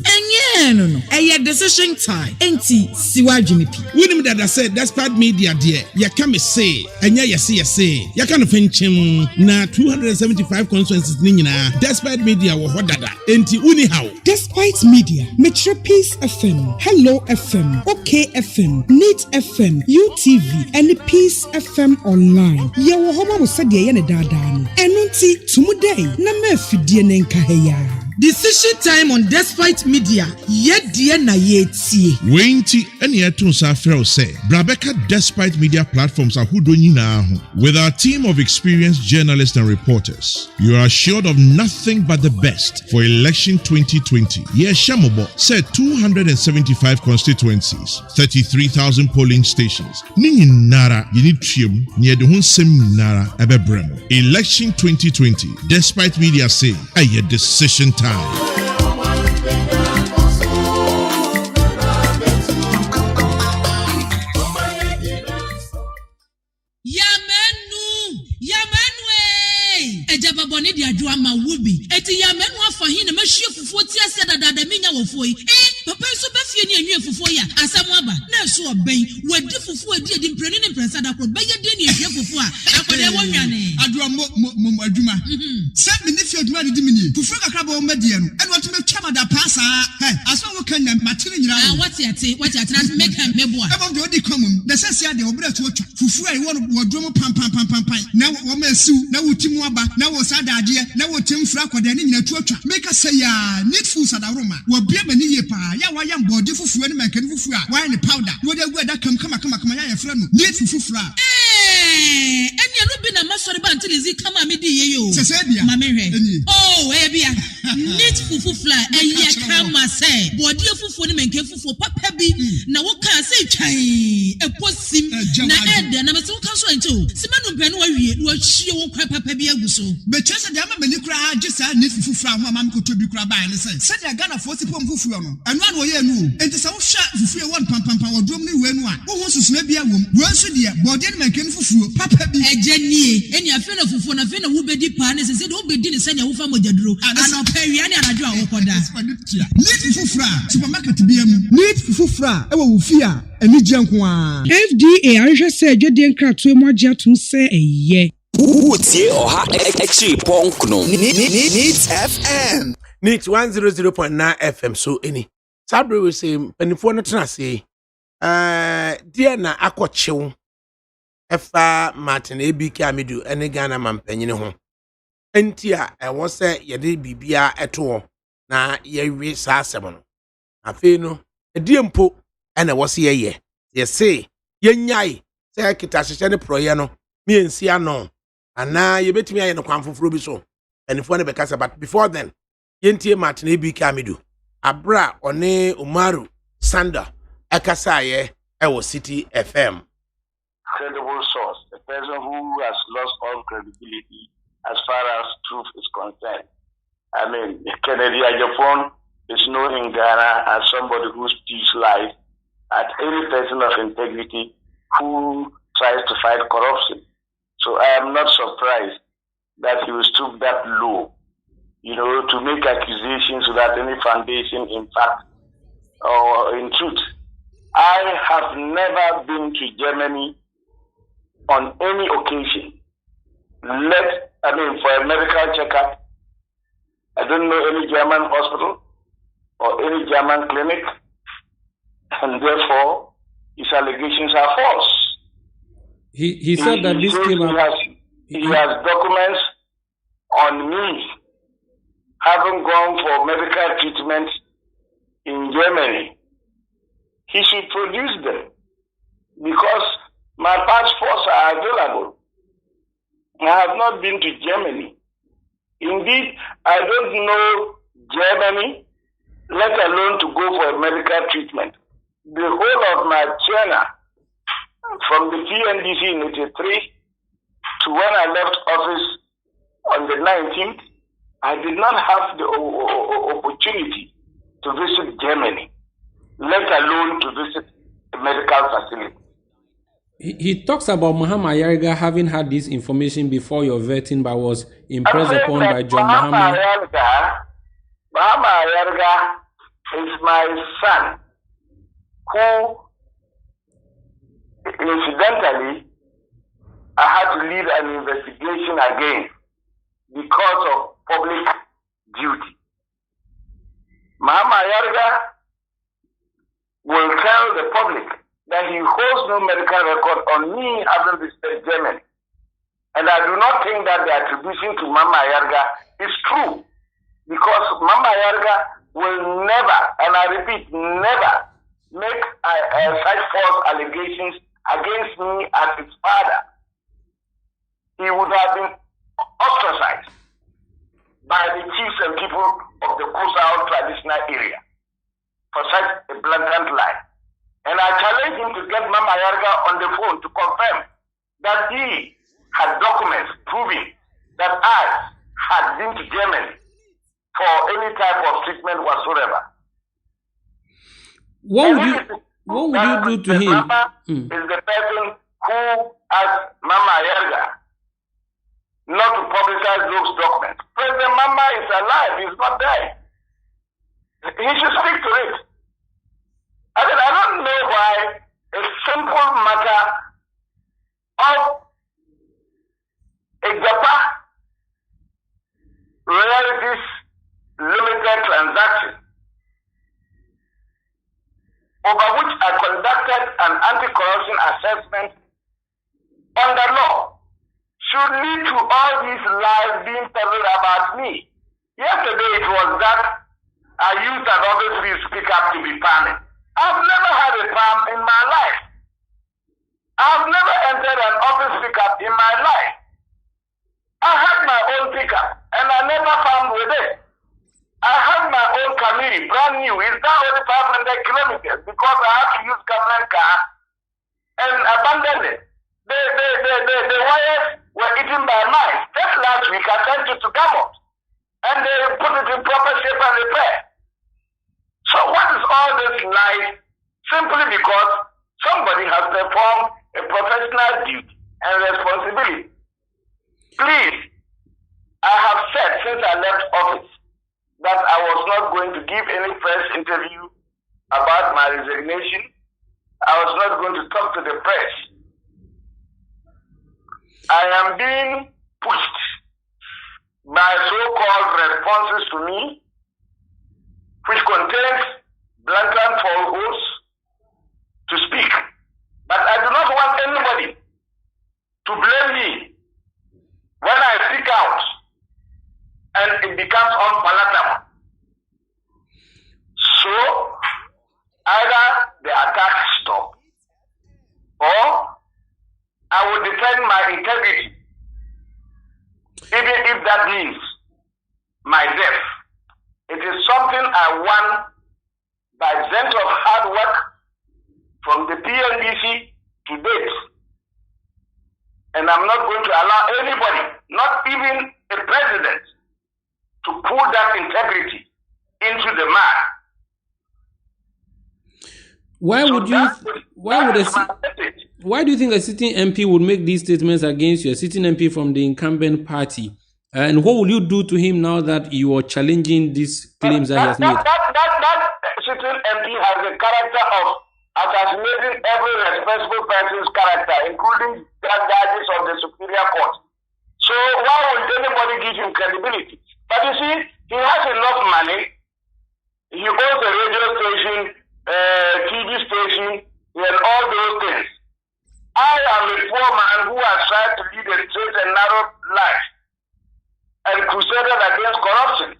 enye no eye decision time enti siwadwinipi winim that said despite media there ya come say enye yese ya kan fenchim na 275 constituencies ni nyina despite media wo hodada enti unihow despite media Metro Peace FM Hello FM OK FM Neat FM UTV and Peace FM online ye wo homo mo sade ye ne dada no enunti today na mafidie ne nka heya Decision time on Despite Media. Yet dear na yeti. Wenti any etunsa frel say Brabeka Despite Media platforms are now. With our team of experienced journalists and reporters, you are assured of nothing but the best for election 2020. Yes, Shamobo said 275 constituencies, 33,000 polling stations. Nini nara you trium near the Hunsem nara ebebrem. Election 2020. Despite Media say, a decision time. Ejababoni di adwa ma wubi eti ya menu afa hin na mahwie fufuo ti ase dada menya wofo yi papa so ba fie ni anwie fufuo ya asam aba na so oben wadi fufuo edi mpreni ne mpresa da kro beye de ni ehwie fufuo a akode wonwane adwa mo adwuma se me ni fie adwuma di mini fufuo kakra ba o medie no ene wato metwa mada paasa aso wo kan na matire nyira wati ate na make am meboa ebo de odi komum na sese ade obra to otwa fufuo ai wo drum pam na wo ma siu na wo timu aba na wo sadade na wo timfra akoda ne nyina tuatwa make say ya need food sadaroma wo bia mani ye pa ya wa ya mbode fufuo ne mankani fufuo a wa ne powder wo de guada kama ya frɛ no need fufuo a eni anu bi na masori ba ntilizi kama me di ye yo sese bia ma me hwɛ bia need fufuo eya kama say bode fufuo ne mankan fufuo papa bi na wo ka say twan eposim na ede na me se wo ka so ancho simanu mpɛ no wa wie wo hie wo kwa papa bi aguso betwese de ama mani kura agye saa need fufuo a ho ama me koto bi kura ba ne se se de Ghana for sipom fufuo no anu an wo ye nu enti se wo hwa fufuo won pam wo drom ne wenu a wo ho susuna bi awom wo nso de bode ne mankan fufuo papa bi ejanie eni afi na fufuo na afi na wo bedi pa ne se de wo bedi ne se ne wo fa mogyaduro ana pa wia ne anadwo a wo koda need fufuo a supermarket bi am need fufuo a e wo fi a ani gye nko a FDA anhwɛ sɛ adwodie nkratoe mu agye atom sɛ ɛyɛ Utie oha ekchi ponkno. Needs FM. Needs 100.9 FM so any. Sabre we say penifo no tena say. Dear na akɔkyew. Efa Martin ABK Amidu ene Ghana mampanyine ho. Enti a ɛwɔ sɛ yɛde bibia ɛto na yɛwe saa asɛm no. Afei no edie mpo ene ɛwɔ sɛ yɛyɛ. Yɛse yɛnyae sɛ kita hyehyɛ ne proye no. Miensi ano. Ana yebetimi aye no kwamfoforo bi so enifo ne bekasa but before then yentie Martin ABK Amidu abra one Umaru Sanda akasa aye ewo City FM. Credible source, a person who has lost all credibility as far as truth is concerned. I mean, Kennedy Ajapon is known in Ghana as somebody who speaks lies at any person of integrity who tries to fight corruption. So I am not surprised that he will stoop that low, to make accusations without any foundation in fact or in truth. I have never been to Germany on any occasion. For a medical checkup. I don't know any German hospital or any German clinic, and therefore his allegations are false. He said that this came up. He has documents on me having gone for medical treatment in Germany. He should produce them because my passports are available. I have not been to Germany. Indeed, I don't know Germany, let alone to go for a medical treatment. The whole of my journey from the PNDC in 83 to when I left office on the 19th, I did not have the opportunity to visit Germany, let alone to visit a medical facility. He talks about Muhammad Yarga having had this information before your vetting, but was impressed upon by John Muhammad. Muhammad Yarga is my son, who incidentally I had to lead an investigation again because of public duty. Muhammad Yarga will tell the public that he holds no medical record on me having visited Germany. And I do not think that the attribution to Mama Yarga is true. because Mama Yarga will never, and I repeat, never make such false allegations against me as his father. He would have been ostracized by the chiefs and people of the Kusao traditional area for such a blatant lie. And I challenge him to get Mama Yarga on the phone to confirm that he had documents proving that I had been to Germany for any type of treatment whatsoever. What would you do to him? Mama is the person who asked Mama Yarga not to publicize those documents. President Mama is alive, he's not dead. He should speak to it. I mean, I don't know why a simple matter of a Japan Royalties Limited transaction over which I conducted an anti-corruption assessment under law should lead to all these lies being peddled about me. Yesterday it was that I used an office free speaker to be palming. I've never had a palm in my life. I've never entered an office pickup in my life. I had my own pickup and I never palmed with it. I had my own Camry, brand new. It's now only 500 kilometers because I had to use government car and abandoned it. The wires were eaten by mice. Just last week I sent it to Gamot and they put it in proper shape and repair. So what is all this lies? Simply because somebody has performed a professional duty and responsibility. Please, I have said since I left office that I was not going to give any press interview about my resignation. I was not going to talk to the press. I am being pushed by so-called responses to me, which contains blatant falsehoods, to speak. But I do not want anybody to blame me when I speak out and it becomes unpalatable. So, either the attack stop or I will defend my integrity, even if that means my death. It is something I won by dint of hard work from the PNDC to date. And I'm not going to allow anybody, not even a president, to pull that integrity into the mud. Why do you think a sitting MP would make these statements against you, a sitting MP from the incumbent party? And what will you do to him now that you are challenging these claims that he has made? That sitting MP has a character of assassinating every responsible person's character, including judges of the Superior Court. So why would anybody give him credibility? But you see, he has enough money. He owns a radio station, TV station, and all those things. I am a poor man who has tried to lead a straight and narrow life and crusaded against corruption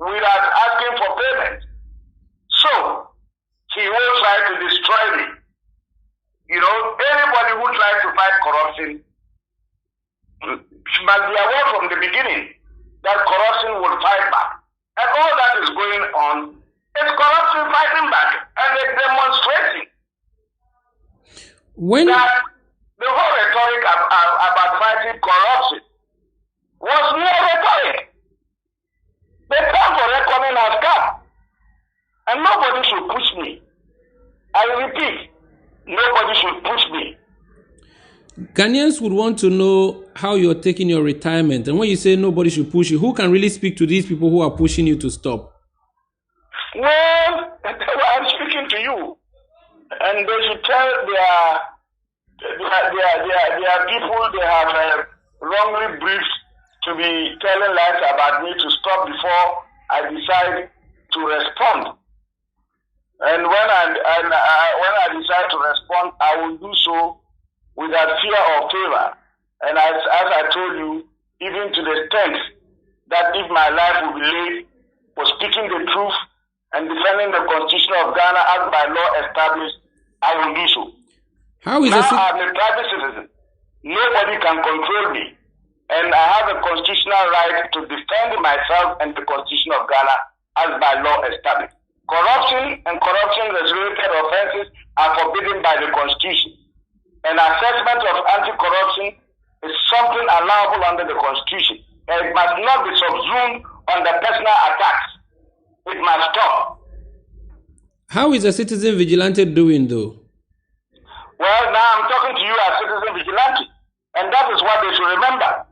without asking for payment. So, he will try to destroy me. You know, anybody who tries to fight corruption must be aware from the beginning that corruption will fight back. And all that is going on is corruption fighting back and a demonstration that the whole rhetoric about fighting corruption was mere rhetoric. The time for reckoning has come. And nobody should push me. I repeat, nobody should push me. Ghanaians would want to know how you're taking your retirement. And when you say nobody should push you, who can really speak to these people who are pushing you to stop? Well, I'm speaking to you. And they should tell their people they have wrongly briefed to be telling lies about me to stop before I decide to respond. And when I decide to respond, I will do so without fear or favor. And as I told you, even to the extent that if my life will be laid for speaking the truth and defending the Constitution of Ghana as by law established, I will do so. How is now it? I'm a private citizen. Nobody can control me. And I have a constitutional right to defend myself and the Constitution of Ghana as by law established. Corruption and corruption-related offenses are forbidden by the Constitution. An assessment of anti-corruption is something allowable under the Constitution. And it must not be subsumed under personal attacks. It must stop. How is a citizen vigilante doing, though? Well, now I'm talking to you as citizen vigilante. And that is what they should remember.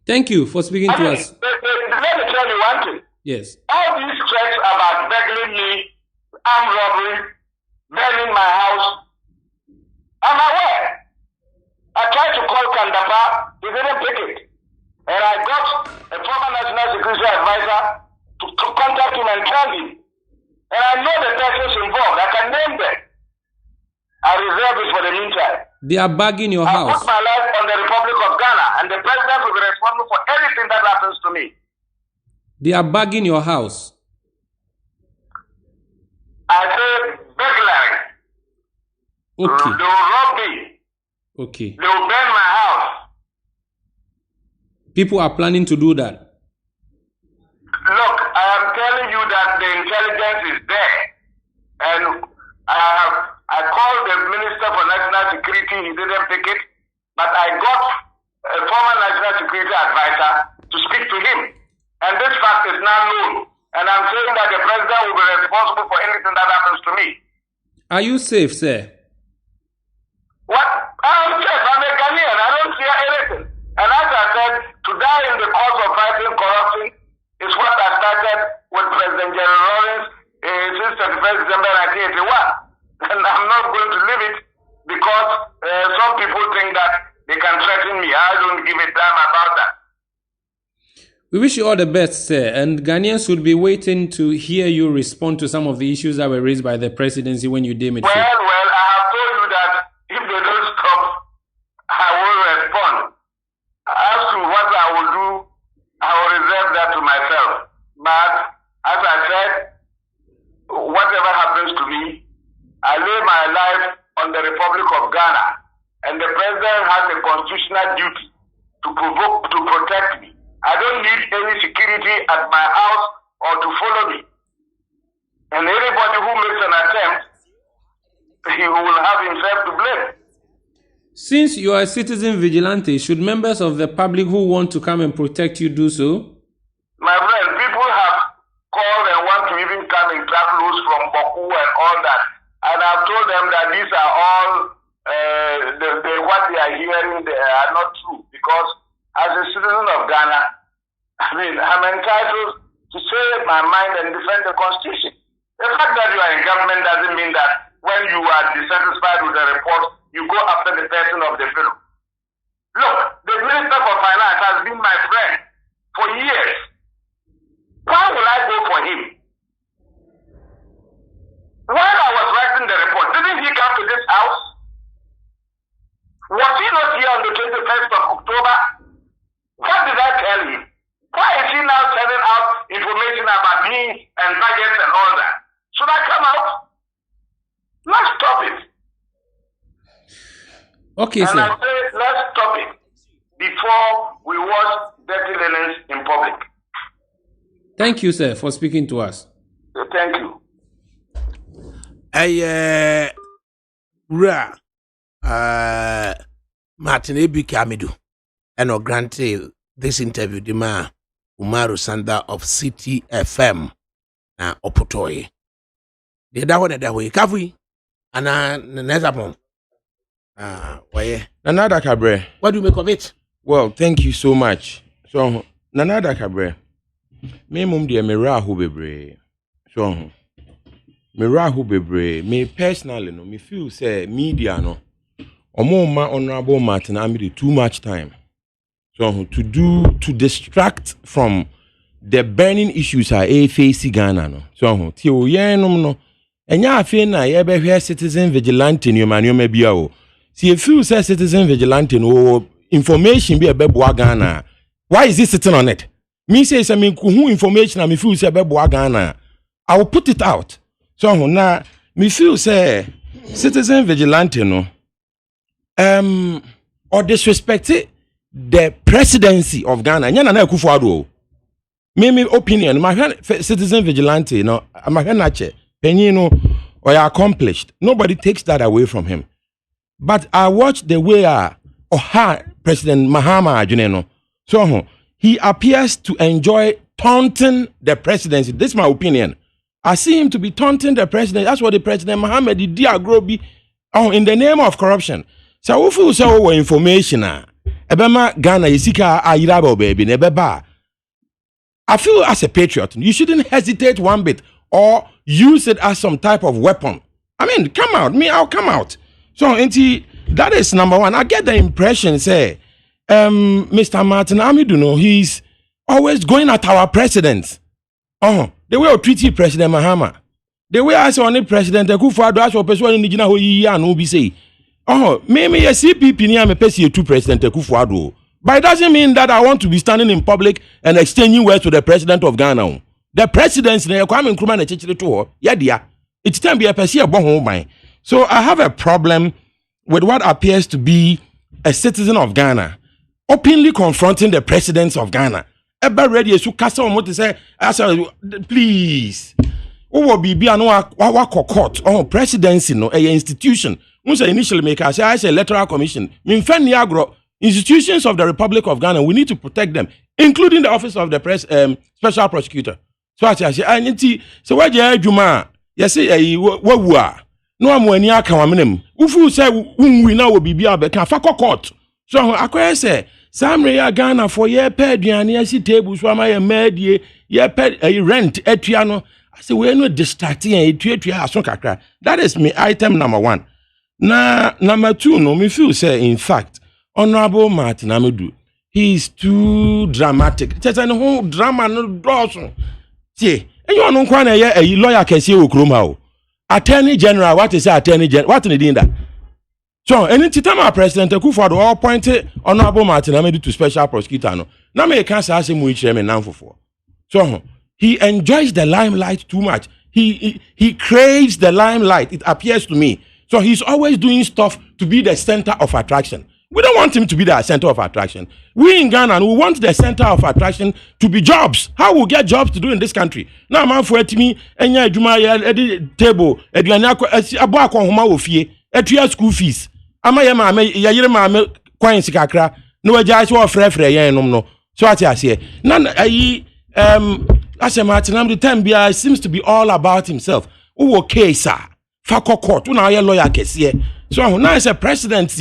Thank you for speaking to us. Let me tell you one thing. Yes. All these threats about burgling me, armed robbery, burning my house, I'm aware. I tried to call Kandapa, he didn't pick it. And I got a former National Security Advisor to contact him and tell him. And I know the persons involved. I can name them. I reserve it for the meantime. They are bagging your I house. put my life on the Republic of Ghana, and the president will be responsible for anything that happens to me. They are bagging your house. I say burglary. Okay. They will rob me. Okay. They will burn my house. People are planning to do that. Look, I am telling you that the intelligence is there. And I called the Minister for National Security, he didn't pick it. But I got a former National Security Advisor to speak to him. And this fact is now known. And I'm saying that the president will be responsible for anything that happens to me. Are you safe, sir? What? I'm safe. I'm a Ghanaian. I don't fear anything. And as I said, to die in the cause of fighting corruption is what I started with President Jerry Rawlings since 31st December 1981. And I'm not going to leave it because some people think that they can threaten me. I don't give a damn about that. We wish you all the best, sir. And Ghanaians should be waiting to hear you respond to some of the issues that were raised by the presidency when you deem it Well, fit. I have told you that if they don't stop, I will respond. As to what I will do, I will reserve that to myself. But as I said, whatever happens to me, I lay my life on the Republic of Ghana, and the president has a constitutional duty to protect me. I don't need any security at my house or to follow me. And anybody who makes an attempt, he will have himself to blame. Since you are a citizen vigilante, should members of the public who want to come and protect you do so? My friend, people have called and want to even come and track loose from Baku and all that. And I've told them that these are all, what they are hearing, they are not true. Because as a citizen of Ghana, I'm entitled to say my mind and defend the Constitution. The fact that you are in government doesn't mean that when you are dissatisfied with the report, you go after the person of the fellow. Look, the Minister for Finance has been my friend for years. Why will I go for him? While I was writing the report, didn't he come to this house? Was he not here on the 21st of October? What did I tell him? Why is he now sending out information about me and budgets and all that? Should I come out? Let's stop it. Okay, and sir. I say, let's stop it before we watch dirty linens in public. Thank you, sir, for speaking to us. Thank you. Martin Ebi Kamidu, and granted this interview, the man Umaru Sanda of City FM, Opotoye. The that one that way, Kavi, and Nezapon. Nana ADAKABRI. What do you make of it? Well, thank you so much. So, Nana ADAKABRI, me mum dear me rahu bebre. So, me rahu bebre. Me personally no, me feel say media no. Omo ma honorable Martin Amidi too much time. So to distract from the burning issues are face Ghana no. So ti o yen no. Enya afi na ye be hwe citizen vigilante ni ma bia o. See, if you say citizen vigilante no information be a beboa Ghana, why is he sitting on it? Me say some who information and me feel say bebo Ghana. I will put it out. So now me feel say citizen vigilante no or disrespect the presidency of Ghana. Nyana na Akufo-Addo. Me opinion, my citizen vigilante, no, my nache, penino or accomplished. Nobody takes that away from him. But I watch the way President Mahama Juneno. So he appears to enjoy taunting the presidency. This is my opinion. I see him to be taunting the president. That's what the President Mahama did in the name of corruption. So if you say information, Ebema Ghana Isika Ayirabo baby nebeba. I feel as a patriot, you shouldn't hesitate one bit or use it as some type of weapon. I mean, come out. I'll come out. So, that is number one. I get the impression, say, Mr. Martin Amidu, he's always going at our president. The way we treat President Mahama. The way I saw on the president, Akufo-Addo, as a person in Nigeria, who he and be say, maybe a CPP near me pay to President Akufo-Addo. But it doesn't mean that I want to be standing in public and exchanging words to the president of Ghana. The president, it's time be a person. So I have a problem with what appears to be a citizen of Ghana openly confronting the presidents of Ghana. Ever ready to cast on to say, please. Who be court presidency no a institution. Once initially make I say electoral commission. Institutions of the Republic of Ghana, we need to protect them, including the office of the special prosecutor. So I say, I need to. So where you Juma? Yes, no I'm when you come on. Ufu say we now will be can fako court. So I say, some Ghana for ye paid the table, so my medie ye paid a rent etriano. I say we're not distracting a kakra. That is me item number one. Now number two, no me feel say in fact. Honorable Martin Amidu, he is too dramatic. There's a whole drama no dawson. See, and you don't want a lawyer can see Ukruma. Attorney General, what is Attorney General? What in the that? So, any time President Akufo-Addo all appointed Honorable Martin Amidu to special prosecutor. No, now me can't say him which chairman now for. So, he enjoys the limelight too much. He craves the limelight. It appears to me. So he's always doing stuff to be the center of attraction. We don't want him to be the center of attraction. We in Ghana, we want the center of attraction to be jobs. How we get jobs to do in this country? Now, man, for me, enya juma table, abuako homa ofie, etua school fees. Ama yayire ma kwan sikakra. No eja so frefre yen nom no. So ati ase. Na as Martin Amidu time bia seems to be all about himself. Who case fako court, una ye lawyer kese. So now is a president,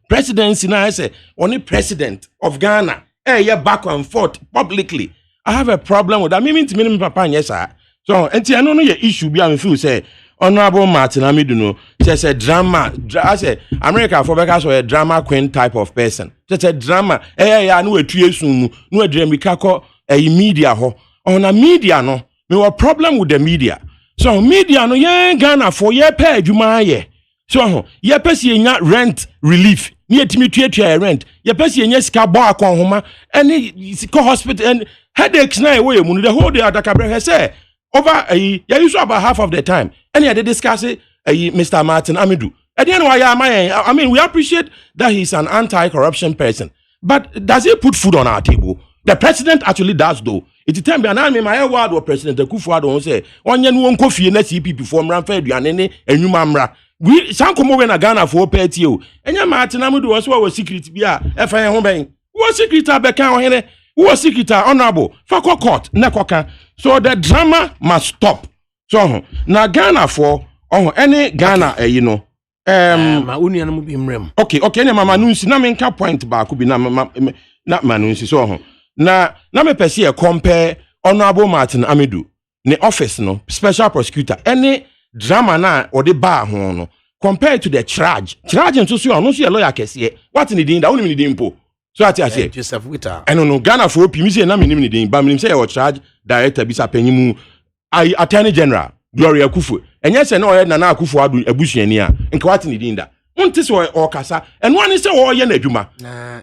presidency now I say only president of Ghana. Yeah, back and forth publicly. I have a problem with that. Me papa yes sir. So I don't know your issue be am feel say Honorable Martin Amidu just a drama. I say America for because a drama queen type of person. Just a drama. Yeah, no etue sunu, no edrem bikako media ho. On a media no, me have problem with the media. So media no Ghana for ye pay adwuma ye. So ye pesi nya rent relief. Ni etimi tuatua rent. Ye pesi nya sika bo akon homa any sika hospital and headaches na we mu the whole day ADAKABRI say over you use about half of the time. And they discuss it Mr. Martin Amidu. At the end I mean we appreciate that he's an anti-corruption person. But does he put food on our table? The president actually does though. It's time be an my word or President Akufo-Addo say onye no won kofi na CPP form ran fa aduane ne enwuma mra. We sankomo we na Ghana for party o. Enya Martin Amidu was secret bia e fa ho ben. Wo secret abeka ho hene. Wo secret honorable fa court na koka. So the drama must stop. So na Ghana for any Ghana ma unia no bi mrem. Okay ne mama nunsi na menka point ba ko bi na manunsi so na me pese compare Honorable Martin Amidu ne office no special prosecutor any drama na or the bar ho no compared to the charge nso so no so ye lawyer kese what in the din da woni ni din po so ati ase Joseph Wita I don't know Ghana for opi mi say na me ni din ba me say your charge director bisa panyimu attorney general Gloria Akufo enye se na o ye na Akufo-Addo abusuani a nka what in the din da unti so o kasa eno ani se o ye na adwuma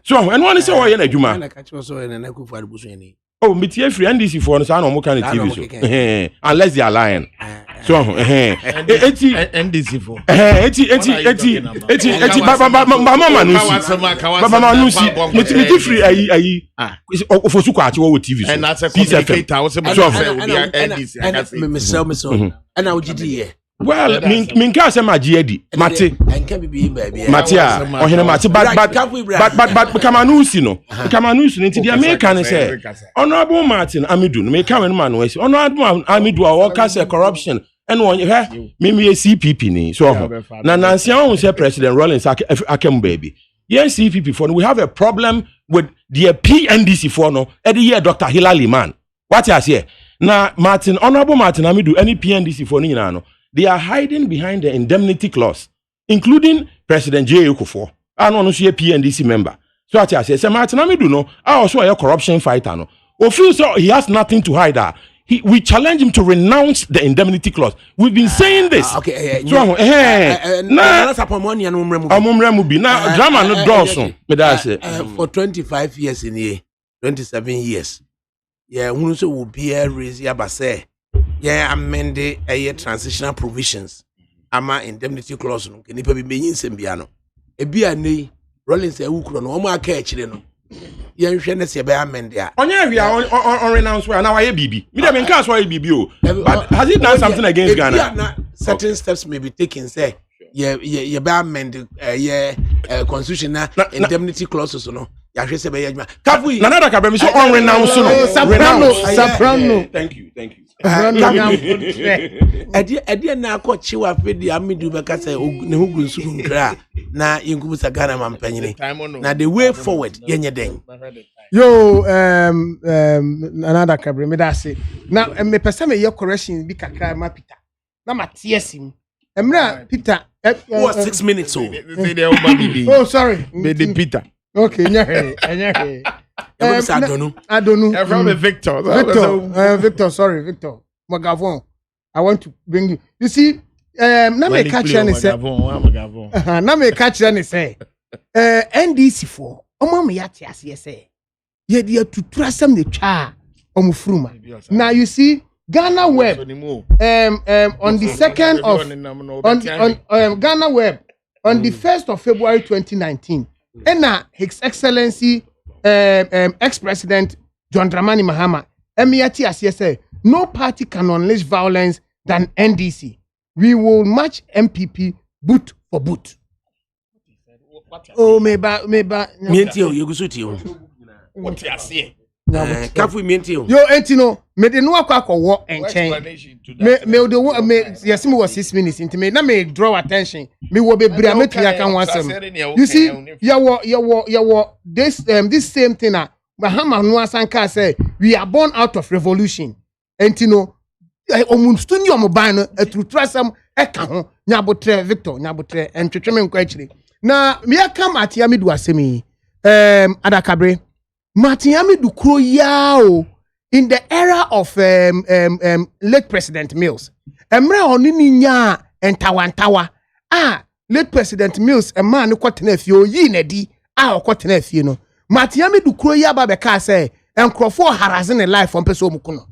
so eno ani se o ye na adwuma na ka che so ye na Akufo-Addo abusuani Oh, me tie free NDC for no say no mo kan TV so. Unless they are lying. So NDC for. Mama nusi. Me tie free ayi. Ofosu kwa achi wo TV so. And that's a communicator. I was say NDC. Me so. And I would here. Well, min ka say magiedi mate enka bibi baby mate a ohene mate but kamanusi no nti dia me kan say honorable Martin Amidu me ka wen man wasi honorable Amidu a work say corruption and one me CPP ni so na nansia on say President Rollins akem baby yes CPP for we have a problem with the PNDC for no e the year Dr. Hilali man what you say na honorable Martin Amidu any PNDC for ni no they are hiding behind the indemnity clause, including President J. Okufo. I don't know if a PNDC member. So I say, Martin Amidu no, I also a corruption fighter no. Or feel so he has nothing to hide. We challenge him to renounce the indemnity clause. We've been saying this. Okay, so that's upon money and umremubi. Now drama no dawson. For 25 years in here, 27 years. Yeah, we also will be a raise yabase. Yeah, amend a transitional provisions. Ama indemnity clause no. Can you be being sembiano? A beer nay, Rollins a ukron, no more catch no. Yan shines ya be amend ya. Onya we are on renounce we now I BB. Me dem can so BB o. But has he done something against Ghana? Certain steps may be taken say. Yeah, be amend constitution na indemnity clauses no. Ya hwe se be yadma. Kafu na ADAKABRI so on renounce no. Soprano. Thank you. Edi na akọchiwa fedi Amidu beka say ne hu gunsu nkra na yinkubusa Ghana mampanyine na the way forward yenye den yo ADAKABRI me da say na me pese me ye correction bi kakra ma Peter na matiesim emra Peter 6 minutes so oh sorry me the Peter okay nya Adonu. From Victor. Victor, sorry, Victor. Magavon. I want to bring you. You see, na me catch and say. Na me catch and say. NDC for. Omo me yati asiye say. Ye dia to trasam the cha omufruma. Now you see Ghana Web. On the 2nd of on Ghana Web on the 1st of February 2019. And His Excellency ex-president John Dramani Mahama, Emiati say, no party can unleash violence than NDC. We will match MPP boot for boot. Oh, meba. Mientio, you go suit you. What you say? Kafu mientio. Yo, entino, me de no akwa walk and chain. Me yes, me was 6 minutes into me. Na me draw attention. Me will be briamet ya kan wansem. You see, you this same thing na Mahama no asanka say we are born out of revolution. Entino, omunstuni omoban no etrutrasam eka ho nyabotre Victor nyabotre entwetweme nkwachiri. Na me akam atiamidu asemi ADAKABRI Martin Amidu kro yao in the era of late President Mills. Emre onini nya entawantawa. Late President Mills a man kwatena fie yi nedi kwatena fie no. Martin Amidu kro ya ba beka say enkrofo harassing the life on person mukuno.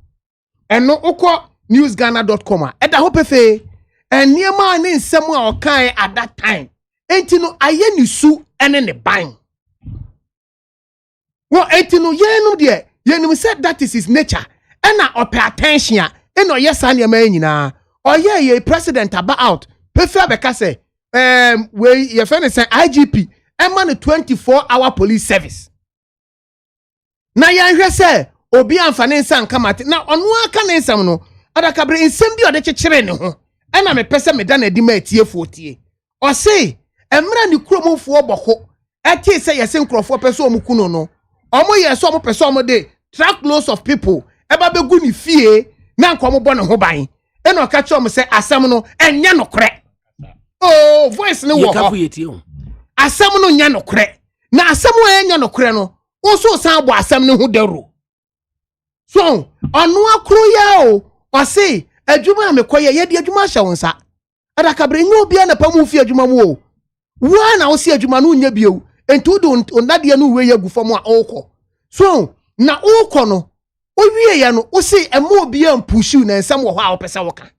Eno ukọ newsghana.com eda hopefe eniema ne nsemu a okan at that time. Enti no aye ni su ene ne ban. Well, etino yenum de yenum said that is his nature. And na pay attention and no yes and nyina. Oh yeah, ye president about. Prefer beka say we your friend say IGP and man 24-hour police service. Na yan say obi amfane nsa nkamate na onu aka na nsam no ADAKABRI nsem bi ode kyekere ne ho. And na me pese me da na di ma atiefu otie. O say emra ni kromofo oboko. Eti say yesen krofo pese omukuno no. Omo yes omo pese omo de track loads of people eba begu ni fie na nko omo bo ne ho ban e na oka che omo say asem no enye no kre oh voice ne wo ho asem no nya no kre na asem wo enye no kre no wo so san bo asem ne ho daru so onu akro ya o say adwuma me koye ye de adwuma hye wonsa ADAKABRI nyo bia na pamu fie adwuma mu o wa na wo si adwuma no nya bio enti do onade no we yagu fam a okọ so na okọ no Owie ya no, o say e mo obi am push you na nsam wo ha opesa wo ka.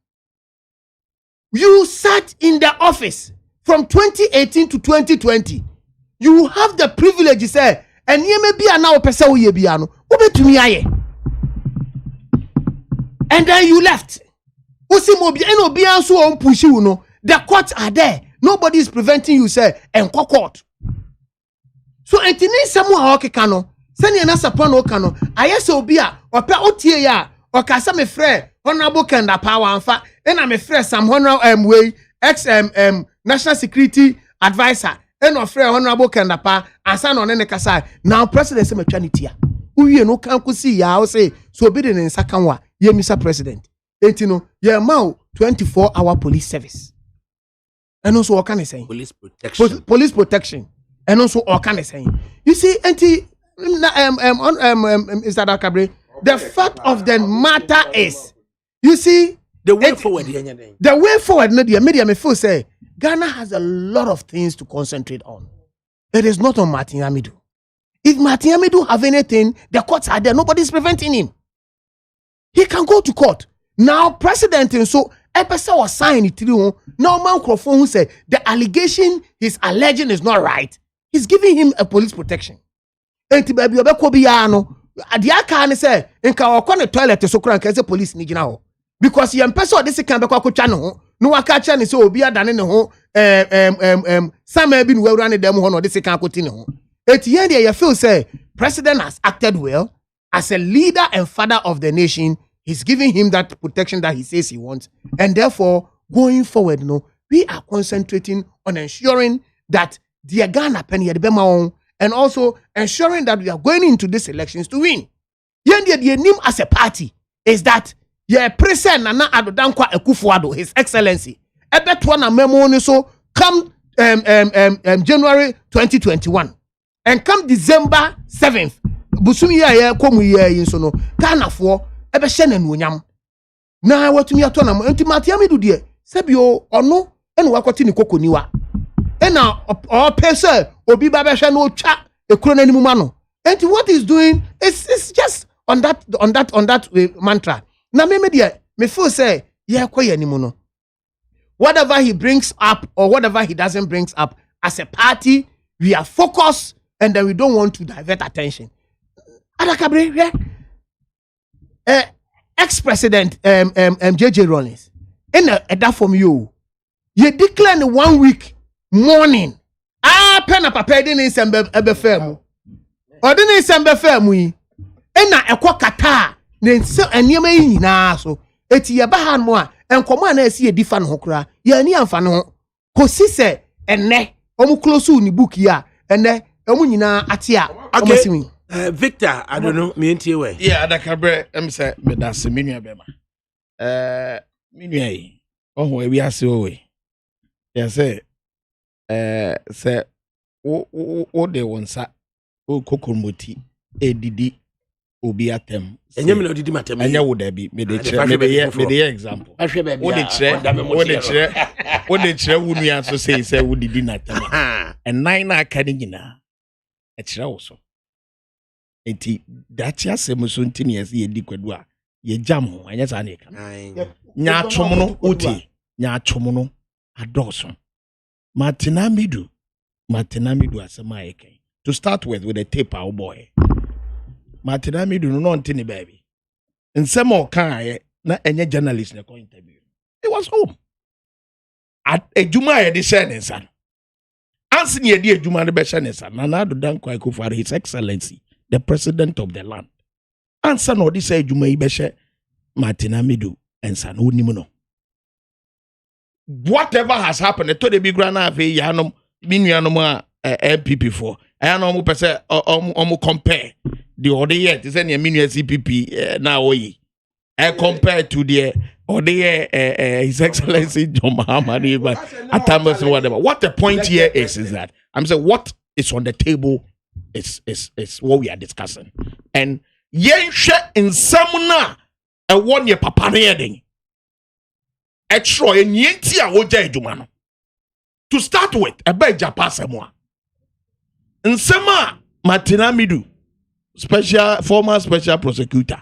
You sat in the office from 2018 to 2020. You have the privilege say eniyeme bia na opesa wo ye bia no, obetumi aye. And then you left. Osi mo bia no bia so on push you no. The courts are there. Nobody is preventing you say enko court. So entini samu a okeka no. Sani na support no kano ayese obi a ope otie ya okasa me frɛ honorable Kenda Power anfa na me frɛ Sam Honorable way ex national security advisor and frɛ honorable Kenda Pa ansa no ne kasa now president say matwa ne tia uwie no kan kusi ya o say so obi de ne nsa kan wa ye Mr. President enti no ye ma 24-hour police service and also what can I say police protection and also what can I say you see enti is ADAKABRI. The fact of the matter is, you see, the way forward. The way forward, the media may feel say Ghana has a lot of things to concentrate on. It is not on Martin Amidu. If Martin Amidu have anything, the courts are there. Nobody is preventing him. He can go to court. Now, President and so a person was signed it through. Now, man Crawford who said the allegation he's alleging is not right. He's giving him a police protection. Enti baby obeko biya no ade aka ne say nka okọ ne toilet so kura nka say police ni gina ho because yem person de sika beko akotwa ne ho no waka cha ne say obi adane ne ho sama bi no wawura ne dem ho no de sika akoti ne ho eti yen dey you feel say president has acted well as a leader and father of the nation. He's giving him that protection that he says he wants, and therefore going forward no we are concentrating on ensuring that the Ghana penny the bema on and also ensuring that we are going into these elections to win. The name as a party is that President Nana Addo Dankwa Akufo-Addo, His Excellency, ebetwana memo so come January 2021 and come December 7th. Busumi ya komu ya yinso no Ghana for ebe hye nanuonyam. Na watumi ato na enti Martin Amidu de sebio ono enu wakoti ni kokoniwa. Ena or person obi ba be hwe no twa ekuro na nimu ma no. And what he's doing is just on that mantra. Na me dia me feel say yeah koye nimu no. Whatever he brings up or whatever he doesn't bring up as a party, we are focused and then we don't want to divert attention. ADAKABRI, ex-president JJ Rawlings in that from you declare 1 week morning pen up papa didn't sembe ebefam or didn't sembe fam yi na ekwo kata ne nse enema yi nyina so eti ye ba han mo a enkomo na esi edifa no kra ye ni amfa no kosi se enne omu close ni book ya enne omu nyina ate a omusimi Victor, I don't know, me into way. Yeah, ADAKABRI, say me that's minua bema. Minua yi. Oh, we are so we. Yeah, say o de wonsa o kokomoti edidi obi atem. Enye me no didi matem. Enye wo da bi me de example. O de kire wo nua so say wo didi na tem. And nine na aka ni nyina. E kire wo so. Enti dachi asem so ntini ye di kwadu a ye jam ho anya sa na eka nya atwom no oti nya atwom no adoso Martin Amidu asema eka to start with the tape our boy Martin Amidu no ntini baby nsema o kan na enye journalist na ko interview he was home at ejuma ye de share nsa ansi ye di ejuma de be share nsa na do dan kwa ko for His Excellency the president of the land. Answer no this say Juma Ibeshe Martin Amidu and San Unimuno. Whatever has happened to the big grana of Yanum Minuanoma MPP for Ayanom Pese compare the other year is any minu CPP now we compared to the other His Excellency John Mahamani but at whatever. What the point here is that I'm saying what is on the table is what we are discussing. And yen she in samuna a 1 year papa reading. Extra en yenti a woja ejuma. To start with, a beja pasemwa. In Sema Martin Amidu, former special prosecutor,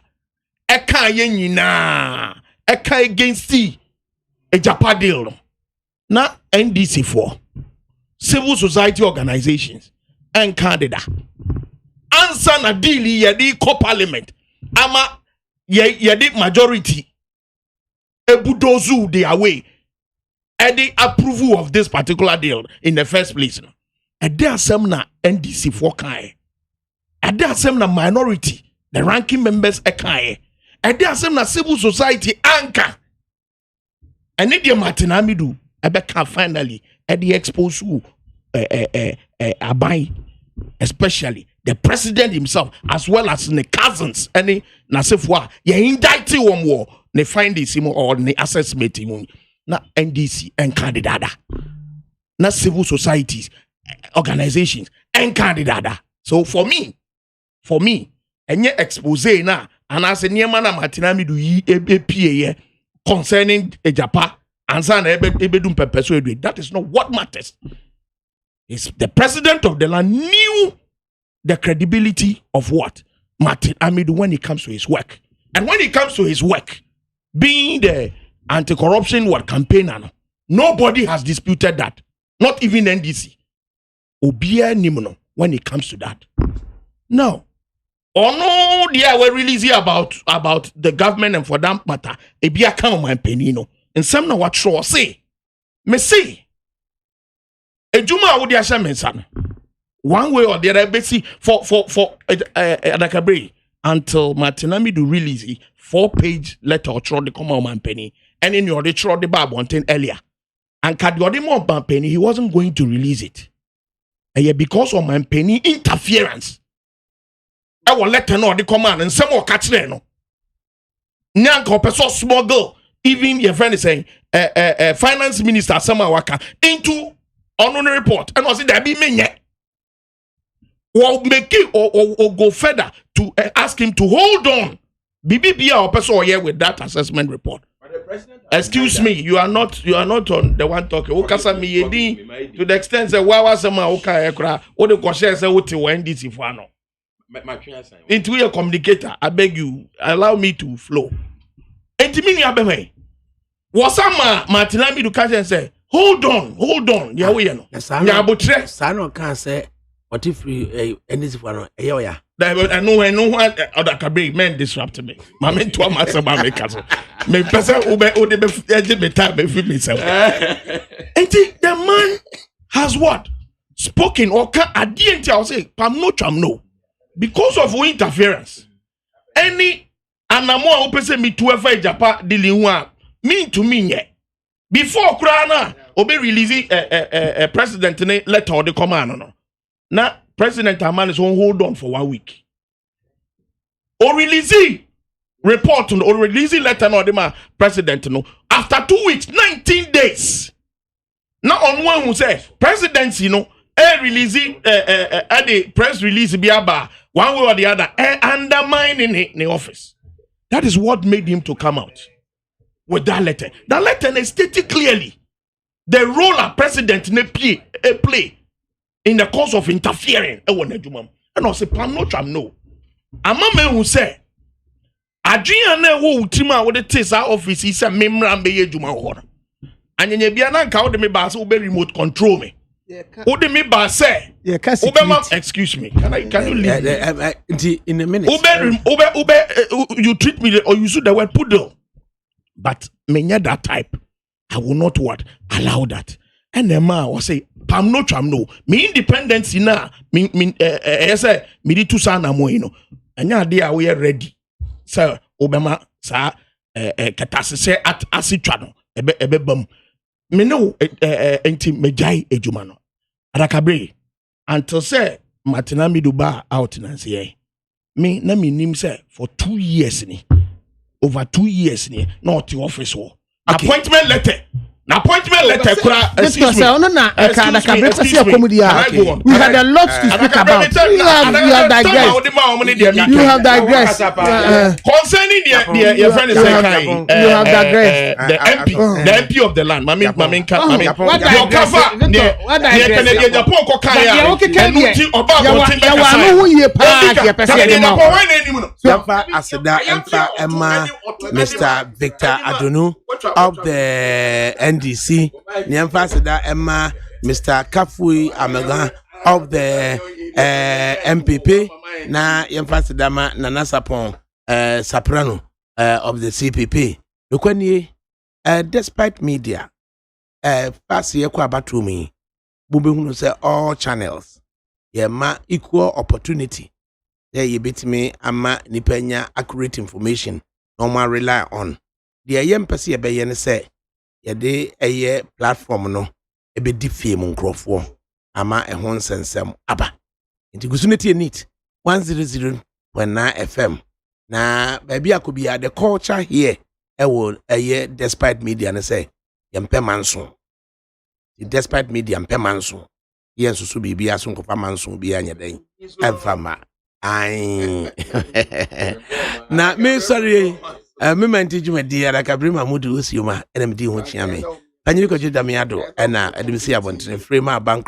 eka ye nyina eka against a Japan deal no. Na NDC for civil society organizations and candidate answer na deal yedi co parliament ama yedi majority ebudozu the away and the approval of this particular deal in the first place. And there are some na NDC for kai. And there are some na minority, the ranking members kai. And there are some na civil society anchor. And Nidia Martinamidu, Abeka finally at the expose who Abai, especially the president himself, as well as the cousins, any Nasifwa, ye indicted one war, ne find this or ne assessment. Na NDC and candidate, na civil societies, organizations and candidate. So for me, any expose na and as a Niamana Martinami do ye APA concerning a Japan and San Ebedum persuade. That is not what matters. It's the president of the land knew the credibility of what Martin Amidu when it comes to his work. And when it comes to his work, being the anti-corruption campaigner, nobody has disputed that. Not even NDC. Obia Nimno when it comes to that. Now, no, they were releasing about the government and for that matter, Ebia come my penino. And some know what show say. Me say, Ejuma would ya one way or the other, basically for ADAKABRI until Martinami do release 4-page letter or throw the common man penny. And in your throw the bar one thing earlier. And Kadiodimo Penny, he wasn't going to release it. And yet because of my penny interference, I will let her know the command and some more catch there. No. Nyanko person small girl, even your friend is saying, finance minister Samawaka into honorary report. And I said that be me yet. Or make it or go further to ask him to hold on. BBB or person here with that assessment report. Excuse me, you are not on the one talking. Okasa mi yedi to the extent that wawa sama oka ekra. O de koshe se o ti NDC for ano. Into your communicator, I beg you, allow me to flow. Entimini abeme. Wasama Martinami do catch and say, hold on. Ya we no. Ya botre. Sano can say what if NDC for ano? Eya. I know what ADAKABRI men disrupt me. My men to myself, my cousin. Me person ube me time me feel myself. And the man has what spoken or can at the end I'll say pam no because of interference. Any anamo open say me to ever Japan dealing one mean to me yet. Before Krana obe releasing a president letter or the command no. Now President Aman is on hold on for 1 week. Or releasing report or releasing letter no the president no. After 2 weeks, 19 days. Now on one who say presidency releasing the press release biaba one way or the other undermining the office. That is what made him to come out with that letter. That letter stated clearly the role a president play in the course of interfering. And I say, Pam no tram no. A man who say, Adriana wo utima wo the test our office is a memram be juma hora. And ye bia na nka wo de me ba say wo be remote control me. Wo de me ba say, excuse me. Can you leave? In a minute. You treat me or you use the word poodle. But me that type, I will not what allow that. And the man will say, Pam no tram no. Me independence na say me di two sana mo you know. Anya dia we ready. Sir Obama sa katase se at asitwa no ebe bam. Me no enti mejai ejuma no. ADAKABRI until say Martinami Duba out na say me na me nim say for 2 years ni over 2 years ni not the office war. Okay. Appointment letter na appointment letter kura excuse me ADAKABRI kwasi akomudia we had a lot to speak about you have digressed concerning your friend is saying you have digressed the MP of the land mami your cover near Canadian Japan ko kaya enuti oba ko tin ya wa no huye pa ya pese de ma Yamfa Aseda Emfa Emma Mr. Victor Adonu of the NDC Yamfa Aseda Emma Mr. Kafui Amega of the MPP na Yamfa Aseda ma Nana Sapon Soprano of the CPP Lokwani despite media pass ye kwa batumi bubehunu say all channels yema equal opportunity there you bit me ama nipenya accurate information normal rely on the yem pese be ye ne say ye de eye platform no e be difie mu nkrofo ama e ho nsensem aba nti gusuneti neat 100.9 FM na baby akobia the culture here e will eye despite media ne say yempe manso despite media mpe manso yen susu bibia so nkofa manso bi anya den emfama ai na me sorry me manti jumadi ADAKABRI Mamudu Osioma enamdi ho chiame panyi ko juda me ado na edimsi abontre frame bankro